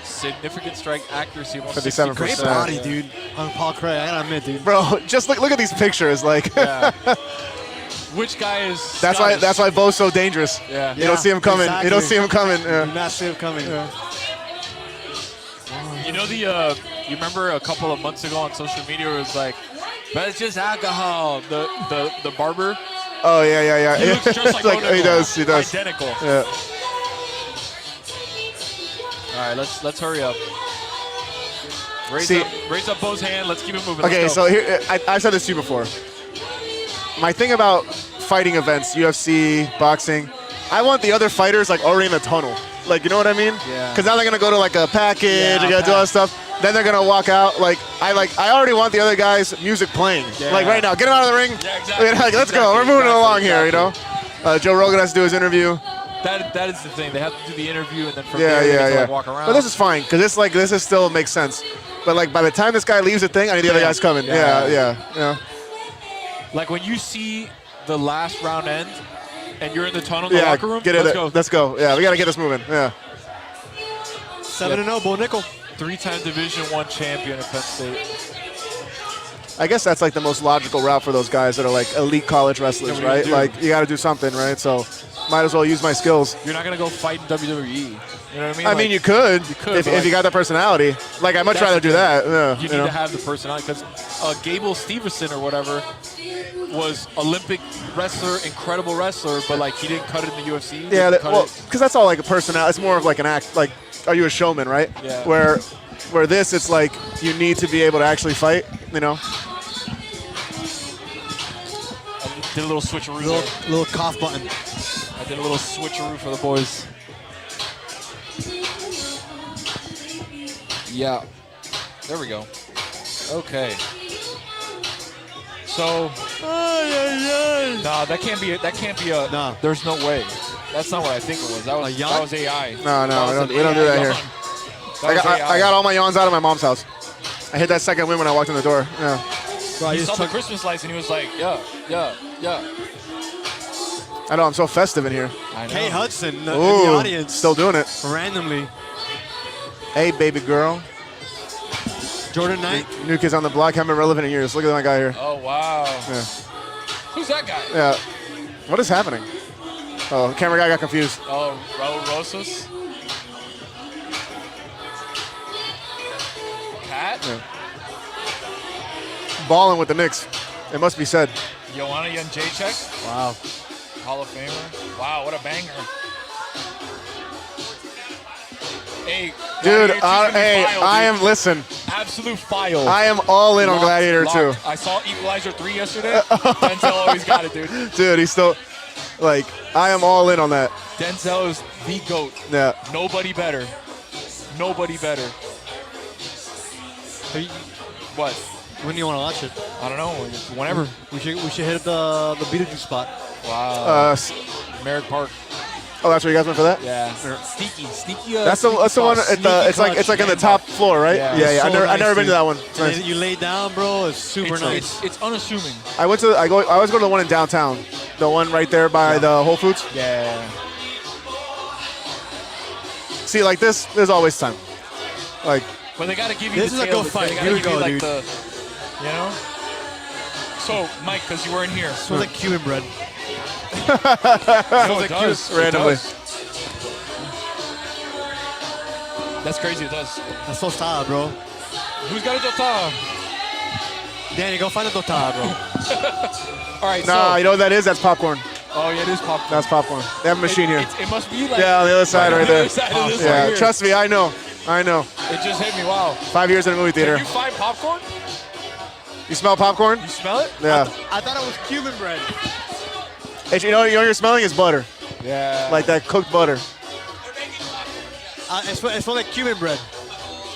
Significant strike accuracy. 57%. Great body, dude. On Paul Craig, I gotta admit, dude. Bro, just look at these pictures. Like, Yeah. Which guy is? that's why Bo's so dangerous. Yeah. You don't see him coming. Exactly. You don't see him coming. You Yeah. do not see him coming. You know you remember a couple of months ago on social media it was like, but it's just alcohol. The barber. Oh yeah. He looks just like, Bo he Nickel. does. Identical. Yeah. All right, let's hurry up. Raise up Bo's hand. Let's keep it moving. Okay, Let's go. so here I've said this to you before. My thing about fighting events, UFC, boxing, I want the other fighters like already in the tunnel. Like, you know what I mean? Yeah. Because now they're gonna go to like a package, Yeah, they gotta do all that stuff. Then they're gonna walk out. Like I already want the other guys' music playing. Yeah. Like right now, get them out of the ring. Yeah, exactly. Like, let's go. We're moving along here. You know. Joe Rogan has to do his interview. That is the thing. They have to do the interview and then from Yeah, there they get to, yeah. like, walk around. But this is fine because this is still makes sense. But like by the time this guy leaves the thing, I need the other guys coming. Yeah. Like when you see the last round end and you're in the tunnel in the Yeah, locker room, get it. let's go. Let's go. Yeah, we got to get this moving. Yeah. 7-0, Bo Nickel. 3-time Division I champion at Penn State. I guess that's like the most logical route for those guys that are like elite college wrestlers, Yeah, what are you right? gonna do? Like you got to do something, right? So might as well use my skills. You're not going to go fight in WWE. You know what I mean? I mean, you could, could, if but you got that personality. Like I'd much That's rather the do thing. that. Yeah, You need to have the personality because Gable Stevenson or whatever was Olympic wrestler, incredible wrestler, but like he didn't cut it in the UFC. Yeah, didn't cut well, it. because that's all like a personality. It's more of like an act. Like, are you a showman, right? Yeah. Where this, it's like you need to be able to actually fight. You know. I did a little switcheroo. Little cough button. I did a little switcheroo for the boys. Yeah. There we go. Okay. So. Nah, that can't be a. Nah. There's no way. That's not what I think it was. That was A yawn? that was AI. No, That was we don't do that here. I got all my yawns out of my mom's house. I hit that second win when I walked in the door. Yeah. Bro, He you saw just the took, Christmas lights and he was like, yeah. I know. I'm so festive in here. I know. Kay Hudson in the Ooh, audience. still doing it. Randomly. Hey, baby girl. Jordan Knight. New kids on the block haven't been relevant in years. Look at my guy here. Oh, wow. Yeah. Who's that guy? Yeah. What is happening? Oh, the camera guy got confused. Oh, Raul Rosas. Cat? Yeah. Balling with the Knicks. It must be said. Joanna Jędrzejczyk? Wow. Hall of Famer. Wow, what a banger. Hey, Dude, Gladiator 2's gonna be hey, file, I dude. am, listen, Absolute file. I am all in on Locked, Gladiator locked. 2. I saw Equalizer 3 yesterday. Denzel always got it, dude. Dude, he's still, like, I am all in on that. Denzel is the GOAT. Yeah. Nobody better. Nobody better. Hey, What? when do you want to watch it? I don't know. Whenever. We should hit the Beetlejuice spot. Wow. Merrick Park. Oh, that's where you guys went for that? Yeah. Sneaky. That's the one. At the, it's like in the top floor, right? Yeah. Yeah. So I nice, never been dude. to that one. And Nice. then you lay down, bro. It's super nice. It's unassuming. I always go to the one in downtown, the one right there by the Whole Foods. Yeah. See, like this, there's always time. Like, But they got to give you This the is a tail. good fight. They gotta Here we give you, go, like, dude. You know? So, Mike, because you weren't here. Smells like Cuban bread. No, it does. randomly. It does. That's crazy, it does. That's tostada, bro. Who's got a tortilla? Danny, go find a tostada, bro. All right, nah, so. you know what that is? That's popcorn. Oh, yeah, it is popcorn. That's popcorn. They have a machine here. It must be like. Yeah, on the other side right on the there. other side of this right Yeah, here. trust me, I know. It just hit me, wow. 5 years in a movie theater. Can you find popcorn? You smell popcorn? You smell it? Yeah. I thought it was Cuban bread. You know what you're smelling is butter. Yeah. Like that cooked butter. It smells like Cuban bread.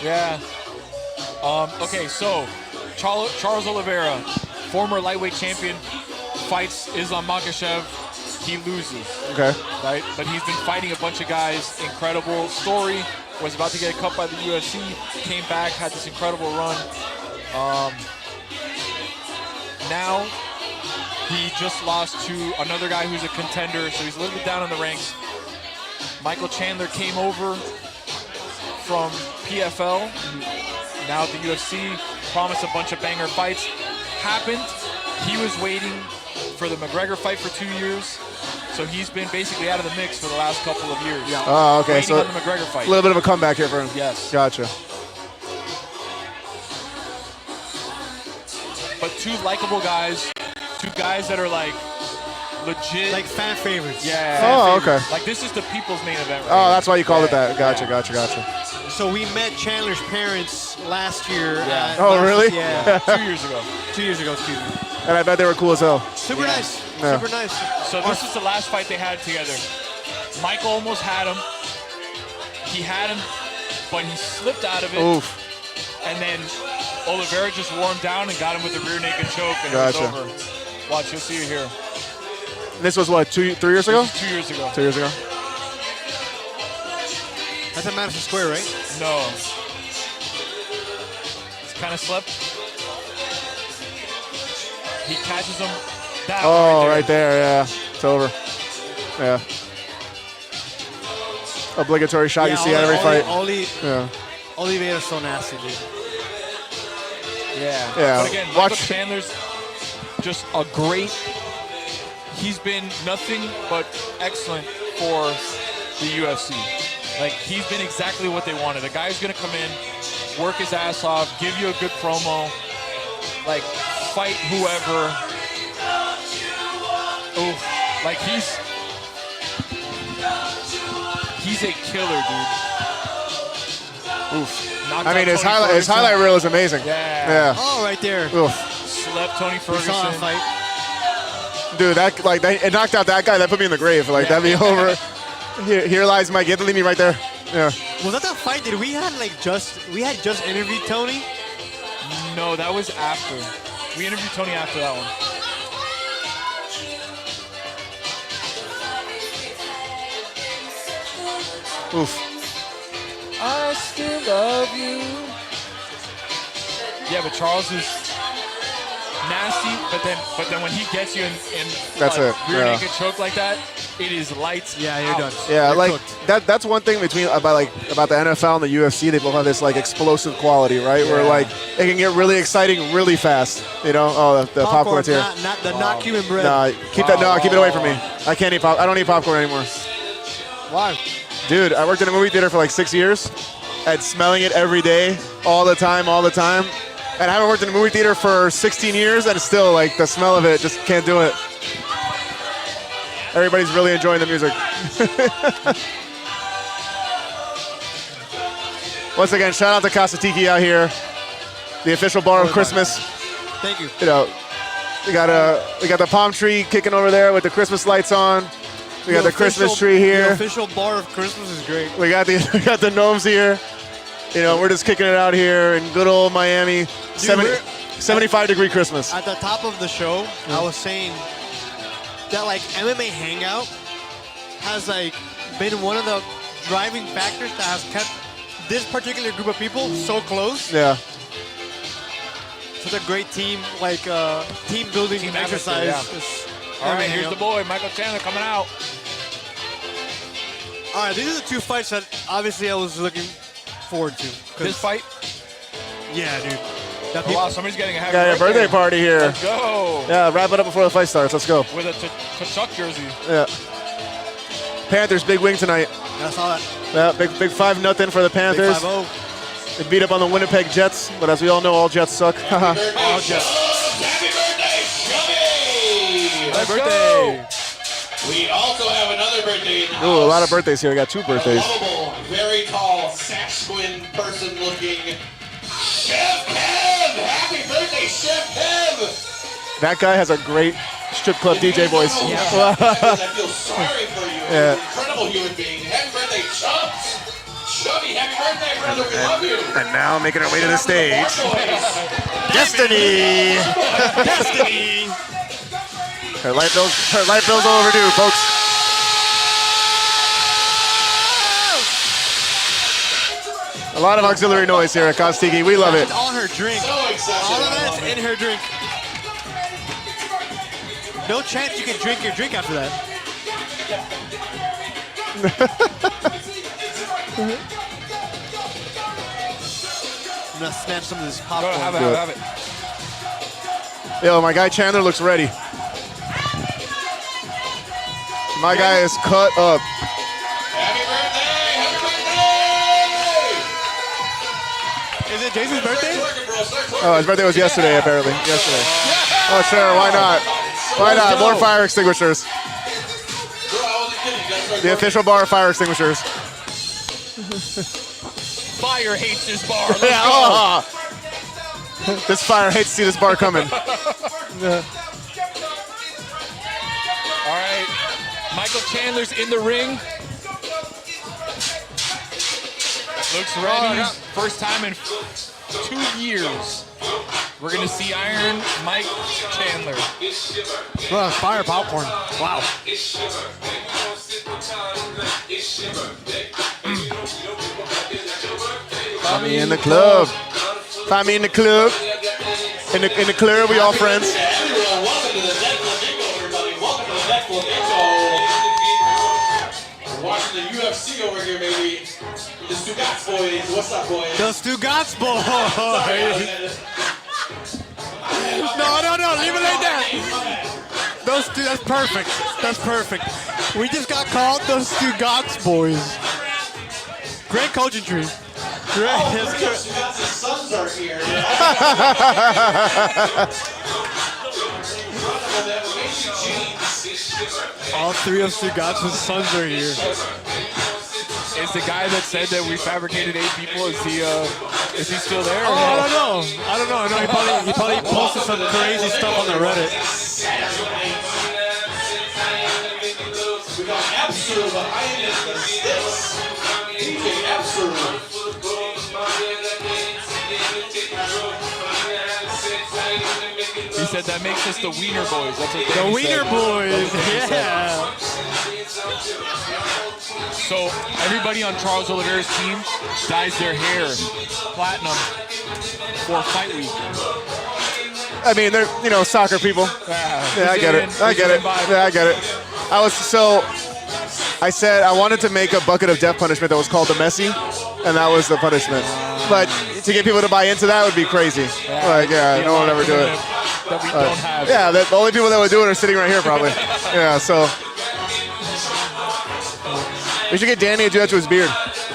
Yeah. Okay, so Charles Oliveira, former lightweight champion, fights Islam Makhachev. He loses, Okay. right? But he's been fighting a bunch of guys. Incredible story. Was about to get cut by the UFC. Came back, had this incredible run. Now he just lost to another guy who's a contender, so he's a little bit down in the ranks. Michael Chandler came over from PFL, now at the UFC, promised a bunch of banger fights. Happened, he was waiting for the McGregor fight for 2 years, so he's been basically out of the mix for the last couple of years. Yeah. Oh, okay. Waiting So on the McGregor fight. a little bit of a comeback here for him. Yes. Gotcha. But two likable guys, two guys that are like legit. Like fan favorites. Yeah. Oh, fan favorites. okay. Like this is the people's main event right Oh, here. that's why you called it that. Yeah. Gotcha. So we met Chandler's parents last year. Yeah. Oh, really? Yeah. 2 years ago. 2 years ago, excuse me. And I bet they were cool as hell. Super Yeah. nice. Yeah. Super nice. So this is the last fight they had together. Mike almost had him. He had him, but he slipped out of it. Oof. And then Oliveira just wore him down and got him with a rear naked choke, and Gotcha. it was over. Watch, you'll see it here. This was what, 3 years ago? This is 2 years ago. 2 years ago. That's at Madison Square, right? No. It's kind of slipped. He catches him. That Oh, right there, yeah. It's over. Yeah. Obligatory shot you see at every fight. Yeah. Oliveira's so nasty, dude. Yeah. Yeah. But again, Michael Chandler's just a great. He's been nothing but excellent for the UFC. Like, he's been exactly what they wanted. A guy who's going to come in, work his ass off, give you a good promo, like, fight whoever. Oh, like, he's a killer, dude. Oof. I mean, his highlight reel is amazing. Yeah. Oh, right there. Oof. Slept Tony Ferguson. We saw a fight. Dude, it knocked out that guy. That put me in the grave. Like, that'd be over. Here lies Mike. You have to leave me right there. Yeah. Was that fight? Did we had just interviewed Tony? No, that was after. We interviewed Tony after that one. Oof. I still love you. Yeah, but Charles is nasty, but then when he gets you in That's like, it. rear Yeah. naked choke like that, it is lights. Yeah, you're out. done. Yeah, You're like cooked. that's one thing about the NFL and the UFC. They both have this like explosive quality, right? Where like it can get really exciting really fast. You know? Oh, the popcorn's here. Not Cuban bread. Nah, keep it away from me. I can't eat I don't eat popcorn anymore. Why? Dude, I worked in a movie theater for like 6 years, and smelling it every day, all the time. And I haven't worked in a movie theater for 16 years, and still, like, the smell of it, just can't do it. Everybody's really enjoying the music. Once again, shout out to Casa Tiki out here, the official bar of Christmas. Thank you. You know, we got the palm tree kicking over there with the Christmas lights on. We got the Christmas tree here. The official bar of Christmas is great. We got the gnomes here. You know, we're just kicking it out here in good old Miami. 75-degree Christmas. At the top of the show, I was saying that like MMA Hangout has like been one of the driving factors that has kept this particular group of people so close. Yeah. Such a great team, like team building exercise. All right, here's the boy, Michael Chandler, coming out. All right, these are the two fights that obviously I was looking forward to. This fight? Yeah, dude. Oh, wow, somebody's getting a happy Got a birthday party here. Let's go. Yeah, wrap it up before the fight starts. Let's go. With a Kachuk jersey. Yeah. Panthers, big win tonight. I saw that. Yeah, big 5-0 for the Panthers. Big 5-0. They beat up on the Winnipeg Jets, but as we all know, all Jets suck. All Jets. Happy birthday, Chubby! Happy birthday. We also have another birthday in the house. Ooh, a lot of birthdays here. We got 2 birthdays. A lovable, very tall, Sasquatch person-looking Chef Kev! Happy birthday, Chef Kev! That guy has a great strip club DJ voice. I feel sorry for you. Yeah. You're an incredible human being. Happy birthday, Chubs! Chubby, happy birthday, brother. We love you. And now making our way to the stage. Destiny! Destiny. Her light bill's overdue, folks. A lot of auxiliary noise here at Kostiki. We love it. All her drink. So excited. All of that's in her drink. No chance you can drink your drink after that. I'm gonna snatch some of this popcorn. Have it. Yo, my guy Chandler looks ready. My guy is cut up. Happy birthday! Happy birthday! Is it Jason's birthday? Oh, his birthday was yesterday, apparently. Yesterday. Oh, sure. Why not? Why not? More fire extinguishers. The official bar of fire extinguishers. Fire hates this bar. Let's Yeah. go. Oh. This fire hates to see this bar coming. All right. Michael Chandler's in the ring. Looks ready. First time in 2 years. We're going to see Iron Mike Chandler. Bro, fire popcorn. Wow. Find me in the club. Find me in the club. In the club, we all friends. UFC over here, baby. The Stugotz boys. What's up, boys? The Stugotz boys. No, leave it like that. That's perfect. That's perfect. We just got called the Stugotz boys. Great coaching tree. Great. Stugotz's sons are here. All three of Stugotz's sons are here. Is the guy that said that we fabricated 8 people, is he still there? Oh, I don't know. I know he probably posted some crazy stuff on the Reddit. We got Absolute behind us, the sticks. DJ Absolute. He said that makes us the Wiener Boys. That's what The Wiener Boys, yeah. So everybody on Charles Oliveira's team dyes their hair platinum for fight week. I mean, they're soccer people. Yeah, I get it. Yeah, I get it. I said I wanted to make a bucket of death punishment that was called the Messi, and that was the punishment. But to get people to buy into that would be crazy. No one would ever do it. That we don't have. Yeah, the only people that would do it are sitting right here probably. Yeah, so we should get Danny to do that to his beard.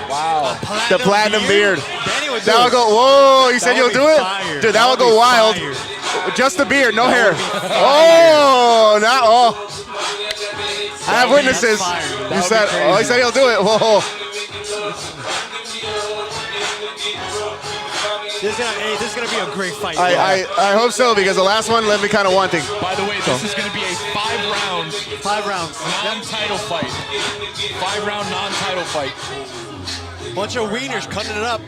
Wow. The platinum beard. Danny would do That would it. go. Whoa! You said That you'll would do be it, fire. dude. That That would would go be wild. fire. Just the beard, no hair. Oh, not oh. I have witnesses. That's fire. You said. Oh, he said he'll do it. Whoa. This is gonna be a great fight. I hope so because the last one left me kind of wanting. By the way, this is going to be a 5-round 5 rounds. non-title fight. 5-round non-title fight. Bunch of wieners cutting it up.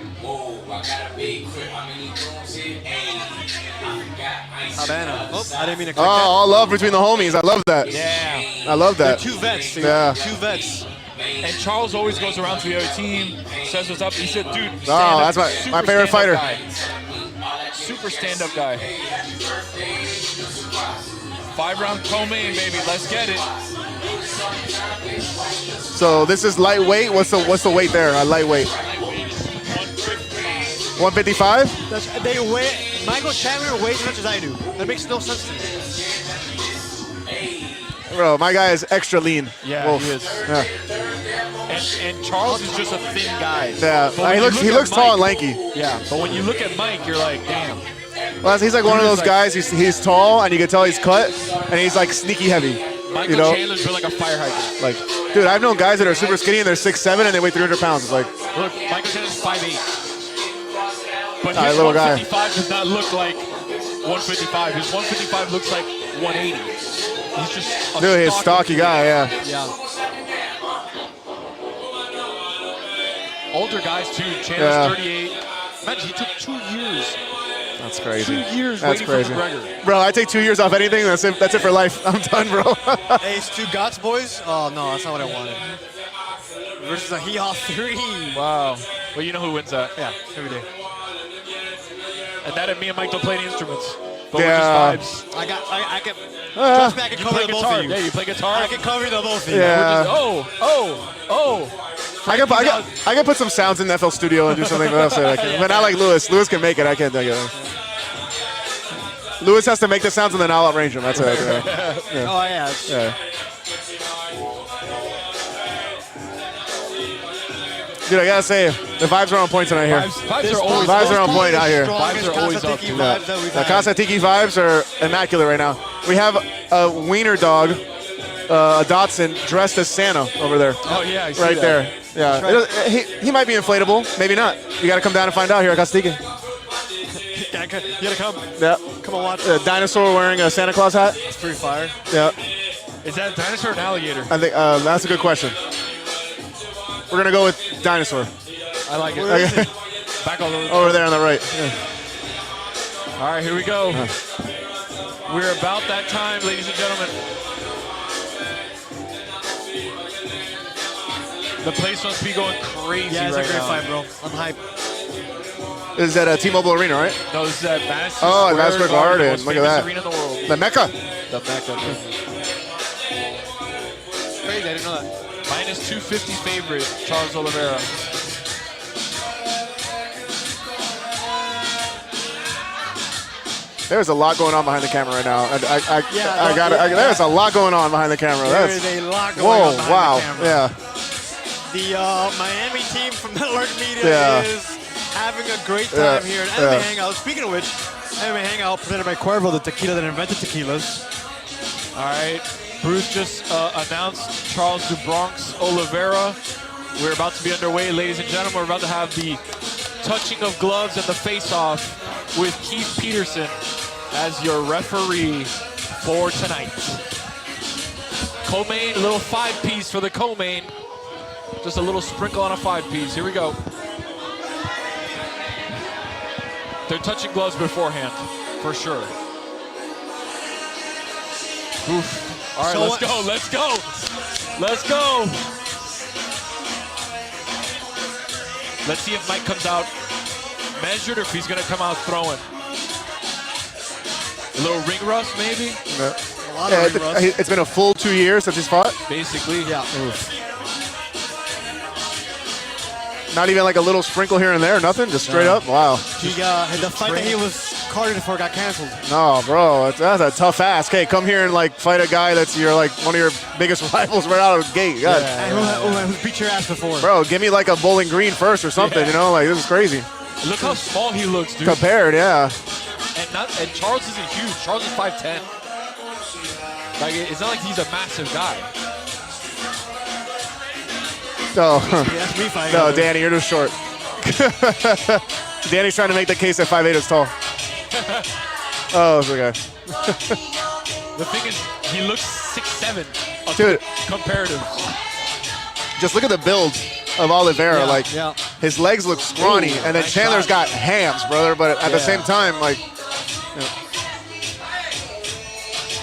Havana. Oh, I didn't mean to click Oh, all love between the homies. I love that. Yeah. I love that. that. Two vets, dude. Yeah. 2 vets. And Charles always goes around to the other team, says what's up. He said, dude, Oh, that's my super favorite fighter. stand-up guy. Super stand-up guy. 5-round co-main, baby. Let's get it. So this is lightweight. What's the weight there? Lightweight. 155. They weigh. Michael Chandler weighs as much as I do. That makes no sense to me. Bro, my guy is extra lean. Yeah, Wolf. he is. Yeah. And Charles is just a thin guy. Yeah. But when He you looks look at tall and Mike- lanky. Yeah, but when you look at Mike, you're like, damn. Well, he's like one of those guys. He's tall and you can tell he's cut, and he's like sneaky heavy. Michael You know? Chandler's built like a fire hydrant. Like, dude, I've known guys that are super skinny and they're 6'7" and they weigh 300 pounds. It's like, Look, Michael Chandler's 5'8". But Nah, his little guy. 155 does not look like 155. His 155 looks like 180. He's just a dude, he's a stocky guy. Yeah. Yeah. Older guys too. Chandler's Yeah. 38. Imagine he took 2 years. That's crazy. 2 years That's waiting crazy. for McGregor. Bro, I take 2 years off anything. That's it for life. I'm done, bro. Hey, it's 2 Gots boys. Oh no, that's not what I wanted. Versus a Hee-Haw 3. Wow. Well, you know who wins that. Yeah, every day. And that and me and Mike don't play any instruments. But Yeah. we're just vibes. I can trust me, I can You cover play the both guitar. of you. Yeah, you play guitar. I can cover the both of you. Yeah. Oh. I can put some sounds in the FL Studio and do something else. But not like Lewis. Lewis can make it. I can't do it. Lewis has to make the sounds and then I'll arrange them. That's it. Yeah. Oh yeah. Yeah. Dude, I gotta say, the vibes are on point tonight here. Vibes are always Vibes are on point out here. Vibes are always up. Vibes that we've The had. Casa Tiki vibes are immaculate right now. We have a wiener dog, a Dotson, dressed as Santa over there. Oh yeah, I see Right that. there. Yeah. He might be inflatable, maybe not. You gotta come down and find out here at Casa Tiki. You gotta come. Yeah. Come on, watch. A dinosaur wearing a Santa Claus hat. It's pretty fire. Yeah. Is that a dinosaur or an alligator? I think that's a good question. We're gonna go with dinosaur. I like it. Where is it? Back all over. Over there on the right. Yeah. All right, here we go. We're about that time, ladies and gentlemen. The place must be going crazy Yeah, it's right a great now. fight, bro. I'm hyped. This is at T-Mobile Arena, right? No, this is at Madison Oh, at Square Madison Square Garden. most Look at famous that. arena in the world. The Mecca. The Mecca. Crazy, I didn't know that. My minus 250 favorite, Charles Oliveira. There's a lot going on behind the camera right now. There's a lot going on behind the camera. There is a lot going on behind the camera. Yeah. The Miami team from Network Media is having a great time here at MMA Hangout. Speaking of which, MMA Hangout presented by Cuervo, the tequila that invented tequilas. All right, Bruce just announced Charles Du Bronx Oliveira. We're about to be underway, ladies and gentlemen. We're about to have the touching of gloves and the face-off with Keith Peterson as your referee for tonight. Co-main, a little 5-piece for the co-main. Just a little sprinkle on a 5-piece. Here we go. They're touching gloves beforehand, for sure. Oof. All right, let's go, let's go. Let's go. Let's see if Mike comes out measured or if he's going to come out throwing. A little ring rust, maybe? Yeah. A lot of ring rust. It's been a full 2 years since he's fought. Basically, Yeah. Oof. Not even like a little sprinkle here and there, nothing, just straight up. Wow. The fight that he was carded for got canceled. No, bro, that's a tough ask. Hey, come here and like fight a guy that's like one of your biggest rivals right out of the gate. God. And who's beat your ass before? Bro, give me like a Bowling Green first or something. You know, like this is crazy. Look how small he looks, dude. Compared, yeah. And Charles isn't huge. Charles is 5'10". Like it's not like he's a massive guy. No, That's me fighting. no, Danny, you're too short. Danny's trying to make the case that 5'8" is tall. Oh, it's okay. The thing is, he looks 6'7". Dude. Comparative. Just look at the build of Oliveira. Yeah, like his legs look scrawny, Ooh, and then nice Chandler's shot. got hams, brother. But at the same time, like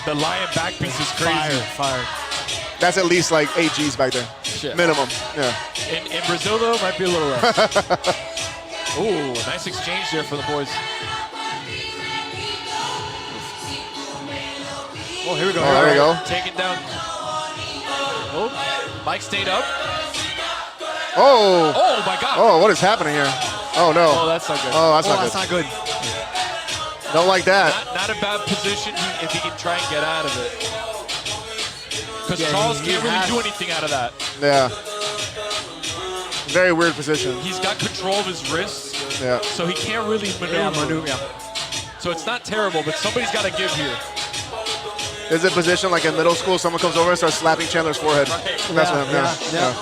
The lion back piece is crazy. Fire. that's at least like 8 G's back there, Shit. minimum. Yeah. In Brazil, though, might be a little less. Ooh, nice exchange there for the boys. Oh, here we go. Oh, there we go. Taking down. Oh, Mike stayed up. Oh. Oh, my God. Oh, what is happening here? Oh no. Oh, that's not good. Oh, that's Oh, not that's good. not good. Don't like that. Not a bad position if he can try and get out of it. Because Yeah, Charles he can't really has- do anything out of that. Yeah. Very weird position. He's got control of his wrists, Yeah. so he can't really maneuver. So it's not terrible, but somebody's got to give here. Is it position like in middle school? Someone comes over and starts slapping Chandler's forehead. Right. That's what I'm. Yeah.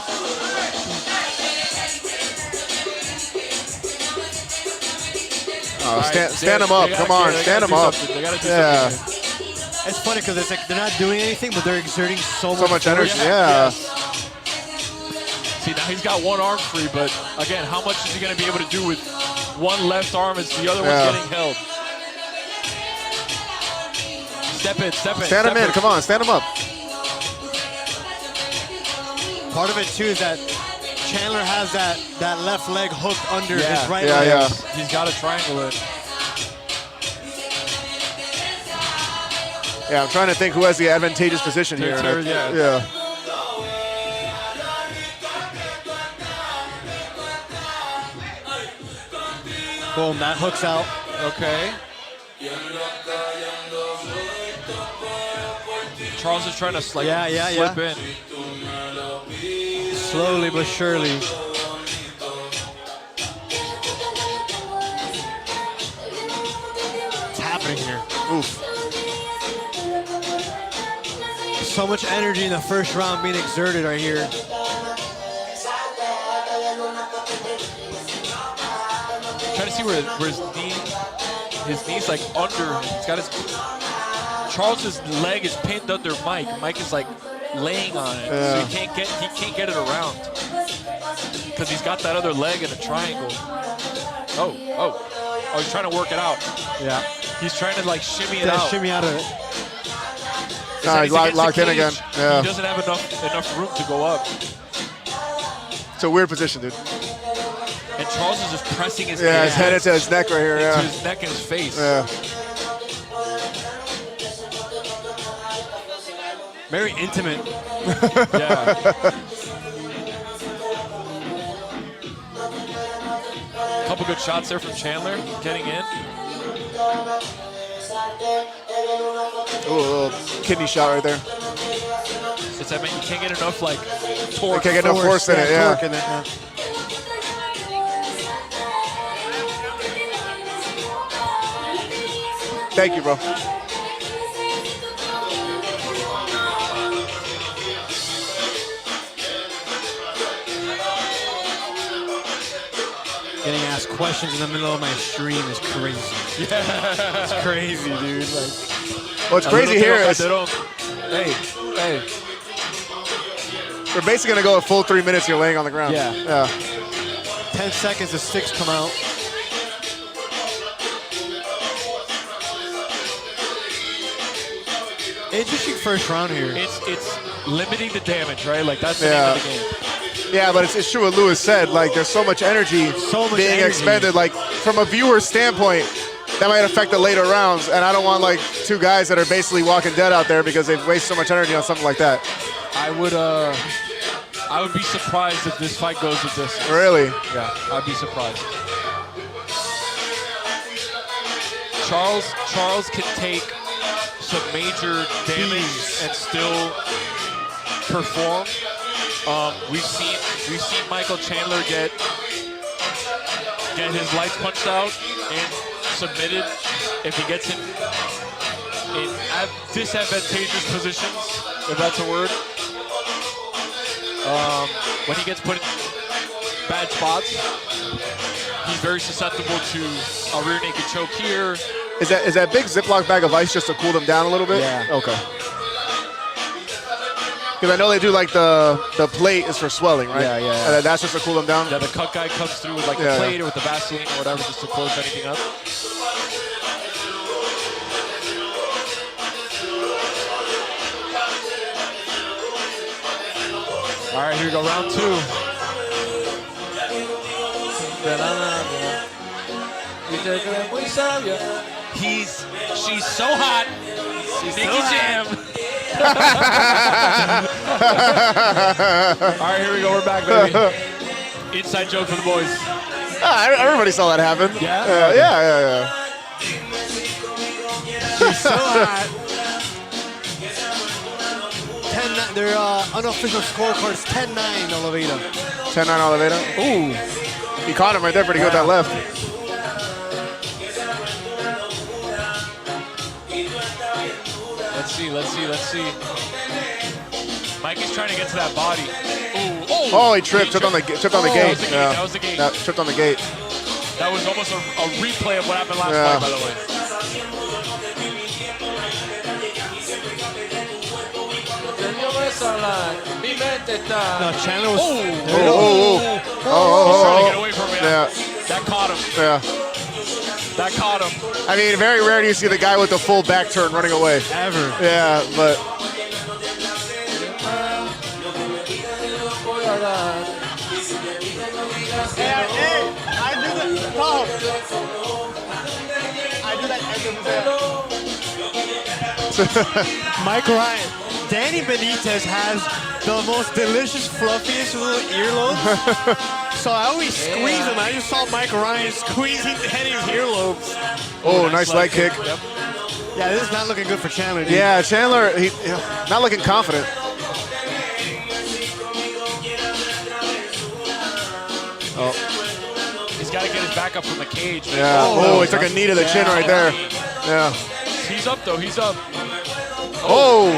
Oh, All right, stand him up. they Come gotta- on, they stand gotta him do up. something. They gotta do Yeah. something. It's funny because it's like they're not doing anything, but they're exerting so So much force. energy. Yeah. See, now he's got one arm free, but again, how much is he going to be able to do with one left arm as the other one's getting held? Step in, step in. Stand him in. Come on, stand him up. Part of it too is that Chandler has that left leg hooked under his right Yeah, leg. yeah. He's got to triangle it. Yeah, I'm trying to think who has the advantageous position here. Yeah. Yeah. Boom, that hooks out. Okay. Charles is trying to slip in. Slowly but surely. What's happening here? Oof. So much energy in the first round being exerted right here. Trying to see where his knee's like under. He's got his. Charles's leg is pinned under Mike. Mike is like laying on it, so he can't get it around because he's got that other leg in a triangle. Oh, he's trying to work it out. Yeah. He's trying to like shimmy it out. Shimmy out of it. Nah, he's locked in again. Yeah. He doesn't have enough room to go up. It's a weird position, dude. And Charles is just pressing his His head into his neck right here. into Yeah. his neck and his face. Yeah. Very intimate. Yeah. couple good shots there from Chandler getting in. Ooh, a little kidney shot right there. It's that, man, you can't get enough like torque. Can't get no force in it, yeah. Torque in it, yeah. Thank you, bro. Getting asked questions in the middle of my stream is crazy. Yeah, it's crazy, dude. Like, What's crazy here is hey. we're basically gonna go a full 3 minutes. You're laying on the ground. Yeah. 10 seconds, the sticks come out. Interesting first round here. It's limiting the damage, right? Like that's the name of the game. Yeah, but it's true what Lewis said. Like, there's so much energy being expended. Like, from a viewer standpoint, that might affect the later rounds. And I don't want, like, two guys that are basically walking dead out there because they've wasted so much energy on something like that. I would be surprised if this fight goes with this. Really? Yeah, I'd be surprised. Charles can take some major damage and still perform. We've seen Michael Chandler get his lights punched out and submitted if he gets in disadvantageous positions, if that's a word. When he gets put in bad spots, he's very susceptible to a rear naked choke here. Is that big Ziploc bag of ice just to cool them down a little bit? Yeah. Okay. Because I know they do like the plate is for swelling, right? Yeah. And that's just to cool them down? Yeah, the cut guy comes through with like the plate or with the Vaseline or whatever just to close anything up. All right, here we go, round two. She's so hot. Nicky Jam. All right, here we go. We're back, baby. Inside joke for the boys. Everybody saw that happen. Yeah? Yeah. She's so hot. 10-9, their unofficial scorecard's 10-9 Oliveira. 10-9 Oliveira. Ooh. He caught him right there pretty good with that left. Let's see. Mikey's trying to get to that body. Ooh. Oh, he tripped on the gate. That was the gate. Yeah, tripped on the gate. That was almost a replay of what happened last fight, by the way. No, Chandler was... He's trying to get away from me. Yeah. That caught him. Yeah. That caught him. I mean, very rare do you see the guy with the full back turn running away. Ever. Yeah, but... Hey, I do that. Stop. I do that every Mike Ryan. Danny Benitez has the most delicious, fluffiest little earlobes. So I always squeeze them. I just saw Mike Ryan squeezing Danny's earlobes. Oh, nice leg kick. Yep. Yeah, this is not looking good for Chandler, dude. Yeah, Chandler, he not looking confident. Oh. He's got to get his back up from the cage. Man. Yeah. Oh, he took a knee to the chin right there. Yeah. He's up, though. He's up. Oh.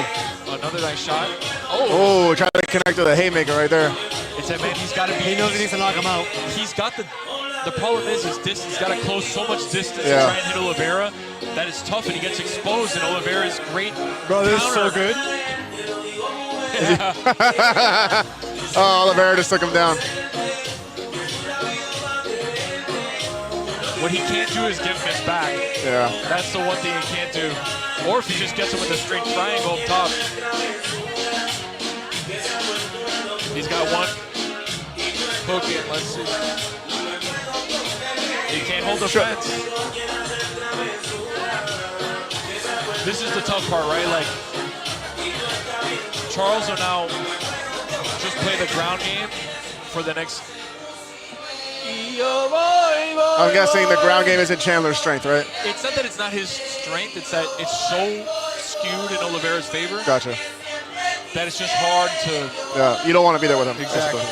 Another nice shot. Oh, tried to connect with a haymaker right there. It's that, man, he's got to be... He knows he needs to knock him out. He's got the problem is his distance. He's got to close so much distance to Yeah. try and hit Oliveira that it's tough, and he gets exposed, and Oliveira's great Bro, this counter. is so good. Oh, Oliveira just took him down. What he can't do is give him his back. Yeah. That's the one thing he can't do. Or if he just gets him with a straight triangle up top. He's got one hook in. Let's see. He can't hold the fence. This is the tough part, right? Like, Charles will now just play the ground game for the next I'm guessing the ground game isn't Chandler's strength, right? It's not that it's not his strength. It's that it's so skewed in Oliveira's favor. Gotcha. That it's just hard to. Yeah, you don't want to be there with him. Exactly.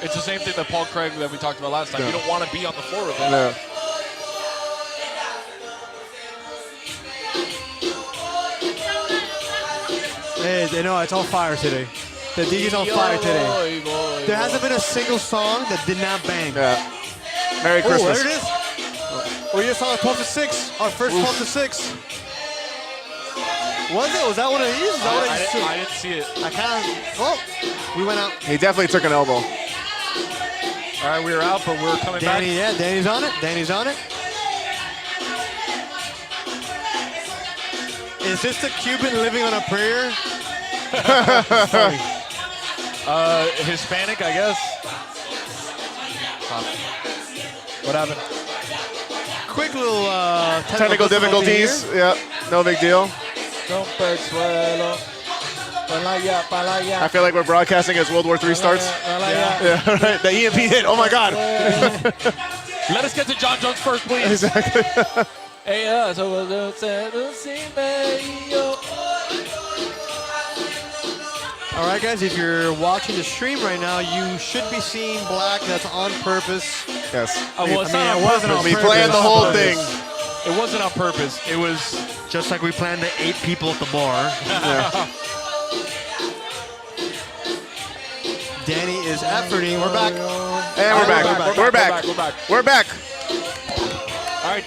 It's the same thing that Paul Craig that we talked about last time. Yeah. You don't want to be on the floor with him. Yeah. Hey, you know, it's on fire today. The DJ's on fire today. There hasn't been a single song that did not bang. Yeah. Merry Christmas. There it is. We just saw 12 to 6. Our first 12 to 6. Was it? Was that one of these? Is that what I didn't see it. I kind of. Oh, we went out. He definitely took an elbow. All right, we were out, but we're coming back. Danny, yeah, Danny's on it. Danny's on it. Is this the Cuban living on a prayer? Funny. Hispanic, I guess. What happened? Quick little Technical difficulties. Yeah, no big deal. I feel like we're broadcasting as World War III starts. Yeah, right. The EMP hit. Oh my God. Let us get to John Jones first, please. Exactly. All right, guys, if you're watching the stream right now, you should be seeing black. That's on purpose. Yes. Well, it's not on it wasn't on purpose. We planned the whole thing. It wasn't on purpose. It was Just like we planned the 8 people at the bar. Yeah. Danny is efforting. We're back. And we're back. We're back. We're back. We're back. All right.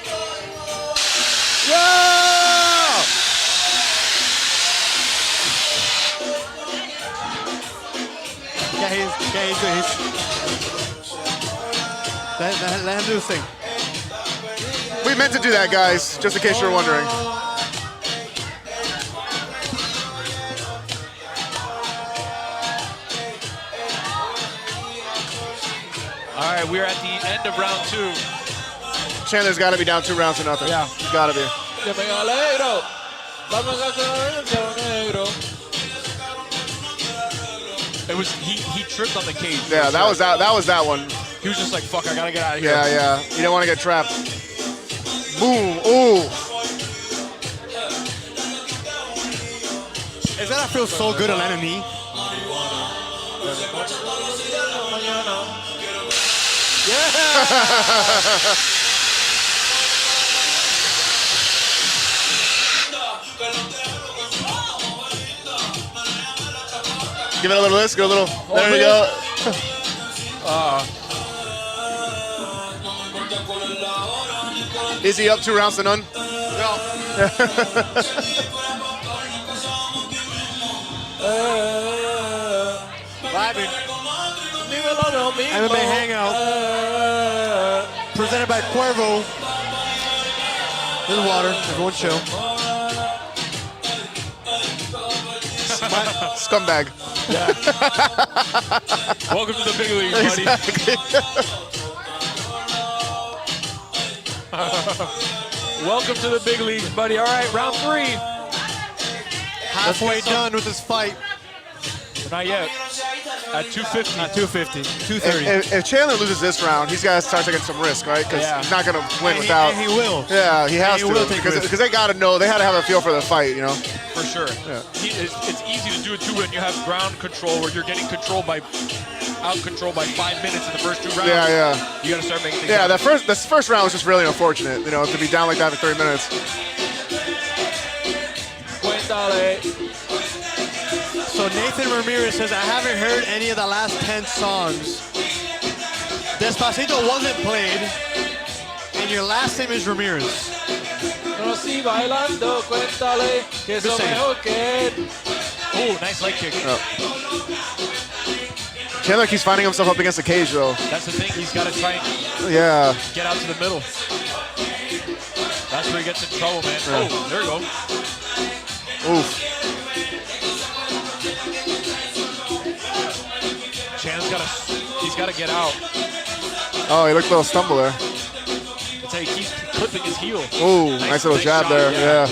Yeah, he's good. Let him do his thing. We meant to do that, guys, just in case you're wondering. All right, we're at the end of round 2. Chandler's got to be down 2 rounds to nothing. Yeah. He's got to be. It was he tripped on the cage. Yeah, that was that one. He was just like, fuck, I gotta get out of here. Yeah, yeah. You don't want to get trapped. Boom. Ooh. Is that feel so good on enemy? Give it a little list. Go a little. There we go. Is he up 2 rounds to none? No. Vibing. MMA Hangout. Presented by Cuervo. There's water. Everyone chill. Scumbag. Yeah. Welcome to the big league, buddy. Exactly. Welcome to the big leagues, buddy. All right, round 3. Halfway done with this fight. Not yet. At 250. Not 250. 230. If Chandler loses this round, he's got to start taking some risk, right? Because he's not going to win without. And he will. Yeah, he has he to. will take Because risks. they got to know. They had to have a feel for the fight, you know? For sure. Yeah. It's easy to do it too when you have ground control, where you're getting out controlled by 5 minutes in the first 2 rounds. Yeah, yeah. You got to start making things Yeah, happen. the first round was just really unfortunate, you know, to be down like that for 30 minutes. So Nathan Ramirez says, I haven't heard any of the last 10 songs. Despacito wasn't played, and your last name is Ramirez. Just saying. Oh, nice leg kick. Oh. Chandler keeps finding himself up against the cage, though. That's the thing. He's got to try and Yeah. get out to the middle. That's where he gets in trouble, man. Yeah. Oh, there you go. Oof. He's got to get out. Oh, he looked a little stumble there. It's like he keeps clipping his heel. Ooh, nice little jab shot, there. Yeah.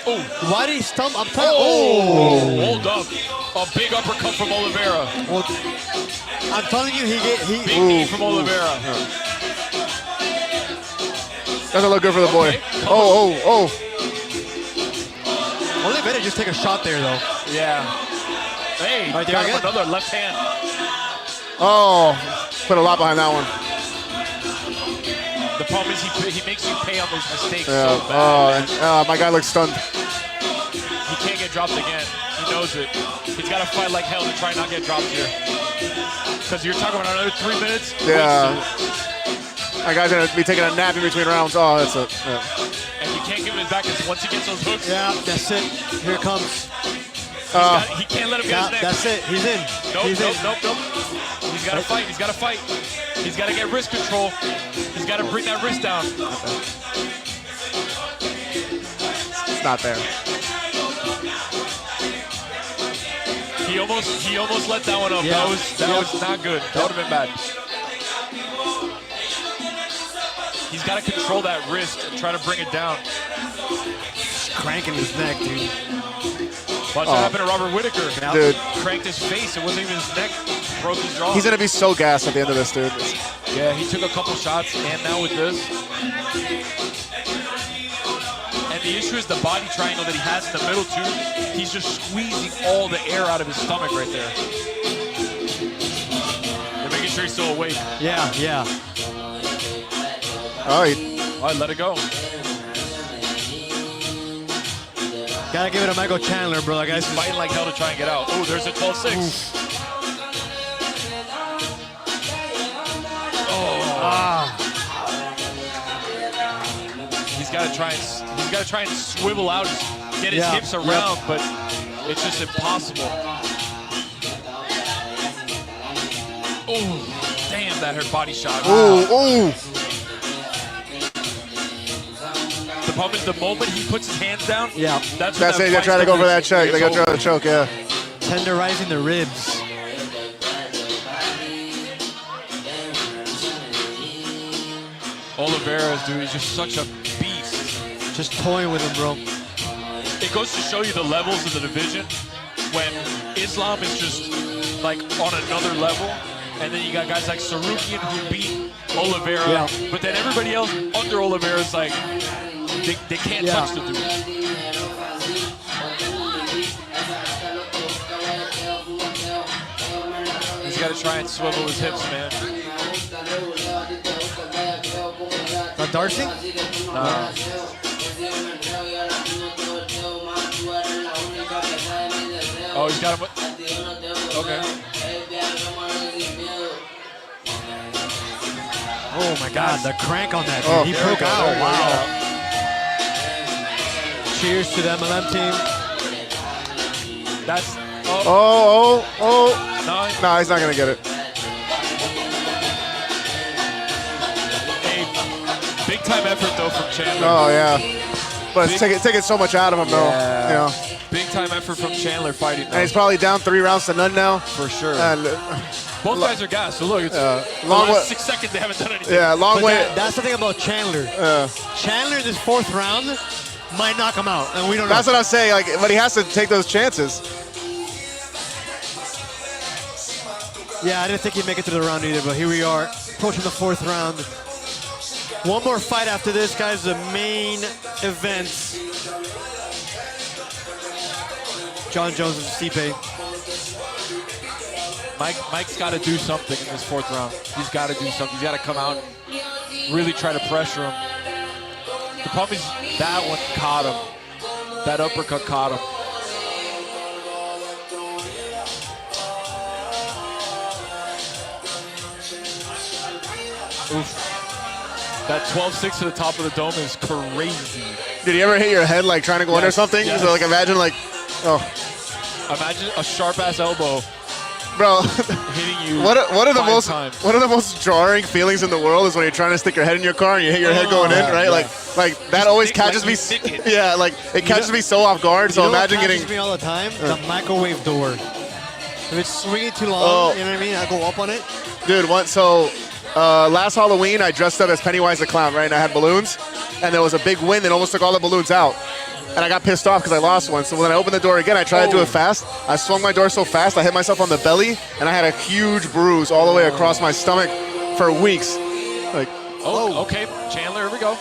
Oh, Why did he stump? I'm trying. oh, hold up. A big uppercut from Oliveira. Well, I'm telling you, Big knee from Oliveira. Doesn't look good for the boy. Okay. Oh. Oliveira just take a shot there though. Yeah. Hey, Right there got him again. another left hand. Oh, put a lot behind that one. The problem is he makes you pay on those mistakes Yeah. so bad. My guy looks stunned. He can't get dropped again. He knows it. He's got to fight like hell to try not get dropped here. Because you're talking about another 3 minutes. Yeah. My guy's gonna be taking a nap in between rounds. Oh, that's it. Yeah. And you can't give him his back because once he gets those hooks, Yeah, that's it. Here it comes. he can't let him get his neck. That's it. He's in. Nope. He's in. He's got to fight. He's got to fight. He's got to get wrist control. He's got to bring that wrist down. It's not there. He almost let that one up. Yeah. That was not good. That would have been bad. He's got to control that wrist and try to bring it down. Cranking his neck, dude. Watch what happened to Robert Whittaker. Dude. Cranked his face. It wasn't even his neck. Broke his jaw. He's gonna be so gassed at the end of this, dude. Yeah, he took a couple shots, and now with this. And the issue is the body triangle that he has in the middle, too. He's just squeezing all the air out of his stomach right there. They're making sure he's still awake. Yeah. Oh, All right, let it go. Gotta give it to Michael Chandler, bro. That guy's Fighting like hell to try and get out. Oh, there's a 12-6. He's got to try and swivel out, get his hips around, but it's just impossible. Oh, damn, that hurt body shot. Ooh. The problem is the moment he puts his hands down, that's it. They're trying to go for that choke. They go try to choke, yeah. tenderizing the ribs. Oliveira, dude, he's just such a beast. Just toying with him, bro. It goes to show you the levels of the division when Islam is just like on another level, and then you got guys like Sarukian who beat Oliveira, but then everybody else under Oliveira is like, they can't touch the dude. He's got to try and swivel his hips, man. Not Darcy? Nah. Oh, he's got him. Okay. Oh my God, the crank on that dude. He broke out. Wow. Cheers to the MLM team. That's. Oh. No, No, he's not going to get it. a big time effort though from Chandler. Oh, yeah. But it's taking so much out of him, though. Yeah. You know? Big time effort from Chandler fighting. And he's probably down 3 rounds to none now. For sure. And both guys are gassed. So look, it's long the way. last 6 seconds they haven't done anything. Yeah, long But way. that's the thing about Chandler. Chandler in this 4th round might knock him out, and we don't know. That's what I'm saying. Like, but he has to take those chances. Yeah, I didn't think he'd make it to the round either, but here we are, approaching the 4th round. One more fight after this, guys, the main event. John Jones and Stipe. Mike's got to do something in this 4th round. He's got to do something. He's got to come out and really try to pressure him. The problem is that one caught him. That uppercut caught him. Oof. That 12-6 to the top of the dome is crazy. Did you ever hit your head like trying to go under something? Yes. So like imagine like, Imagine a sharp-ass elbow bro. hitting you. One of the 5 times. one of the most jarring feelings in the world is when you're trying to stick your head in your car and you hit your head going in, right? yeah. Like that always nick- catches like me. you nick it. Yeah, like it catches me so off guard. So You know imagine what catches getting. me all the time? The microwave door. If it's swinging too long, you know what I mean? I go up on it. Dude, last Halloween I dressed up as Pennywise the Clown, right? And I had balloons, and there was a big wind that almost took all the balloons out. and I got pissed off because I lost one. So when I opened the door again, I tried to do it fast. I swung my door so fast, I hit myself on the belly, and I had a huge bruise all the way across my stomach for weeks. Like, okay, Chandler, here we go.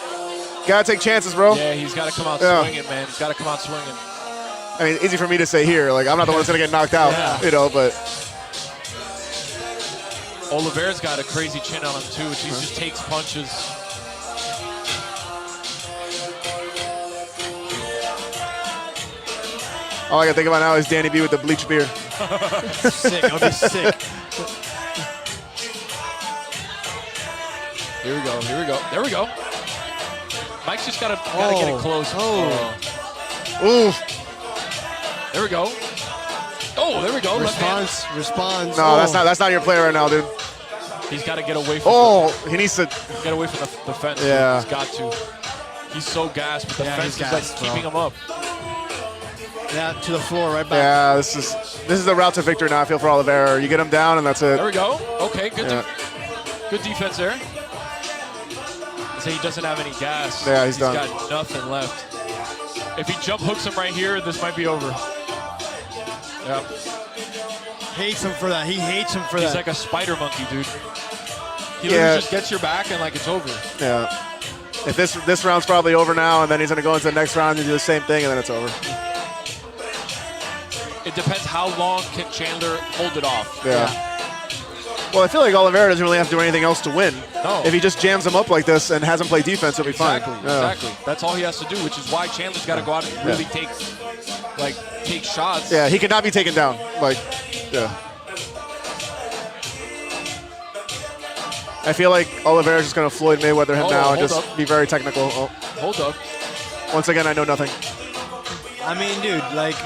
Gotta take chances, bro. Yeah, he's got to come out swinging, man. He's got to come out swinging. I mean, easy for me to say here. Like, I'm not the one that's gonna get knocked out, you know, but. Oliveira's got a crazy chin on him too, which he just takes punches. All I gotta think about now is Danny B with the bleach beard. Sick, I'll be sick. Here we go, here we go, there we go. Mike's just gotta get it close. Ooh. There we go. Oh, there we go. Response. No, that's not your play right now, dude. He's got to get away from he needs to get away from the fence. Yeah. He's got to. He's so gassed, but the fence is gassed, like keeping him up. Yeah, to the floor, right back. Yeah, this is the route to victory now, I feel, for Oliveira. You get him down, and that's it. There we go. Okay, good good defense there. Say he doesn't have any gas. Yeah, he's done. He's got nothing left. If he jump hooks him right here, this might be over. Yep. Hates him for that. He hates him for He's that. like a spider monkey, dude. He literally just gets your back and like it's over. Yeah. If this round's probably over now, and then he's gonna go into the next round and do the same thing, and then it's over. It depends how long can Chandler hold it off. Yeah. Well, I feel like Oliveira doesn't really have to do anything else to win. No. If he just jams him up like this and has him play defense, he'll be fine. Exactly. That's all he has to do, which is why Chandler's got to go out and really take shots. Yeah, he cannot be taken down. Like, yeah. I feel like Oliveira's just gonna Floyd Mayweather him now and just be very technical. Hold up. Once again, I know nothing. I mean, dude, like.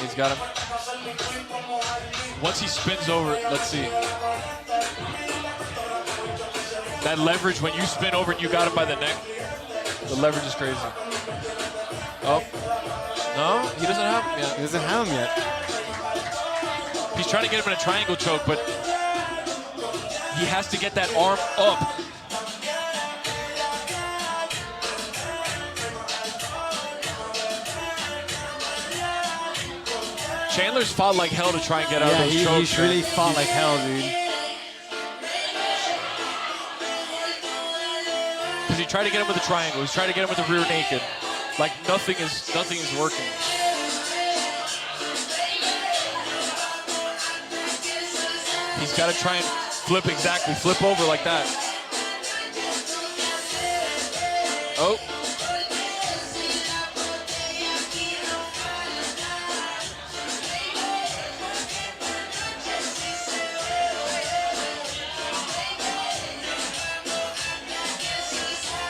He's got him. Once he spins over, let's see. That leverage, when you spin over and you got him by the neck, the leverage is crazy. Oh. No, he doesn't have him yet. He doesn't have him yet. He's trying to get him in a triangle choke, but he has to get that arm up. Chandler's fought like hell to try and get out of those chokes. He's really fought like hell, dude. Because he tried to get him with a triangle. He's trying to get him with a rear naked. Like nothing is working. He's got to try and flip over like that. Oh.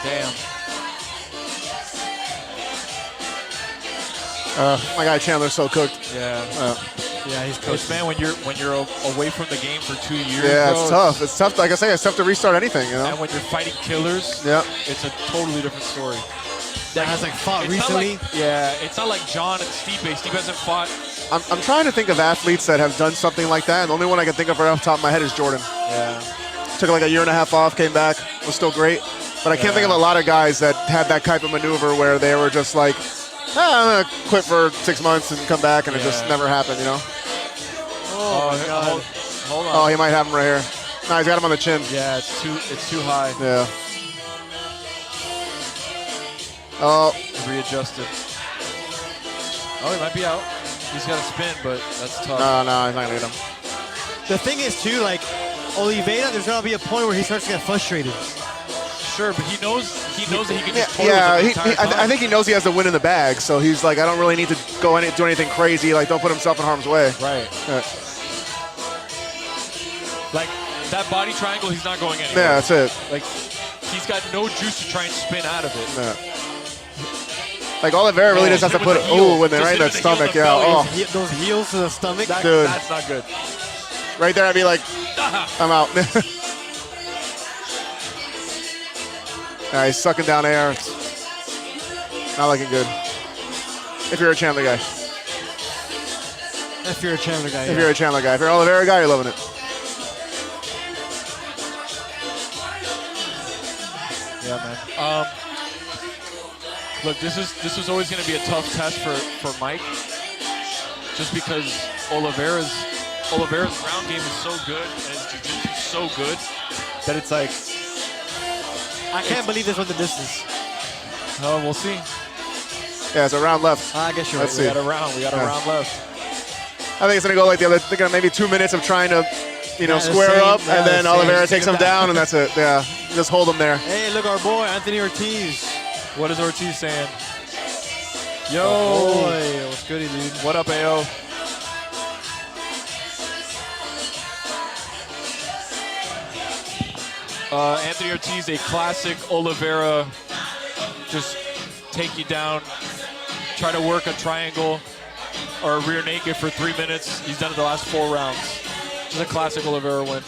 Damn. My guy Chandler's so cooked. Yeah. Yeah, he's coached. Man, when you're away from the game for 2 years. Yeah, bro, it's tough. It's tough. Like I say, it's tough to restart anything, you know. And when you're fighting killers, it's a totally different story. That has like fought It's recently. not like, it's not like John and Stipe. Stipe hasn't fought. I'm trying to think of athletes that have done something like that, and the only one I can think of right off the top of my head is Jordan. Yeah. Took like a year and a half off, came back, was still great. But I can't think of a lot of guys that had that type of maneuver where they were just like, I'm gonna quit for 6 months and come back, and it just never happened, you know? Oh, God. Hold on. Oh, he might have him right here. No, he's got him on the chin. Yeah, it's too high. Yeah. Oh. Readjusted. Oh, he might be out. He's got to spin, but that's tough. No, he's not gonna get him. The thing is, too, like, Oliveira, there's gonna be a point where he starts to get frustrated. Sure, but he knows that he can just toil Yeah, with the entire time. I think he knows he has the win in the bag, so he's like, I don't really need to do anything crazy. Like, don't put himself in harm's way. Right. Like, that body triangle, he's not going anywhere. Yeah, that's it. Like, he's got no juice to try and spin out of it. Yeah. Like, Oliveira really just has to put it, when they're right in that stomach. Yeah. Oh. Those heels to the stomach. Dude. That's not good. Right there, I'd be like, I'm out. He's sucking down air. Not looking good. If you're a Chandler guy. If you're a Chandler guy. If you're a Chandler guy. If you're an Oliveira guy, you're loving it. Yeah, man. Look, this is always going to be a tough test for Mike, just because Oliveira's ground game is so good and his jiu-jitsu is so good that it's like, I can't believe this was the distance. oh, we'll see. Yeah, it's a round left. I guess you're Let's right. see. We got a round left. I think it's going to go like the other. They're going to maybe 2 minutes of trying to, the square same, up, yeah, and then the same. Oliveira takes him down, and that's it. Yeah, just hold him there. Hey, look, our boy, Anthony Ortiz. What is Ortiz saying? Yo, Oh, boy, what's goody, dude? what up, AO? Anthony Ortiz, a classic Oliveira, just take you down, try to work a triangle or a rear naked for 3 minutes. He's done it the last 4 rounds. Just a classic Oliveira win.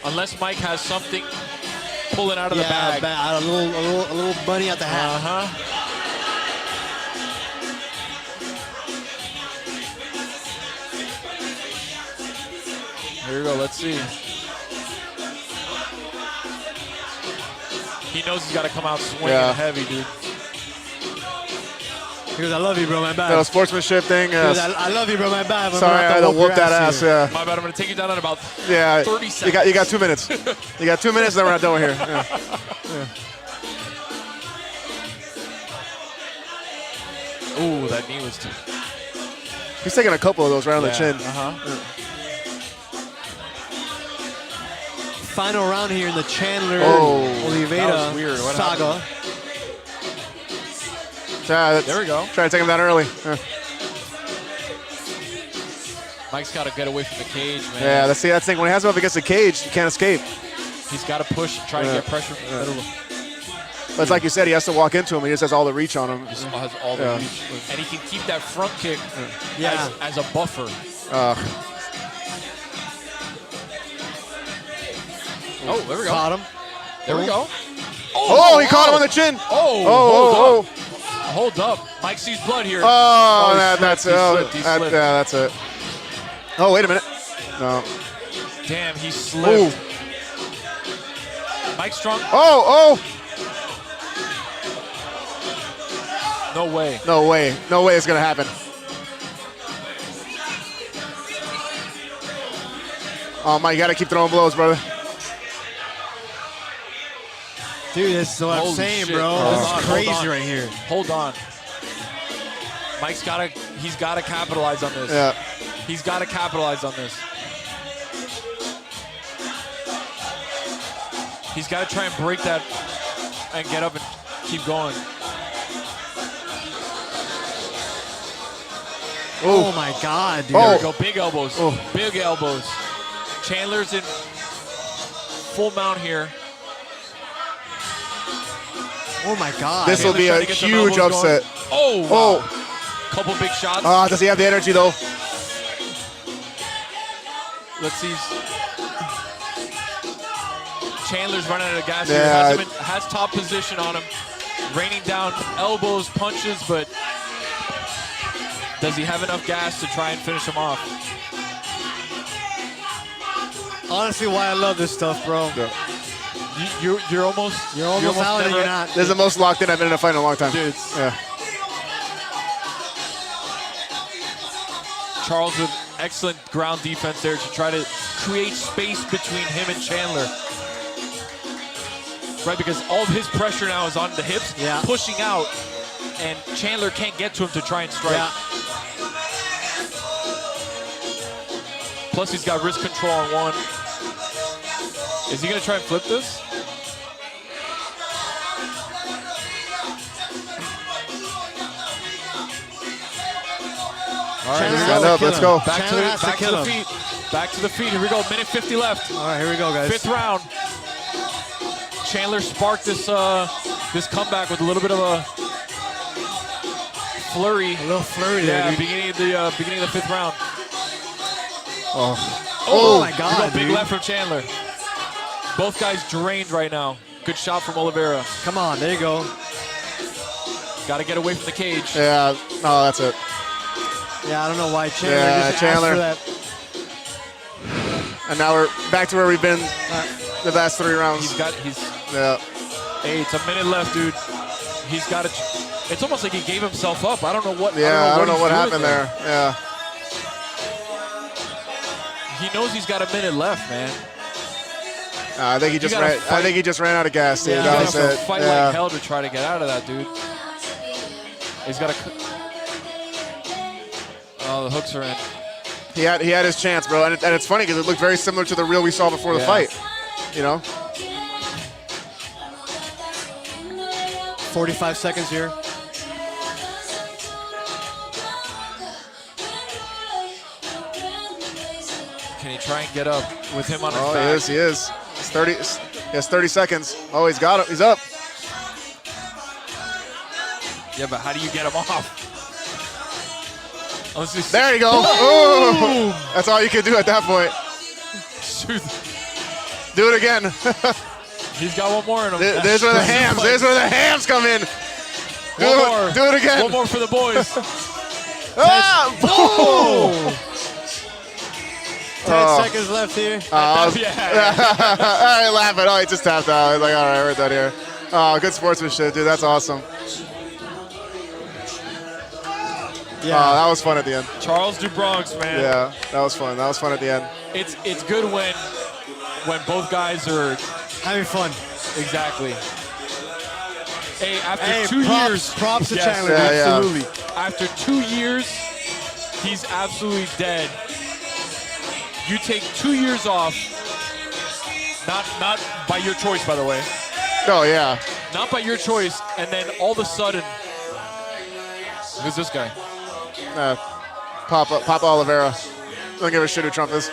Unless Mike has something pulling out of the bag. A little bunny at the hat. Uh-huh. Here we go, let's see. He knows he's got to come out swinging heavy, dude. He goes, I love you, bro, my bad. That sportsmanship thing. He goes, I love you, bro, my bad. Sorry, I had to whoop that ass. Yeah. My bad, I'm going to take you down in about 30 You seconds. got 2 minutes. You got 2 minutes, then we're not done here. Yeah. Ooh, that knee was too. He's taking a couple of those right on the chin. Final round here in the Chandler Oliveira that was weird. What saga. There we go. Try to take him down early. Yeah, Mike's got to get away from the cage, man. yeah that's the thing. When he has him up against the cage, you can't escape. He's got to push and try to get pressure from the middle. But it's like you said, he has to walk into him. He just has all the reach on him. Just has all the reach. And he can keep that front kick as a buffer. Oh, there we go. Caught him. There we go. Oh, he caught him on the chin. Oh, hold up. Mike sees blood here. That's it. Yeah, that's it. Oh, wait a minute. No. Damn, he slipped. Mike strong. Oh. No way. No way. No way it's going to happen. Oh, Mike, you got to keep throwing blows, brother. Dude, this is what I'm Holy saying, shit. bro. Hold This on, is hold crazy on. right here. Hold on. He's got to capitalize on this. Yeah. He's got to capitalize on this. He's got to try and break that and get up and keep going. Oh my God, dude. There we go. Big elbows. Big elbows. Chandler's in full mount here. Oh my God. This will be a huge upset. Oh, wow. Couple big shots. Does he have the energy, though? Let's see. Chandler's running out of gas Yeah. here. Has top position on him. Raining down elbows, punches, but does he have enough gas to try and finish him off? Honestly, why I love this stuff, bro. Yeah. You're almost out and never- you're not. This is the most locked in I've been in a fight in a long time. Dude, Yeah. Charles with excellent ground defense there to try to create space between him and Chandler. Right, because all of his pressure now is on the hips, pushing out, and Chandler can't get to him to try and strike. Yeah. Plus, he's got wrist control on one. Is he going to try and flip this? All right, Stand up. Let's go. back to the feet. Back to the feet. Here we go. Minute 50 left. All right, here we go, guys. 5th round. Chandler sparked this this comeback with a little bit of a flurry. A little flurry there, dude. beginning of the 5th round. Oh my God, Here we go, big dude. left from Chandler. Both guys drained right now. Good shot from Oliveira. Come on, there you go. Got to get away from the cage. Yeah. No, that's it. Yeah, I don't know why Chandler just Chandler. asked for that. And now we're back to where we've been the last 3 rounds. He's Yeah. Hey, it's a minute left, dude. He's got it. It's almost like he gave himself up. I don't know what. Yeah, I don't know what happened there. Yeah. He knows he's got a minute left, man. I think he just ran. I think he just ran out of gas, dude. Yeah, That was it. Fight like hell to try to get out of that, dude. He's got a. Oh, the hooks are in. He had his chance, bro, and it's funny because it looked very similar to the reel we saw before the fight. You know. 45 seconds here. Can he try and get up with him on his back? He is. It's 30. He has 30 seconds. Oh, he's got it. He's up. Yeah, but how do you get him off? There you go. Ooh. That's all you can do at that point. Do it again. He's got one more in him. There's where the hams. There's where the hams come in. Do it again. One more for the boys. Boom! 10 seconds left here. All right, laughing. Oh, he just tapped out. I was like, all right, we're done here. Oh, good sportsmanship, dude. That's awesome. Yeah, that was fun at the end. Charles DuBronx, man. Yeah, that was fun. That was fun at the end. It's good when both guys are having fun. Exactly. Hey, after 2 years, props to Chandler. Absolutely. Yeah. After 2 years, he's absolutely dead. You take 2 years off, not by your choice, by the way. Oh yeah. Not by your choice, and then all of a sudden, who's this guy? Papa Oliveira. Don't give a shit who Trump is.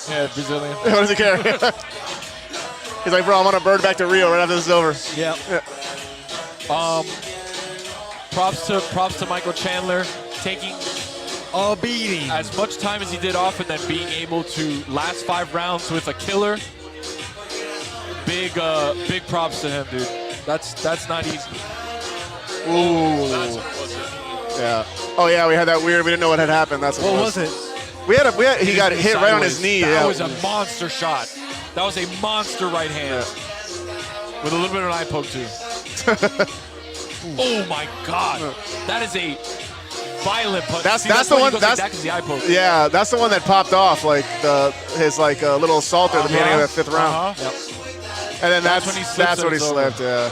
Yeah, Brazilian. What does he care? He's like, bro, I'm on a bird back to Rio right after this is over. Yeah. Props to Michael Chandler taking a beating. As much time as he did off, and then being able to last 5 rounds with a killer. Big props to him, dude. That's not easy. Ooh. Yeah. Oh yeah, we had that weird. We didn't know what had happened. That's what was it. He got hit right on his knee. That was a monster shot. That was a monster right hand with a little bit of an eye poke too. Oh my God, that is a violent punch. That's the one. That's the eye poke. Yeah, that's the one that popped off like his little assault at the beginning of the 5th round. Yep. And then that's when he slipped. Yeah.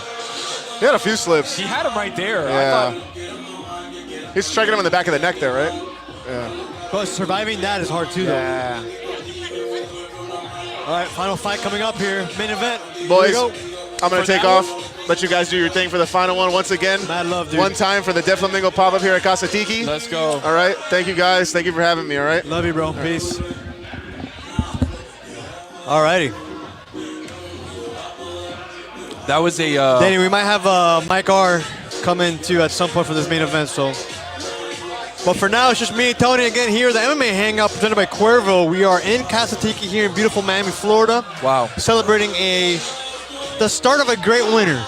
He had a few slips. He had him right there. Yeah. He's striking him in the back of the neck there, right? Yeah. But surviving that is hard too, though. Yeah. All right, final fight coming up here. Main event. Boys, I'm going to take off. Let you guys do your thing for the final one once again. Mad love, dude. One time for the Def Flamingo pop-up here at Casa Tiki. Let's go. All right. Thank you, guys. Thank you for having me, all right? Love you, bro. Peace. All righty. That was a... Danny, we might have Mike R come in too at some point for this main event, so... But for now, it's just me and Tony again here, the MMA Hangout presented by Cuervo. We are in Casa Tiki here in beautiful Miami, Florida. Wow. Celebrating the start of a great winter.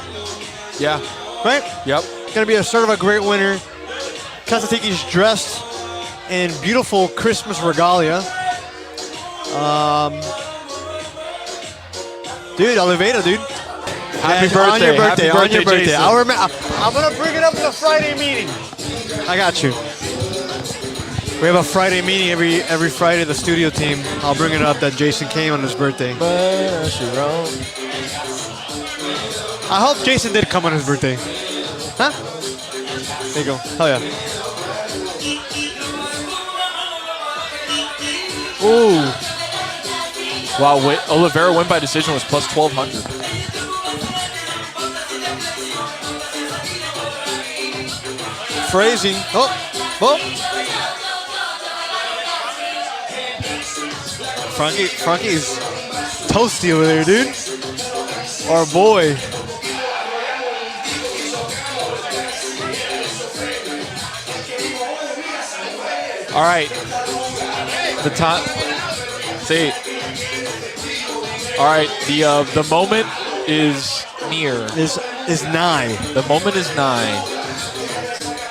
Yeah. Right? Yep. Gonna be a start of a great winter. Casa Tiki's dressed in beautiful Christmas regalia. Dude, Oliveira, dude. Happy birthday. On your birthday. Happy On your birthday, birthday. Jason. I'm gonna bring it up in the Friday meeting. I got you. We have a Friday meeting every Friday, the studio team. I'll bring it up that Jason came on his birthday. I hope Jason did come on his birthday. Huh? There you go. Hell yeah. Ooh. Wow, Oliveira win by decision was plus 1,200. Phrasing. Oh. Frankie's toasty over there, dude. Our boy. All right. The time. See. All right. The moment is near. Is nigh. The moment is nigh.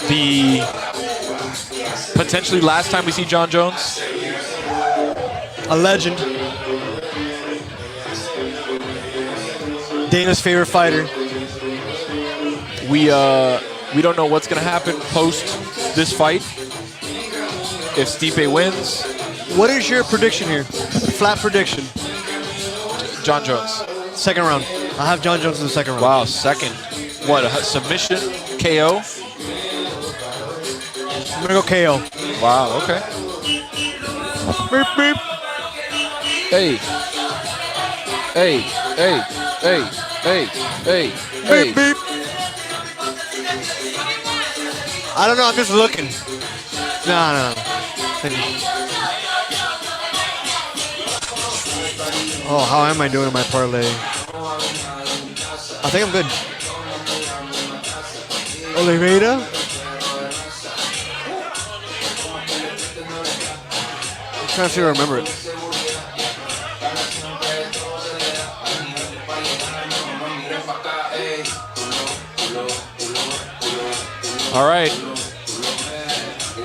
The potentially last time we see John Jones. A legend. Dana's favorite fighter. We don't know what's gonna happen post this fight. If Stipe wins, What is your prediction here? Flat prediction. John Jones. Second round. I have John Jones in the second round. Wow, second. What, a submission? KO? I'm gonna go KO. Wow, okay. Beep, beep. Hey. Hey, hey, hey, hey, hey, hey. Beep, beep. I don't know, I'm just looking. No. Oh, how am I doing in my parlay? I think I'm good. Oliveira? I'm trying to see if I remember it. All right.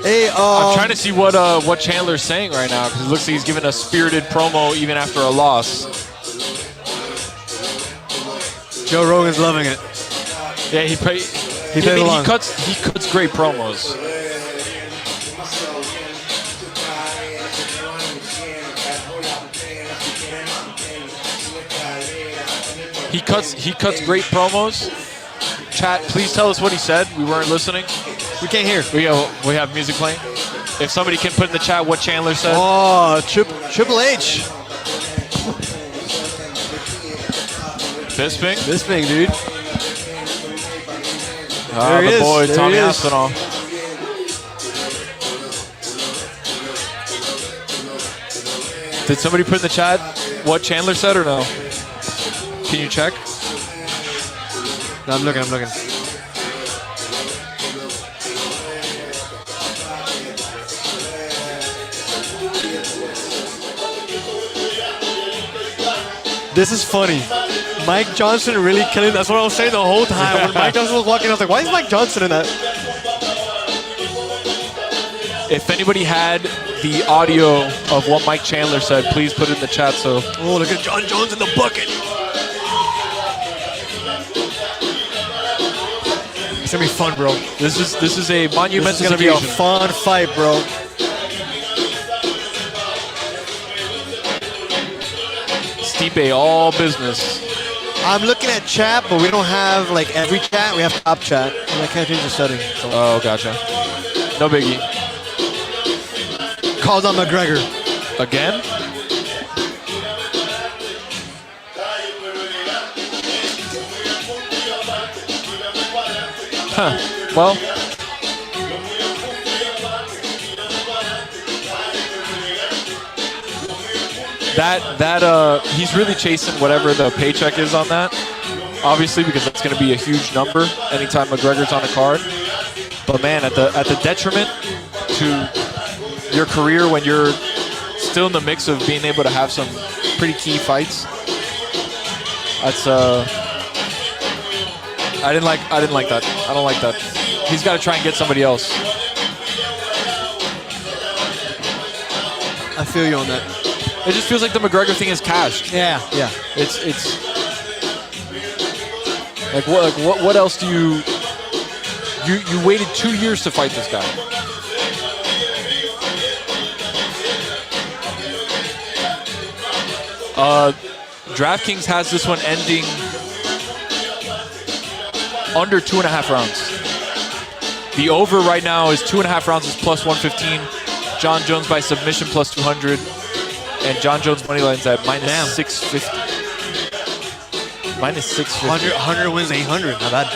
Hey, I'm trying to see what Chandler's saying right now because it looks like he's giving a spirited promo even after a loss. Joe Rogan's loving it. Yeah, he cuts great promos. He cuts great promos. Chat, please tell us what he said. We weren't listening. We can't hear. We have music playing. If somebody can put in the chat what Chandler said. Oh, Triple H. Bisping? Bisping, dude. Ah, the boy, There Tommy he is. Aspinall. Did somebody put in the chat what Chandler said or no? Can you check? No, I'm looking. This is funny. Mike Johnson really killing. That's what I was saying the whole time. When Mike Johnson was walking, I was like, why is Mike Johnson in that? If anybody had the audio of what Mike Chandler said, please put it in the chat. So. Oh, look at John Jones in the bucket. It's gonna be fun, bro. This is a monumental This is gonna be a fun fight, bro. Stipe, all business. I'm looking at chat, but we don't have like every chat. We have top chat. And I can't change the setting. So. Oh, gotcha. No biggie. Called on McGregor. Again? Huh. Well. He's really chasing whatever the paycheck is on that. Obviously, because that's going to be a huge number anytime McGregor's on a card. But man, at the detriment to your career when you're still in the mix of being able to have some pretty key fights. That's I didn't like that. I don't like that. He's got to try and get somebody else. I feel you on that. It just feels like the McGregor thing is cashed. Yeah. It's like what else do you waited 2 years to fight this guy. DraftKings has this one ending under 2.5 rounds. The over right now is 2.5 rounds is plus 115. John Jones by submission plus 200. And John Jones money line's at minus 650. Minus 650. 100 wins 800. Not bad.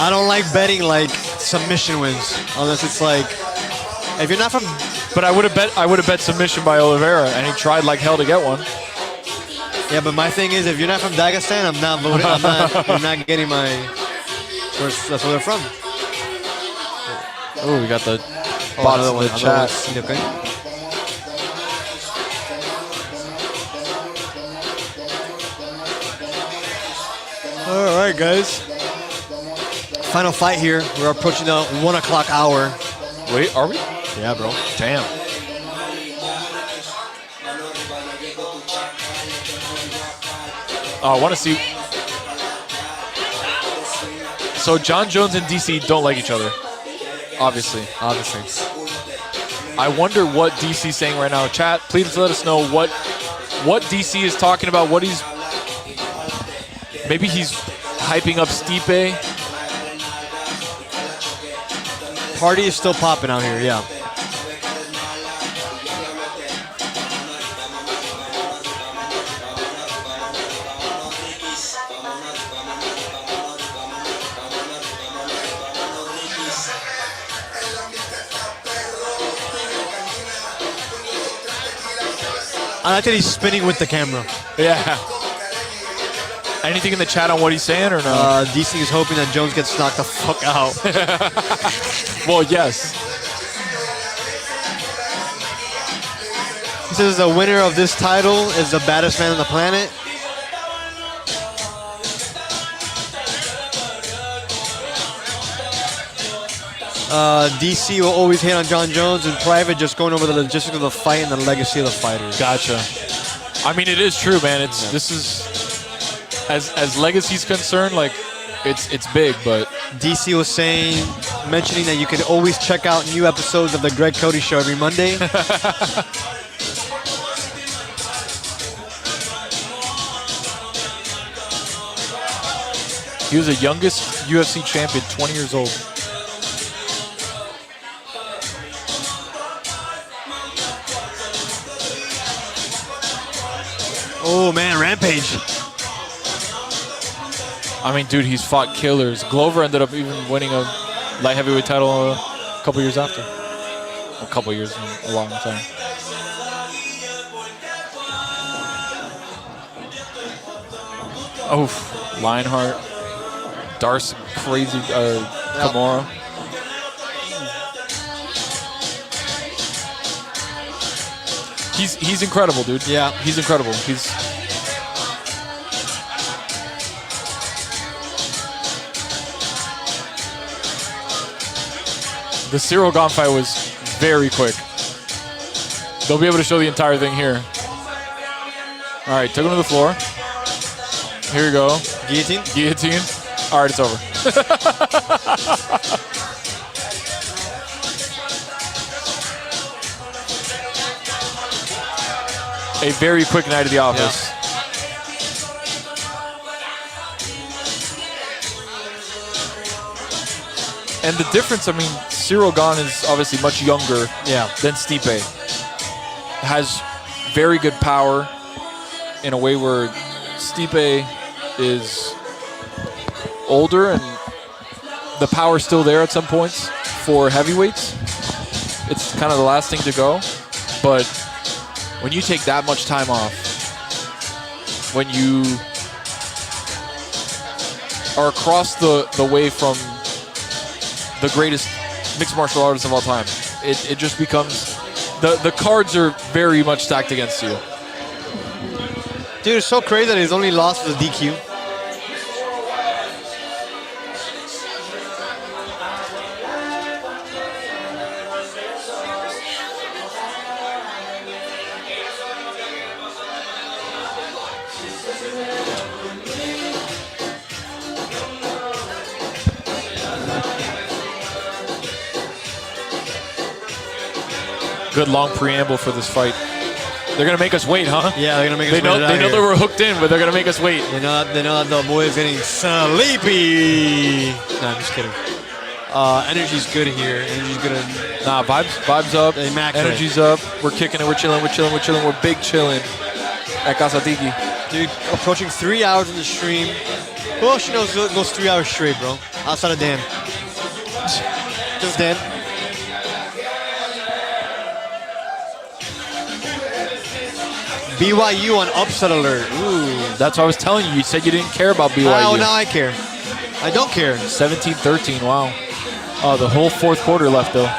I don't like betting like submission wins unless it's like if you're not from. But I would have bet submission by Oliveira, and he tried like hell to get one. Yeah, but my thing is, if you're not from Dagestan, I'm not voting. I'm not getting my. That's where they're from. Oh, we got the bots in the chat. Okay. All right, guys. Final fight here. We're approaching the 1 o'clock hour. Wait, are we? Yeah, bro. Damn. I want to see. So John Jones and DC don't like each other, obviously. I wonder what DC's saying right now. Chat, please let us know what DC is talking about. Maybe he's hyping up Stipe. Party is still popping out here, yeah. I like that he's spinning with the camera. Yeah. Anything in the chat on what he's saying or no? DC is hoping that Jones gets knocked the fuck out. Well, yes. He says the winner of this title is the baddest man on the planet. DC will always hate on John Jones in private, just going over the logistics of the fight and the legacy of the fighters. Gotcha. I mean, it is true, man. This is as legacy's concerned, like it's big, but DC was mentioning that you can always check out new episodes of the Greg Cody Show every Monday. He was the youngest UFC champion, 20 years old. Oh man, Rampage. I mean, dude, he's fought killers. Glover ended up even winning a light heavyweight title a couple years after. A couple years, a long time. Oh, Lionheart. Darcy, crazy Kimura. He's incredible, dude. Yeah. He's incredible. The Cyril Gane fight was very quick. They'll be able to show the entire thing here. All right, took him to the floor. Here we go. Guillotine? Guillotine. All right, it's over. A very quick night at the office. Yeah. And the difference, I mean, Cyril Gane is obviously much younger than Stipe. Has very good power in a way where Stipe is older and the power's still there at some points for heavyweights. It's kind of the last thing to go. But when you take that much time off, when you are across the way from the greatest mixed martial artists of all time, it just becomes, the cards are very much stacked against you. Dude, it's so crazy that his only loss was a DQ. Good long preamble for this fight. They're gonna make us wait, huh? Yeah, they're gonna make us wait. They know that we're hooked in, but they're gonna make us wait. They know that the boy is getting sleepy. No, I'm just kidding. Energy's good here. Energy's good. Nah, vibes up. Energy's up. We're kicking it. We're chilling. We're big chilling at Casa Tiki. Dude, approaching 3 hours in the stream. Who else you know goes 3 hours straight, bro? Outside of Dan. Just Dan. BYU on upset alert. Ooh. That's what I was telling you. You said you didn't care about BYU. Oh, now I care. I don't care. 17-13, wow. Oh, the whole fourth quarter left, though.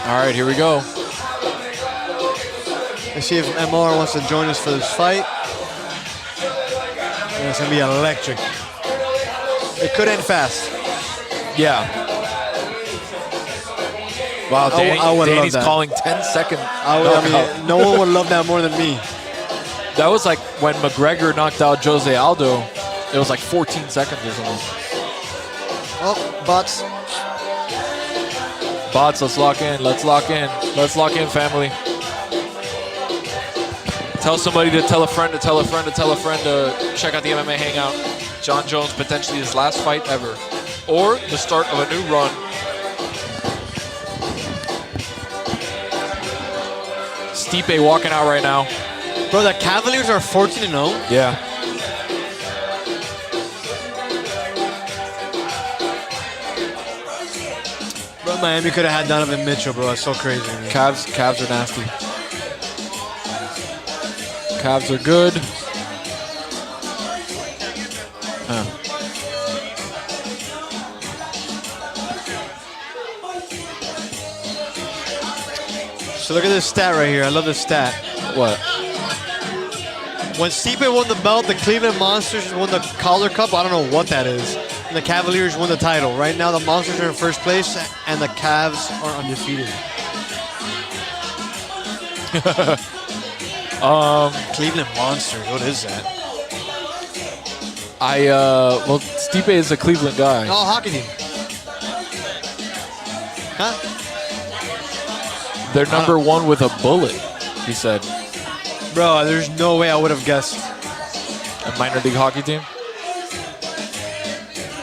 All right, here we go. Let's see if MR wants to join us for this fight. It's going to be electric. It could end fast. Yeah. Wow, Danny, I would love Danny's that. calling 10-second. I mean, no one would love that more than me. That was like when McGregor knocked out Jose Aldo. It was like 14 seconds or something. Oh, bots. Bots, let's lock in. Let's lock in. Let's lock in, family. Tell somebody to tell a friend to tell a friend to tell a friend to check out the MMA Hangout. Jon Jones, potentially his last fight ever. Or the start of a new run. Stipe walking out right now. Bro, the Cavaliers are 14-0. Yeah. Bro, Miami could have had Donovan Mitchell, bro. That's so crazy. Man. Cavs are nasty. Cavs are good. So look at this stat right here. I love this stat. What? When Stipe won the belt, the Cleveland Monsters won the Calder Cup. I don't know what that is. And the Cavaliers won the title. Right now, the Monsters are in first place, and the Cavs are undefeated. Cleveland Monsters. What is that? Well, Stipe is a Cleveland guy. Oh, hockey team. Huh? They're number one with a bullet, he said. Bro, there's no way I would have guessed. A minor league hockey team?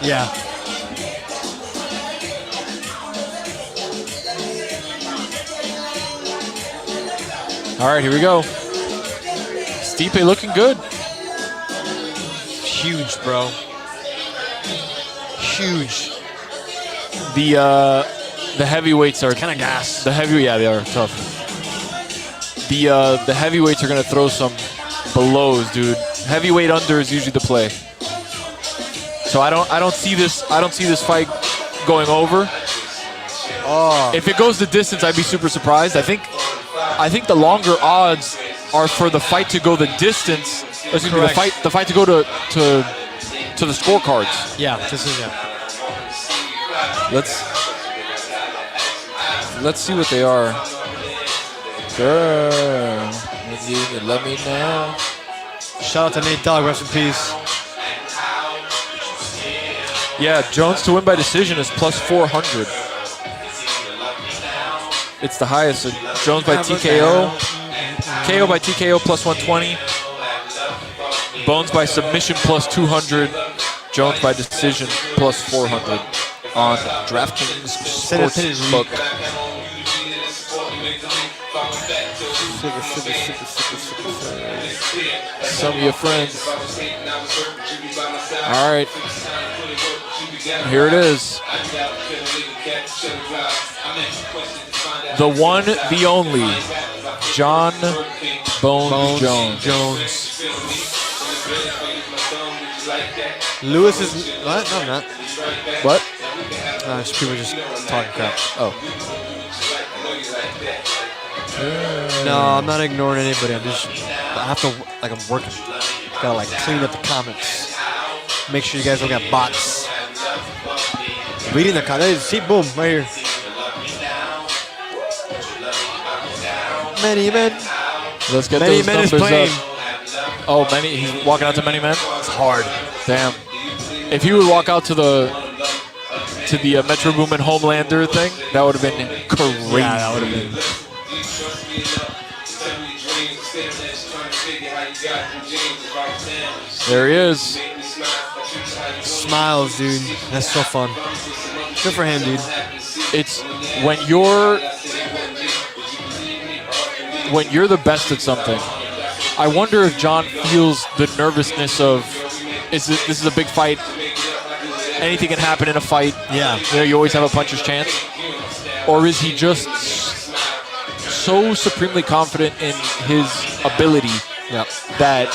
Yeah. All right, here we go. Stipe looking good. Huge, bro. Huge. The heavyweights are Kind of gas. the heavy. Yeah, they are tough. The heavyweights are gonna throw some blows, dude. Heavyweight under is usually the play. So I don't see this fight going over. Oh. If it goes the distance, I'd be super surprised. I think the longer odds are for the fight to go the distance. Excuse me, the fight to go to the scorecards. Yeah, this is yeah. Let's see what they are. Girl, let me know. Shout out to Nate Dogg, rest in peace. Yeah, Jones to win by decision is plus 400. It's the highest. So Jones by TKO. KO by TKO plus 120. Bones by submission plus 200. Jones by decision plus 400 on DraftKings Sportsbook. Some of your friends. All right. Here it is. The one, the only, Jon Bones Jones. Lewis is what? No, I'm not. What? People just talking crap. Oh. No, I'm not ignoring anybody. I have to, like, I'm working. Gotta, like, clean up the comments. Make sure you guys don't got bots. Reading the comments. See, boom, right here. Many men. Let's get Many those men is numbers playing. up. Oh, he's walking out to Many Men? It's hard. Damn. If he would walk out to the Metro Boomin Homelander thing, that would have been crazy. Yeah, that would have been. There he is. Smiles, dude. That's so fun. Good for him, dude. It's when you're the best at something. I wonder if Jon feels the nervousness of this is a big fight. Anything can happen in a fight. Yeah. You always have a puncher's chance. Or is he just so supremely confident in his ability that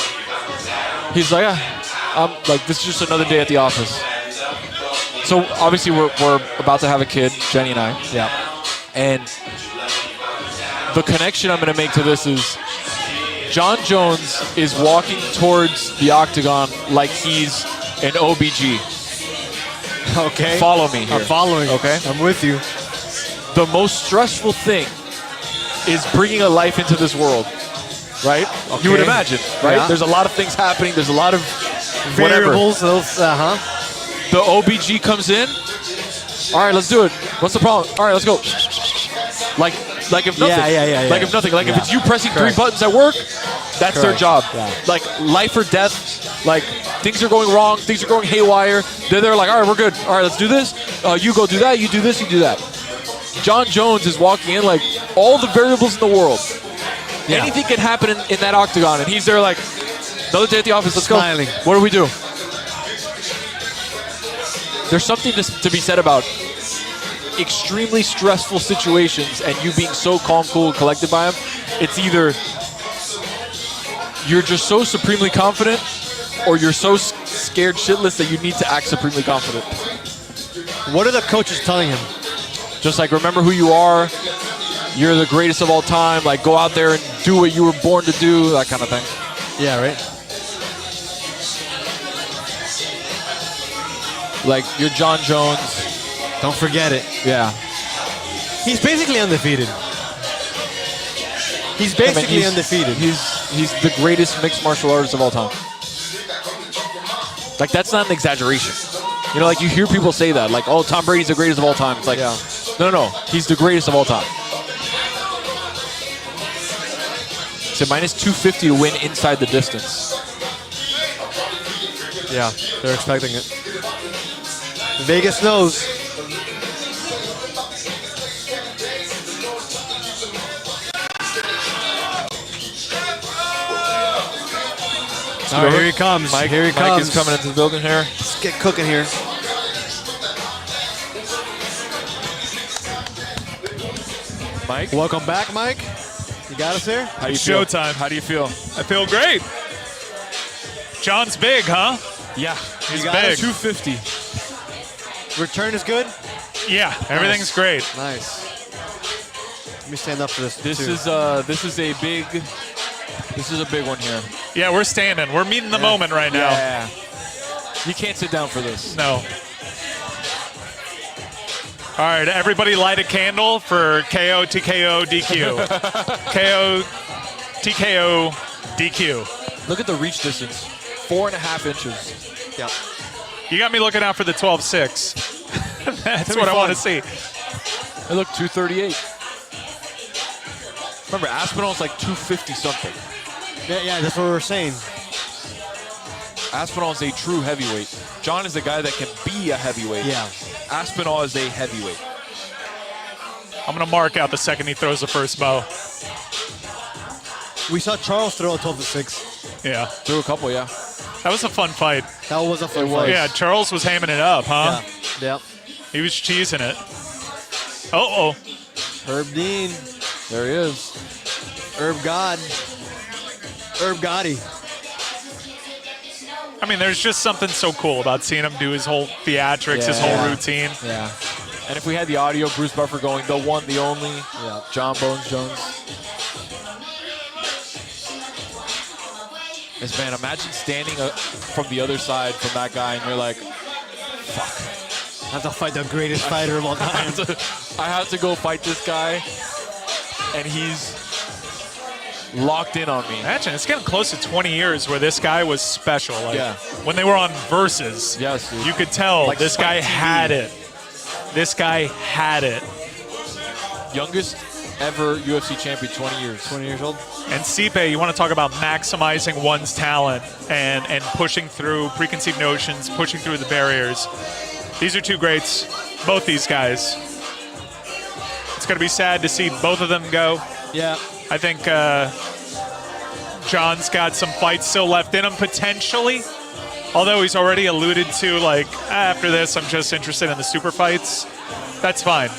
he's like, this is just another day at the office. So obviously we're about to have a kid, Jenny and I. Yeah. And the connection I'm going to make to this is Jon Jones is walking towards the octagon like he's an OBG. Okay. Follow me here. I'm following. Okay. I'm with you. The most stressful thing is bringing a life into this world, right? Okay. You would imagine, right? Yeah. There's a lot of things happening. There's a lot of whatever. Variables. Those. The OBG comes in. All right, let's do it. What's the problem? All right, let's go. Like if nothing. Yeah. Like if nothing. Like if Yeah. it's you pressing Correct. 3 buttons at work, that's their Correct. job. Yeah. Like life or death. Like things are going wrong. Things are going haywire. They're like, all right, we're good. All right, let's do this. You go do that. You do this. You do that. John Jones is walking in like all the variables in the world. Yeah. Anything can happen in that octagon, and he's there like, another day at the office. Let's Smiling. go. What do we do? There's something to be said about extremely stressful situations and you being so calm, cool, and collected by him. It's either you're just so supremely confident or you're so scared shitless that you need to act supremely confident. What are the coaches telling him? Just like, remember who you are. You're the greatest of all time. Like, go out there and do what you were born to do, that kind of thing. Yeah, right. Like, you're John Jones. Don't forget it. Yeah. He's basically undefeated. He's basically undefeated. He's the greatest mixed martial artist of all time. Like, that's not an exaggeration. You know, like, you hear people say that. Like, oh, Tom Brady's the greatest of all time. It's like, no. He's the greatest of all time. It's a minus 250 to win inside the distance. Yeah, they're expecting it. Vegas knows. All right, here he comes. Mike, here he Mike comes. is coming into the building here. Let's get cooking here. Mike, Welcome back, Mike. You got us there? how do you It's feel? showtime. How do you feel? I feel great. John's big, huh? Yeah, He's got big. us 250. Return is good? Yeah, everything's great. Nice. Let me stand up for this. This too. is a big one here. Yeah, we're standing. We're meeting the moment right now. Yeah. You can't sit down for this. No. All right, everybody light a candle for KO, TKO, DQ. KO, TKO, DQ. Look at the reach distance. 4.5 inches. Yeah. You got me looking out for the 12-6. That's what I want to see. They look 238. Remember, Aspinall's like 250 something. Yeah, that's what we were saying. Aspinall is a true heavyweight. John is a guy that can be a heavyweight. Yeah. Aspinall is a heavyweight. I'm going to mark out the second he throws the first bow. We saw Charles throw a 12-6. Yeah. Threw a couple, yeah. That was a fun fight. That was a fun It was. fight. Yeah, Charles was hamming it up, huh? Yeah. He was cheesing it. Uh-oh. Herb Dean. There he is. Herb God. Herb Gotti. I mean, there's just something so cool about seeing him do his whole theatrics, his whole Yeah. routine. Yeah. And if we had the audio, Bruce Buffer going, the one, the only, John Bones Jones. Yes, man, imagine standing from the other side from that guy and you're like, fuck. I have to fight the greatest fighter of all time. I have to go fight this guy, and he's locked in on me. Imagine, it's getting close to 20 years where this guy was special. Like, Yeah. when they were on Versus, Yes, dude. you could tell Like this guy Spike TV. had it. This guy had it. Youngest ever UFC champion, 20 years. 20 years old. And Stipe, you want to talk about maximizing one's talent and pushing through preconceived notions, pushing through the barriers. These are two greats, both these guys. It's going to be sad to see both of them go. Yeah. I think John's got some fights still left in him, potentially. Although he's already alluded to, like, after this, I'm just interested in the super fights. That's fine.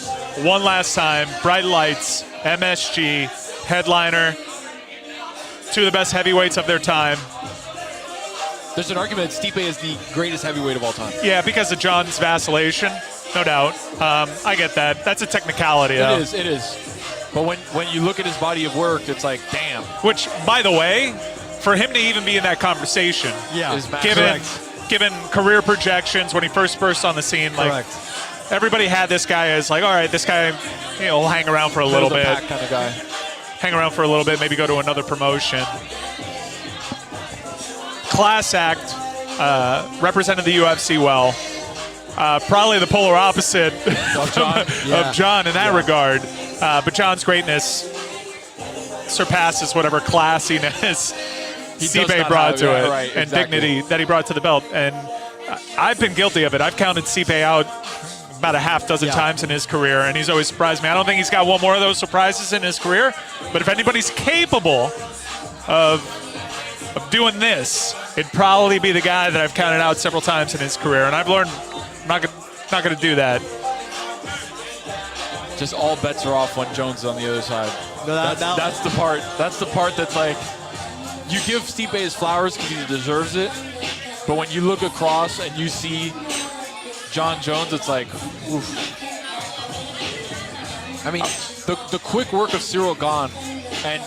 One last time, bright lights, MSG, headliner, two of the best heavyweights of their time. There's an argument that Stipe is the greatest heavyweight of all time. Yeah, because of John's vacillation, no doubt. I get that. That's a technicality, though. It is. But when you look at his body of work, it's like, damn. Which, by the way, for him to even be in that conversation, Yeah. Is max. given Correct. given career projections when he first burst on the scene, like everybody had this guy as like, all right, this guy, will hang around for a little bit, kind of guy. hang around for a little bit, maybe go to another promotion. Class act, represented the UFC well. Probably the polar opposite of John in that regard. But John's greatness surpasses whatever classiness Stipe brought to it and dignity that he brought to the belt. And I've been guilty of it. I've counted Stipe out about a half dozen times in his career, and he's always surprised me. I don't think he's got one more of those surprises in his career, but if anybody's capable of doing this, it'd probably be the guy that I've counted out several times in his career. And I've learned I'm not going to do that. Just all bets are off when Jones is on the other side. That's the part. That's the part that's like, you give Stipe his flowers because he deserves it, but when you look across and you see John Jones, it's like, oof. I mean, the quick work of Cyril Gane, and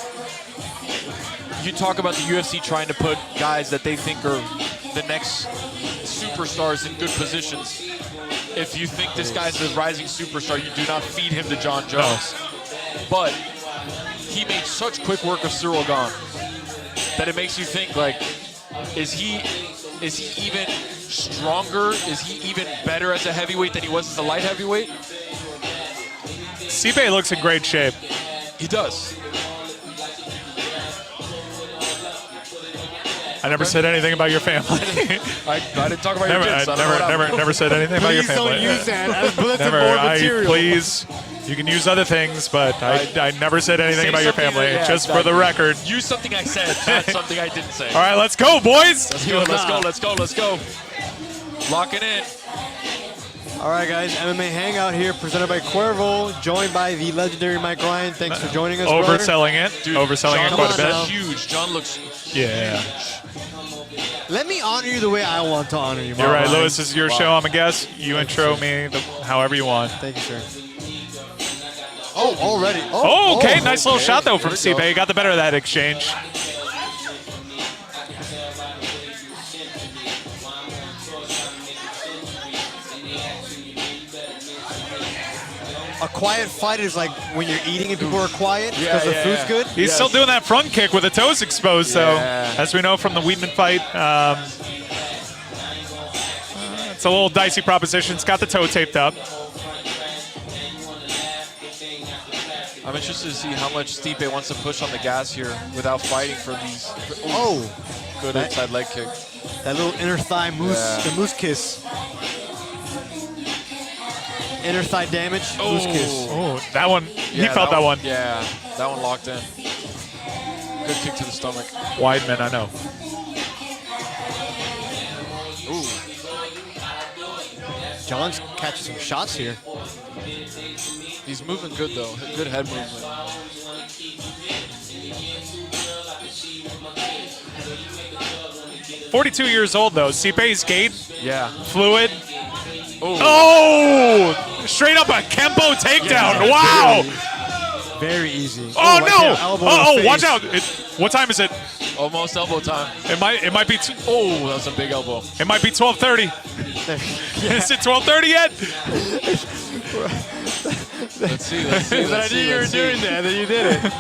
you talk about the UFC trying to put guys that they think are the next superstars in good positions. If you think this guy's a rising superstar, you do not feed him to John Jones. But he made such quick work of Cyril Gane that it makes you think, like, is he even stronger? Is he even better as a heavyweight than he was as a light heavyweight? Stipe looks in great shape. He does. I never said anything about your family. I didn't talk about your kids. Never said anything about your family. Please don't use that as bulletin board material. Please, you can use other things, but I never said anything about your family. Just for the record. Use something I said, not something I didn't say. All right, let's go, boys. Let's go. Lock it in. All right, guys, MMA Hangout here, presented by Cuervo, joined by the legendary Mike Ryan. Thanks for joining us, Overselling it. Dude, overselling it quite a bit. Huge. John looks huge. Let me honor you the way I want to honor you, You're right, Ryan. Lewis. This is your show. I'm a guest. You intro me however you want. Thank you, sir. Oh, already. Okay. Nice little shot, though, from Stipe. He got the better of that exchange. A quiet fight is like when you're eating and people are quiet because the food's good. He's still doing that front kick with the toes exposed, though, as we know from the Weidman fight. It's a little dicey proposition. It's got the toe taped up. I'm interested to see how much Stipe wants to push on the gas here without fighting for these. Good inside leg kick. That little inner thigh moose, the moose kiss. Inner thigh damage, moose kiss. Oh, that one. He felt that one. Yeah, that one locked in. Good kick to the stomach. Weidman, I know. Ooh. John's catching some shots here. He's moving good, though. Good head movement. "42 years old, though. Stipe's gait, fluid. Oh, straight up a Kempo takedown. Wow. Very easy. Oh, no. Watch out. What time is it? Almost elbow time. It might be. That was a big elbow. It might be 12:30. Is it 12:30 yet? Let's see. I knew you were doing that, then you did it.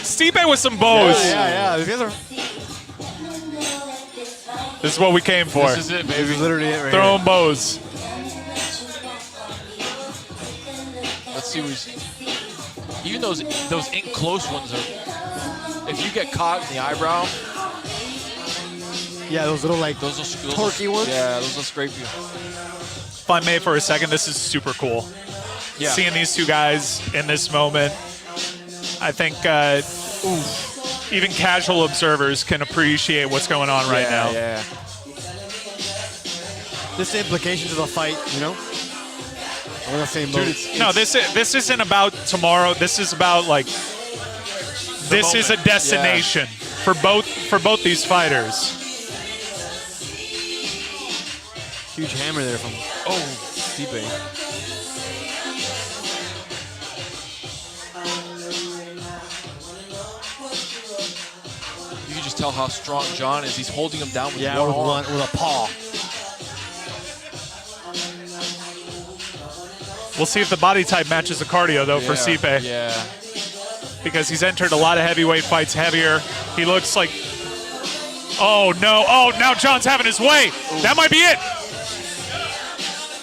Stipe with some bows. Yeah. These guys are... This is what we came for. This is it, baby. This is literally it right Throwing here. bows. Let's see even those in close ones are. If you get caught in the eyebrow. Yeah, those little those torquey ones. Yeah, those will scrape you. If I may for a second, this is super cool. Yeah. Seeing these two guys in this moment, I think even casual observers can appreciate what's going on right now. Yeah. Just the implications of the fight, you know? We're not saying No, this isn't about tomorrow. This is about this is a destination for both these fighters. Huge hammer there from Stipe. You can just tell how strong John is. He's holding him down with Yeah, one arm. with a paw. We'll see if the body type matches the cardio, though, for Stipe. Yeah. Because he's entered a lot of heavyweight fights heavier. He looks like... Oh, no. Oh, now John's having his way. Ooh. That might be it.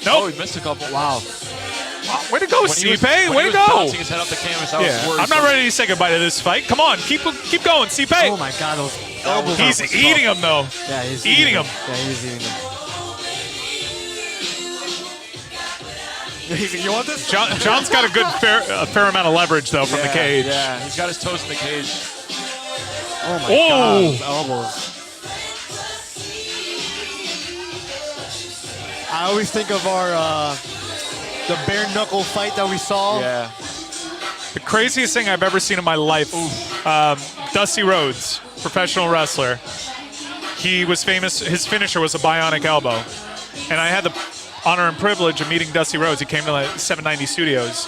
Nope. Oh, he missed a couple. Wow. Way to go, Stipe. Way to go. Bouncing his head off the canvas, that was worrisome. I'm not ready to say goodbye to this fight. Come on, keep going, Stipe. Oh my God, those elbows. He's eating them though. Yeah, he's eating them. Yeah, he's eating them. You want this? John's got a fair amount of leverage though from the cage. Yeah, he's got his toes in the cage. Oh my God, those elbows. I always think of our the bare knuckle fight that we saw. Yeah. The craziest thing I've ever seen in my life. Dusty Rhodes, professional wrestler. He was famous. His finisher was a bionic elbow, and I had the honor and privilege of meeting Dusty Rhodes. He came to the 790 Studios,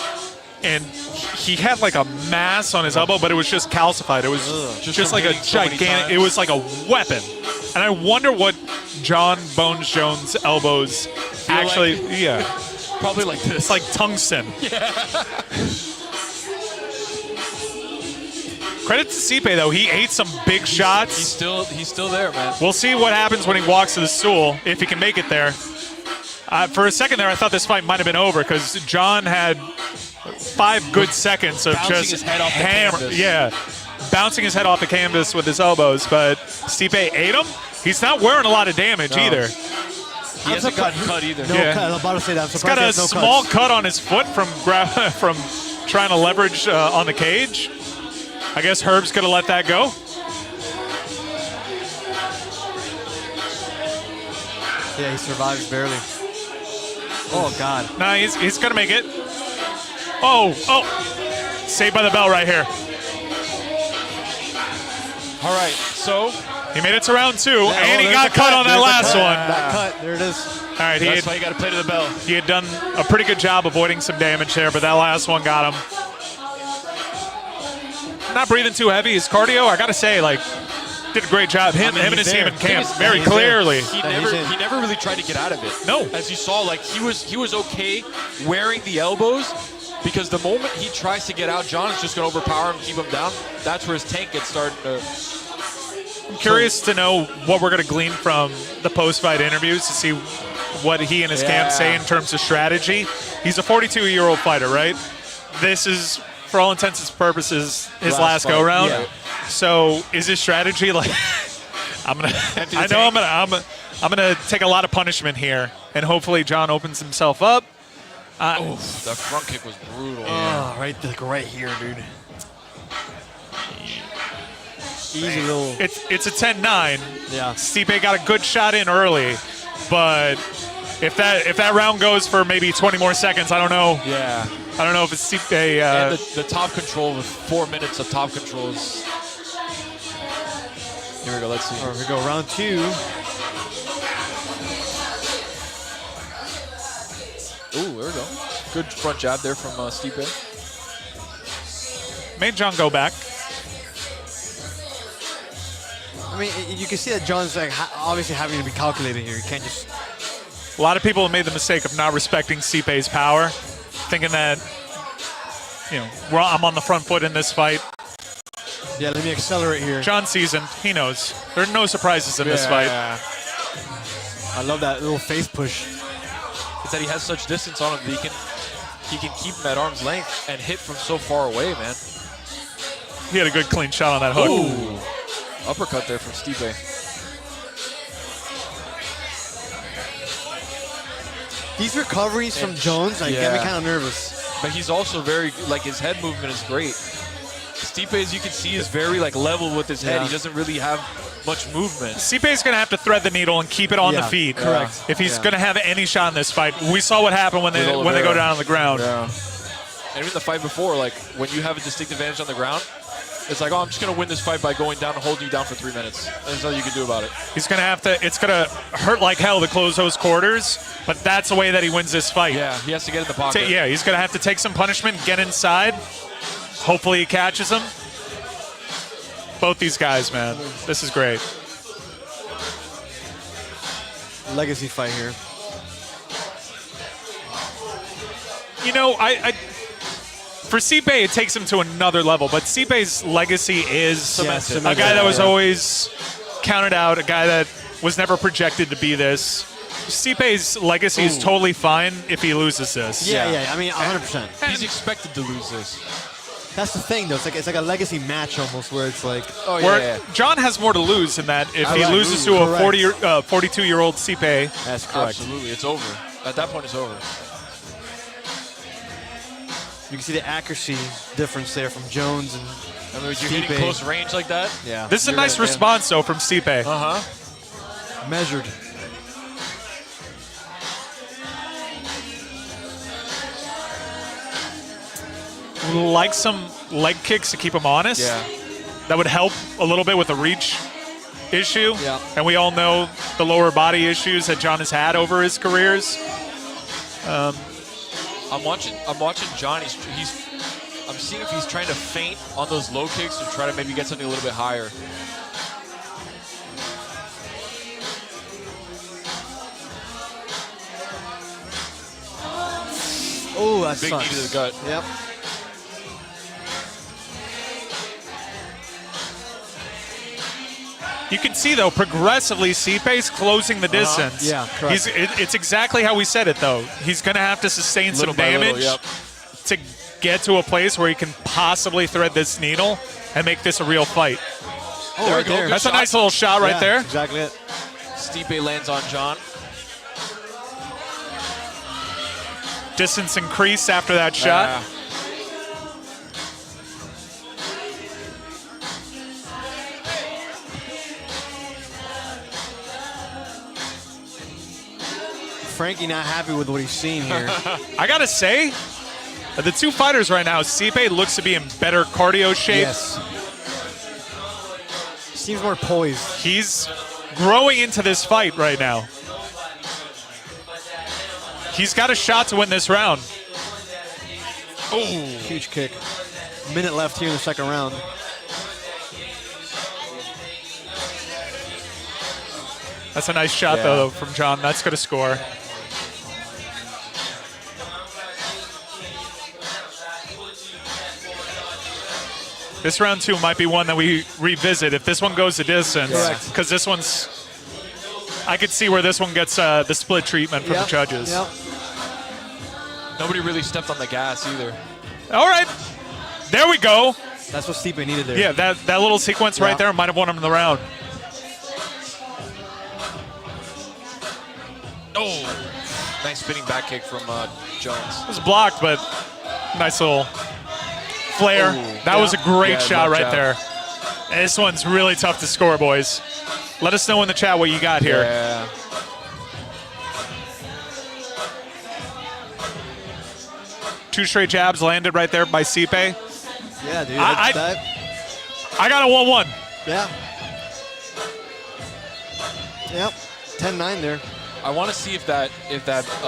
and he had like a mass on his elbow, but it was just calcified. It was just like a gigantic. It was like a weapon. And I wonder what John Bones Jones' elbows actually. Yeah. Probably like this. It's like tungsten. Yeah. Credit to Stipe though, he ate some big shots. He's still there, man. We'll see what happens when he walks to the stool, if he can make it there. For a second there, I thought this fight might have been over because John had 5 good seconds of bouncing just his head off the canvas. Yeah, bouncing his head off the canvas with his elbows. But Stipe ate him. He's not wearing a lot of damage either. He hasn't gotten cut either. No cut. I'm about to say that. He's got a small cut on his foot from trying to leverage on the cage. I guess Herb's gonna let that go. Yeah, he survives barely. Oh God. No, he's gonna make it. Oh, saved by the bell right here. All right, so he made it to round 2, and he got cut on that last one. That cut, there it is. All right, that's why you got to play to the bell. He had done a pretty good job avoiding some damage there, but that last one got him. Not breathing too heavy. His cardio, I got to say, like, did a great job. Him and his team in camp very clearly. He never really tried to get out of it. No. As you saw, like he was okay wearing the elbows because the moment he tries to get out, John is just going to overpower him, keep him down. That's where his tank gets started to. I'm curious to know what we're going to glean from the post-fight interviews to see what he and his camp say in terms of strategy. He's a 42-year-old fighter, right? This is, for all intents and purposes, his last go-round. Yeah. So is his strategy like I'm gonna take a lot of punishment here, and hopefully John opens himself up. The front kick was brutal. Right here, dude. Easy little. It's a 10-9. Yeah. Stipe got a good shot in early, but if that round goes for maybe 20 more seconds, I don't know. Yeah. I don't know if it's Stipe. And the top control with 4 minutes of top controls. Here we go. Let's see. Here we go. Round 2. Ooh, there we go. Good front jab there from Stipe. Made John go back. I mean, you can see that John's like obviously having to be calculated here. You can't just. A lot of people have made the mistake of not respecting Stipe's power, thinking that I'm on the front foot in this fight. Yeah, let me accelerate here. John's seasoned. He knows. There are no surprises in this fight. I love that little face push. It's that he has such distance on him that he can keep him at arm's length and hit from so far away, man. He had a good clean shot on that hook. Ooh. Uppercut there from Stipe. These recoveries from Jones get me kind of nervous. But he's also very, like, his head movement is great. Stipe, as you can see, is very level with his head. He doesn't really have much movement. Stipe's going to have to thread the needle and keep it on the feet. Correct. If he's going to have any shot in this fight. We saw what happened when they go down on the ground. Yeah. And even the fight before, like, when you have a distinct advantage on the ground, it's like, I'm just going to win this fight by going down and holding you down for 3 minutes. That's all you can do about it. He's going to have to, it's going to hurt like hell to close those quarters, but that's the way that he wins this fight. Yeah, he has to get in the pocket. Yeah, he's going to have to take some punishment, get inside. Hopefully he catches him. both these guys, man. This is great. Legacy fight here. You know, for Stipe, it takes him to another level, but Stipe's legacy is a guy that was always counted out, a guy that was never projected to be this. Stipe's legacy is totally fine if he loses this. Yeah. I mean, 100%. He's expected to lose this. That's the thing, though. It's like a legacy match almost, where it's like. Oh where John has more to lose in that if he loses to a 42-year-old Stipe. That's correct. Absolutely, it's over. At that point, it's over. You can see the accuracy difference there from Jones and. I mean, you're hitting close range like that. Yeah. This is a nice response, though, from Stipe. Measured. Like some leg kicks to keep him honest. Yeah. That would help a little bit with the reach issue. Yeah. And we all know the lower body issues that John has had over his careers. I'm watching John. I'm seeing if he's trying to feint on those low kicks or try to maybe get something a little bit higher. Oh, that's big knee to the gut. Yep. You can see, though, progressively, Stipe's closing the distance. Yeah, correct. It's exactly how we said it, though. He's going to have to sustain some damage to get to a place where he can possibly thread this needle and make this a real fight. Oh, right there. That's a nice little shot right there. Exactly it. Stipe lands on John. Distance increased after that shot. Frankie not happy with what he's seeing here. I gotta say, the two fighters right now, Stipe looks to be in better cardio shape. Yes. Seems more poised. He's growing into this fight right now. He's got a shot to win this round. Oh, huge kick. Minute left here in the second round. That's a nice shot, though, from John. That's going to score. This round 2 might be one that we revisit if this one goes the distance. Because this one's, I could see where this one gets the split treatment from the judges. Yep. Nobody really stepped on the gas either. All right, there we go. That's what Stipe needed there. Yeah, that little sequence right there might have won him the round. Oh, nice spinning back kick from Jones. It was blocked, but nice little flare. That was a great shot right there. This one's really tough to score, boys. Let us know in the chat what you got here. Yeah. Two straight jabs landed right there by Stipe. Yeah, dude. I got a 1-1. Yeah. Yep. 10-9 there. I want to see if that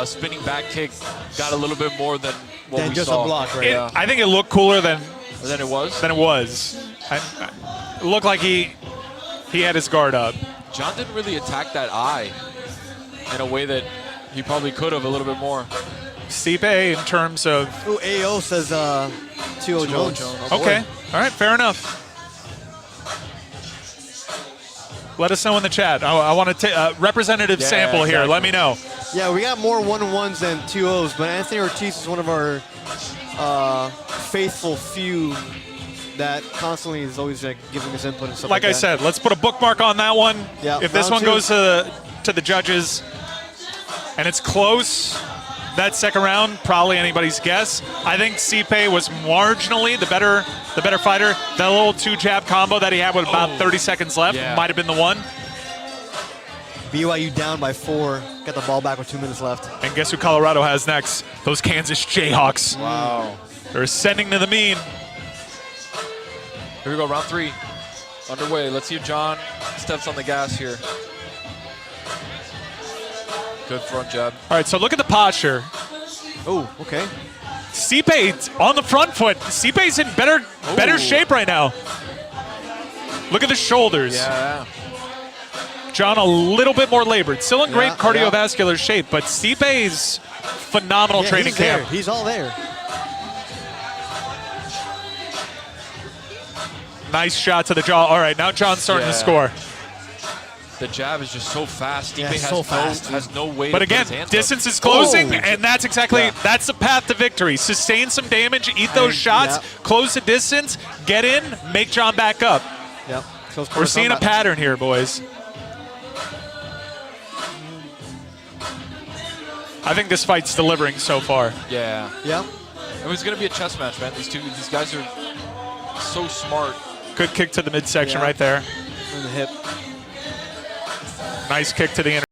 spinning back kick got a little bit more than what we just saw. a block, right? I think it looked cooler than it was. It looked like he had his guard up. John didn't really attack that eye in a way that he probably could have a little bit more. Stipe, in terms of... Ooh, AO says 2-0 Jones. Okay. All right, fair enough. Let us know in the chat. I want to take a representative sample here. Let me know. Yeah, we got more 1-1s than 2-0s, but Anthony Ortiz is one of our faithful few that constantly is always giving us input and stuff like that. Like I said, let's put a bookmark on that one. Yeah, if this one goes to the judges and it's close, that second round, probably anybody's guess. I think Stipe was marginally the better fighter. That little 2-jab combo that he had with about 30 seconds left might have been the one. BYU down by 4. Got the ball back with 2 minutes left. And guess who Colorado has next? Those Kansas Jayhawks. Wow. They're ascending to the mean. Here we go, round 3 underway. Let's see if John steps on the gas here. Good front jab. All right, so look at the posture. Oh, okay. Stipe on the front foot. Stipe's in better shape right now. Look at the shoulders. Yeah. John a little bit more labored. Still in great cardiovascular shape, but Stipe's phenomenal training camp. He's all there. Nice shot to the jaw. All right, now John's starting to score. The jab is just so fast. Yeah, Stipe has no way But to again, put his hands distance up. is closing, and that's exactly, that's the path to victory. Sustain some damage, eat those shots, close the distance, get in, make John back up. Yep. We're seeing a pattern here, boys. I think this fight's delivering so far. Yeah. Yep. It was going to be a chess match, man. These guys are so smart. Good kick to the midsection right there. In the hip. Nice kick to the inner.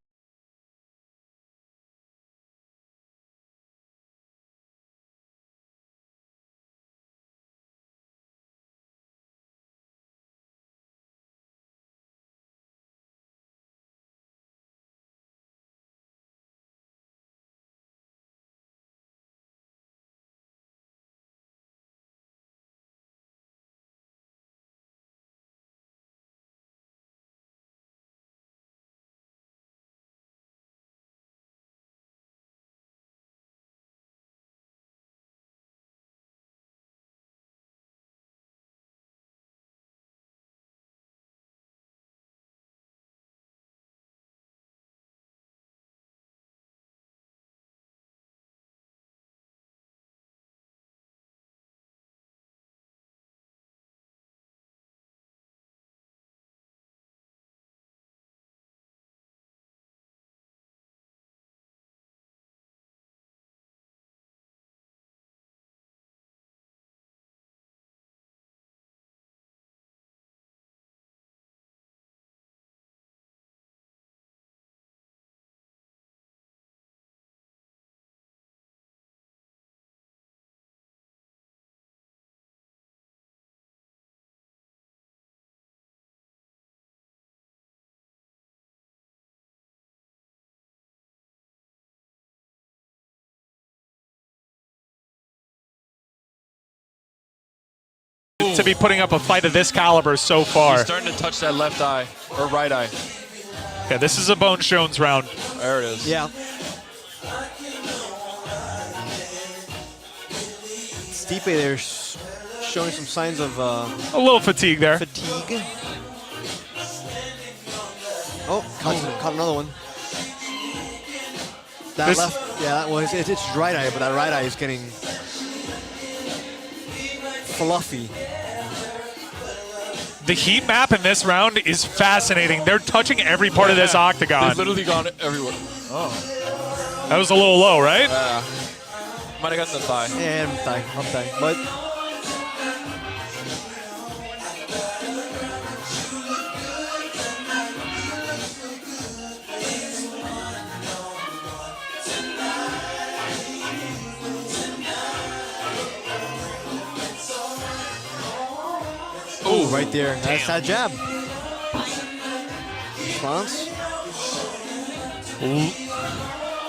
To be putting up a fight of this caliber so far. He's starting to touch that left eye, or right eye. Yeah, this is a Bone Jones round. There it is. Yeah. Stipe there showing some signs of a little fatigue there. Fatigue. Oh, caught another one. That left, yeah, well, it's his right eye, but that right eye is getting fluffy. The heat map in this round is fascinating. They're touching every part of this octagon. They've literally gone everywhere. Oh. That was a little low, right? Yeah. Might have gotten the thigh. Yeah, I'm thigh. But oh, right there. Damn. That's that jab. Response.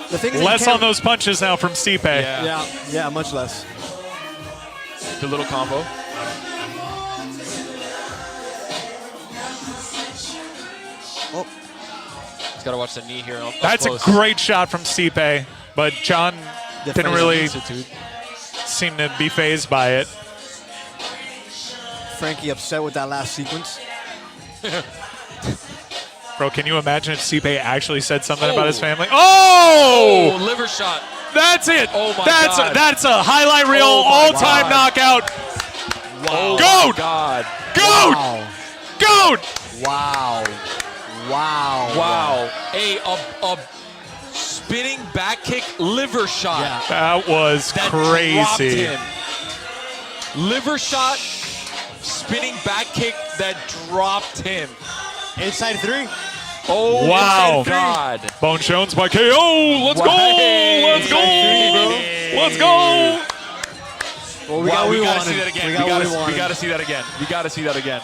The thing is less on those punches now from Stipe. Yeah, much less. The little combo. Oh. He's got to watch the knee here. That's a great shot from Stipe, but John didn't really seem to be fazed by it. Frankie upset with that last sequence. Bro, can you imagine if Stipe actually said something about his family? Oh! Liver shot. That's it. Oh my God. That's a highlight reel all-time knockout. Wow. Goat. God. Goat. Wow. Goat. Wow. Wow. Wow. A spinning back kick liver shot. Yeah. That was That crazy. dropped him. Liver shot, spinning back kick that dropped him. Inside three. Oh wow. My God. Bone Jones by KO. Let's go. Let's go. Let's go. Well, we gotta see that again. We gotta see that again. We gotta see that again.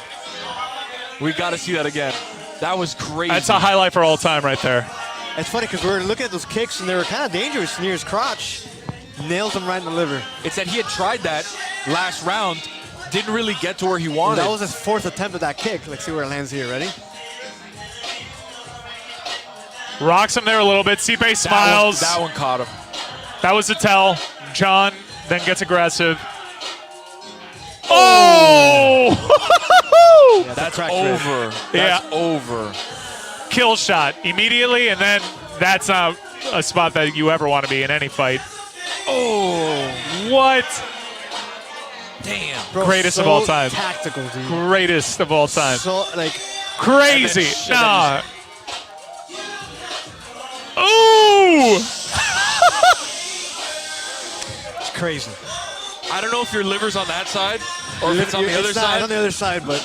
We gotta see that again. That was crazy. That's a highlight for all time right there. It's funny because we were looking at those kicks and they were kind of dangerous near his crotch. Nails him right in the liver. It's that he had tried that last round, didn't really get to where he wanted. That was his 4th attempt at that kick. Let's see where it lands here. Ready? Rocks him there a little bit. Stipe smiles. That one caught him. That was the tell. John then gets aggressive. Oh! Yeah, That's over. Yeah. That's over. Kill shot immediately, and then that's not a spot that you ever want to be in any fight. Oh, What? damn. Bro, Greatest so of all time. Tactical, dude. Greatest of all time. So, like, Crazy. And then Nah. Ooh! it's crazy. I don't know if your liver's on that side or if it's on the other It's not side. on the other side, but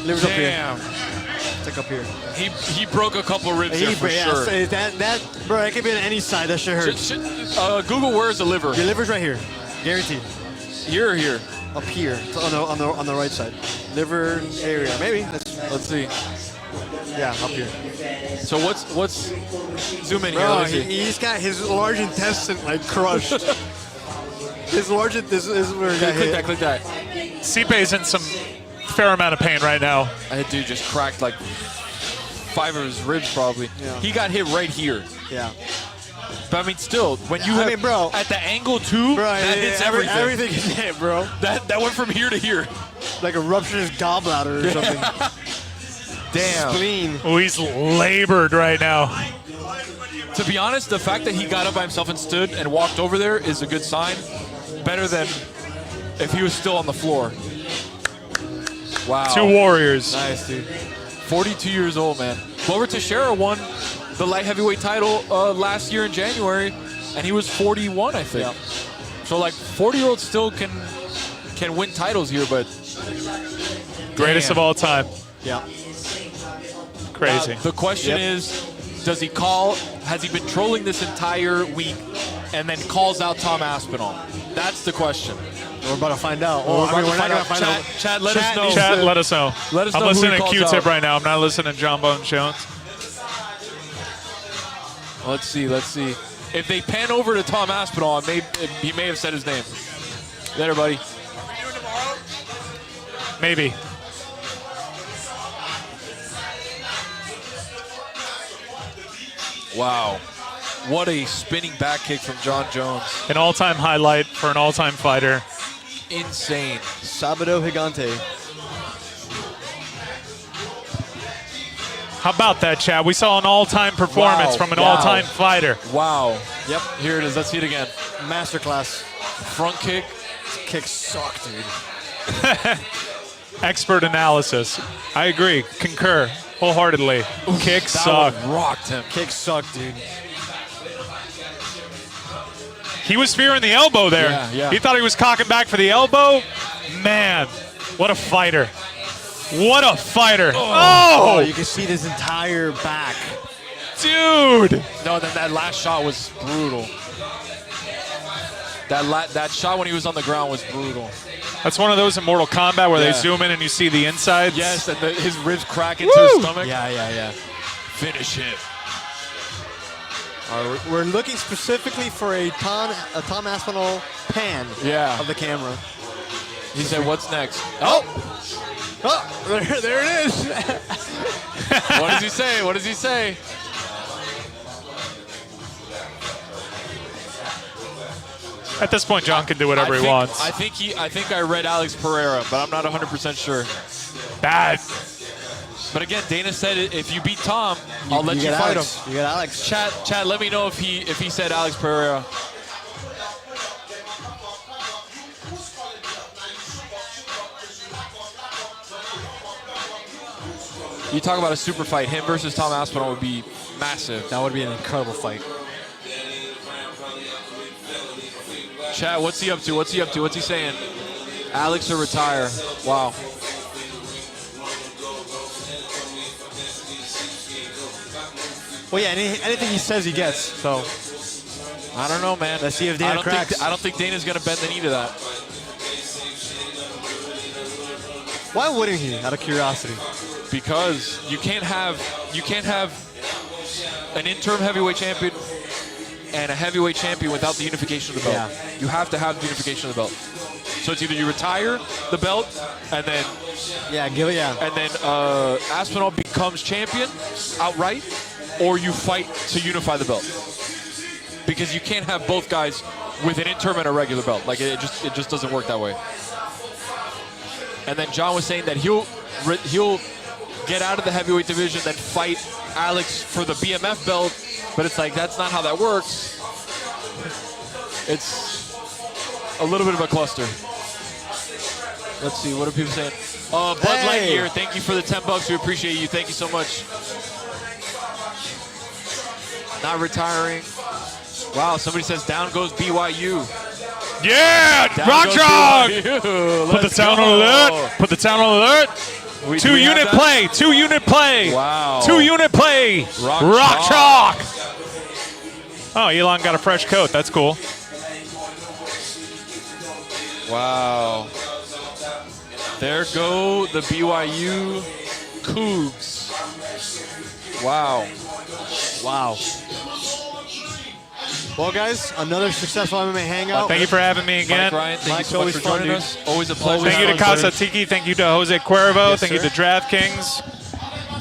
liver's up here. Damn. It's like up here. He broke a couple ribs there for sure. So that, bro, it could be on any side. That shit hurts. Google, where's the liver? Your liver's right here. Guaranteed. Here or here? Up here. It's on the right side. Liver area. Maybe. Let's see. Yeah, up here. So what's zoom in here? Bro, Let me see. he's got his large intestine like crushed. His large this is where he got hit. Click that. Stipe's in some fair amount of pain right now. That dude just cracked like 5 of his ribs probably. Yeah. He got hit right here. Yeah. But I mean, still, when you I mean, bro, at the angle too, Bro, that hits everything. Everything is hit, bro. That went from here to here. Like a ruptured his gallbladder or something. Damn. Spleen. Oh, he's labored right now. To be honest, the fact that he got up by himself and stood and walked over there is a good sign. Better than if he was still on the floor. Wow. 2 warriors. Nice, dude. 42 years old, man. Glover Teixeira won the light heavyweight title last year in January, and he was 41, I think. Yeah. So, like, 40-year-olds still can win titles here, but Greatest of all time. Yeah. Crazy. the question is, does he call? Has he been trolling this entire week, and then calls out Tom Aspinall? That's the question. We're about to find out. We're I mean, we're not about gonna to find out. Chad, let us know. Chat, let us know. Let us I'm know who he listening to calls Q-Tip out. right now. I'm not listening to John Bone Jones. Let's see. If they pan over to Tom Aspinall, he may have said his name. Later, buddy. Maybe. Wow. What a spinning back kick from John Jones. An all-time highlight for an all-time fighter. Insane. Sabado Gigante. How about that, Chad? We saw an all-time performance Wow. from an Wow. all-time fighter. Wow. Yep. Here it is. Let's see it again. Masterclass. Front kick. Kicks suck, dude. Expert analysis. I agree. Concur wholeheartedly. Kicks That suck. one rocked him. Kicks suck, dude. He was fearing the elbow there. Yeah. He thought he was cocking back for the elbow. Man, what a fighter. What a fighter. Oh, Oh, you can see this entire back. dude. No, then that last shot was brutal. That shot when he was on the ground was brutal. That's one of those in Mortal Kombat where Yeah. they zoom in and you see the insides. Yes, and his ribs crack into his stomach. Yeah. Finish him. We're looking specifically for a Tom Aspinall pan of the camera. He said, what's next? Oh, there it is. What does he say? What does he say? At this point, John can do whatever he wants. I think I read Alex Pereira, but I'm not 100% sure. Bad. But again, Dana said if you beat Tom, I'll let you get fight Alex. him. You got Alex. Chat, let me know if he said Alex Pereira. You talk about a super fight. Him versus Tom Aspinall would be massive. That would be an incredible fight. Chat, what's he up to? What's he up to? What's he saying? Alex or retire. Wow. Well, yeah, anything he says, he gets. So I don't know, man. Let's see if Dana cracks. I don't think Dana's gonna bend the knee to that. why wouldn't he? Out of curiosity. Because you can't have an interim heavyweight champion and a heavyweight champion without the unification of the belt. Yeah. You have to have the unification of the belt. So it's either you retire the belt and then Aspinall becomes champion outright, or you fight to unify the belt. Because you can't have both guys with an interim and a regular belt. Like it just doesn't work that way. And then John was saying that he'll get out of the heavyweight division, then fight Alex for the BMF belt, but it's like that's not how that works. It's a little bit of a cluster. Let's see, what are people saying? Bud Lightyear, thank you for the $10. We appreciate you. Thank you so much. Not retiring. Wow, somebody says down goes BYU. Yeah, Rock Chalk! Put the town on alert. Put the town on alert. 2-unit play. 2-unit play. Wow. 2-unit play. Rock Chalk. Oh, Elon got a fresh coat. That's cool. Wow. There go the BYU Cougs. Wow. Wow. Well, guys, another successful MMA hangout. Thank you for having me again. Mike Ryan, thank you so much for joining us. Always a pleasure. Thank you to Casa Tiki. Thank you to Jose Cuervo. Yes, thank you to DraftKings.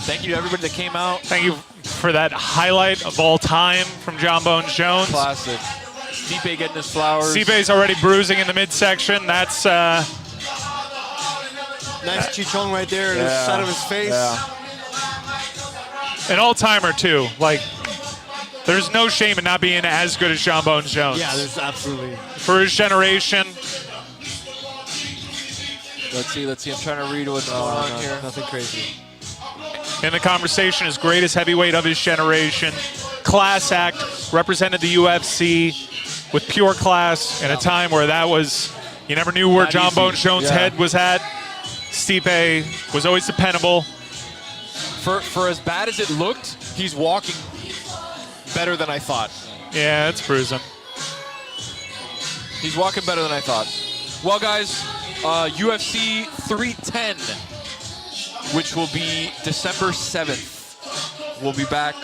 Thank you to everybody that came out. Thank you for that highlight of all time from John Bones Jones. Classic. Stipe getting his flowers. Stipe's already bruising in the midsection. That's nice chichong right there in the side of his face. An all-timer too. Like, there's no shame in not being as good as John Bones Jones. Yeah, there's absolutely. For his generation. Let's see. I'm trying to read what's going on here. Nothing crazy. In the conversation, as greatest heavyweight of his generation. Class act, represented the UFC with pure class in a time where that was, you never knew where John Bones Jones' head was at. Stipe was always dependable. For as bad as it looked, he's walking better than I thought. Yeah, it's bruising. He's walking better than I thought. Well, guys, UFC 310, which will be December 7th. We'll be back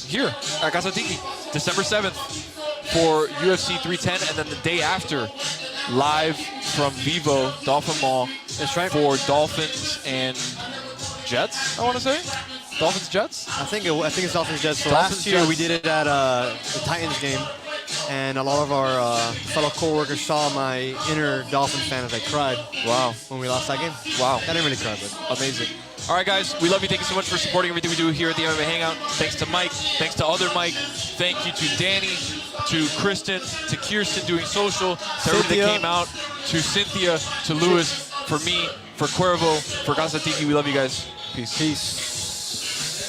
here at Casa Tiki, December 7th for UFC 310, and then the day after, live from Vivo, Dolphin Mall. That's right. For Dolphins and Jets, I want to say. Dolphins Jets? I think it's Dolphins Jets. So Dolphins last year Jets. we did it at the Titans game, and a lot of our fellow co-workers saw my inner Dolphin fan as I cried. Wow. When we lost that game. Wow. I didn't really cry, but amazing. All right, guys, we love you. Thank you so much for supporting everything we do here at the MMA Hangout. Thanks to Mike. Thanks to other Mike. Thank you to Danny, to Kristen, to Kirsten doing social, to everybody that came out, to Cynthia, to Louis, for me, for Cuervo, for Casa Tiki. We love you guys. Peace.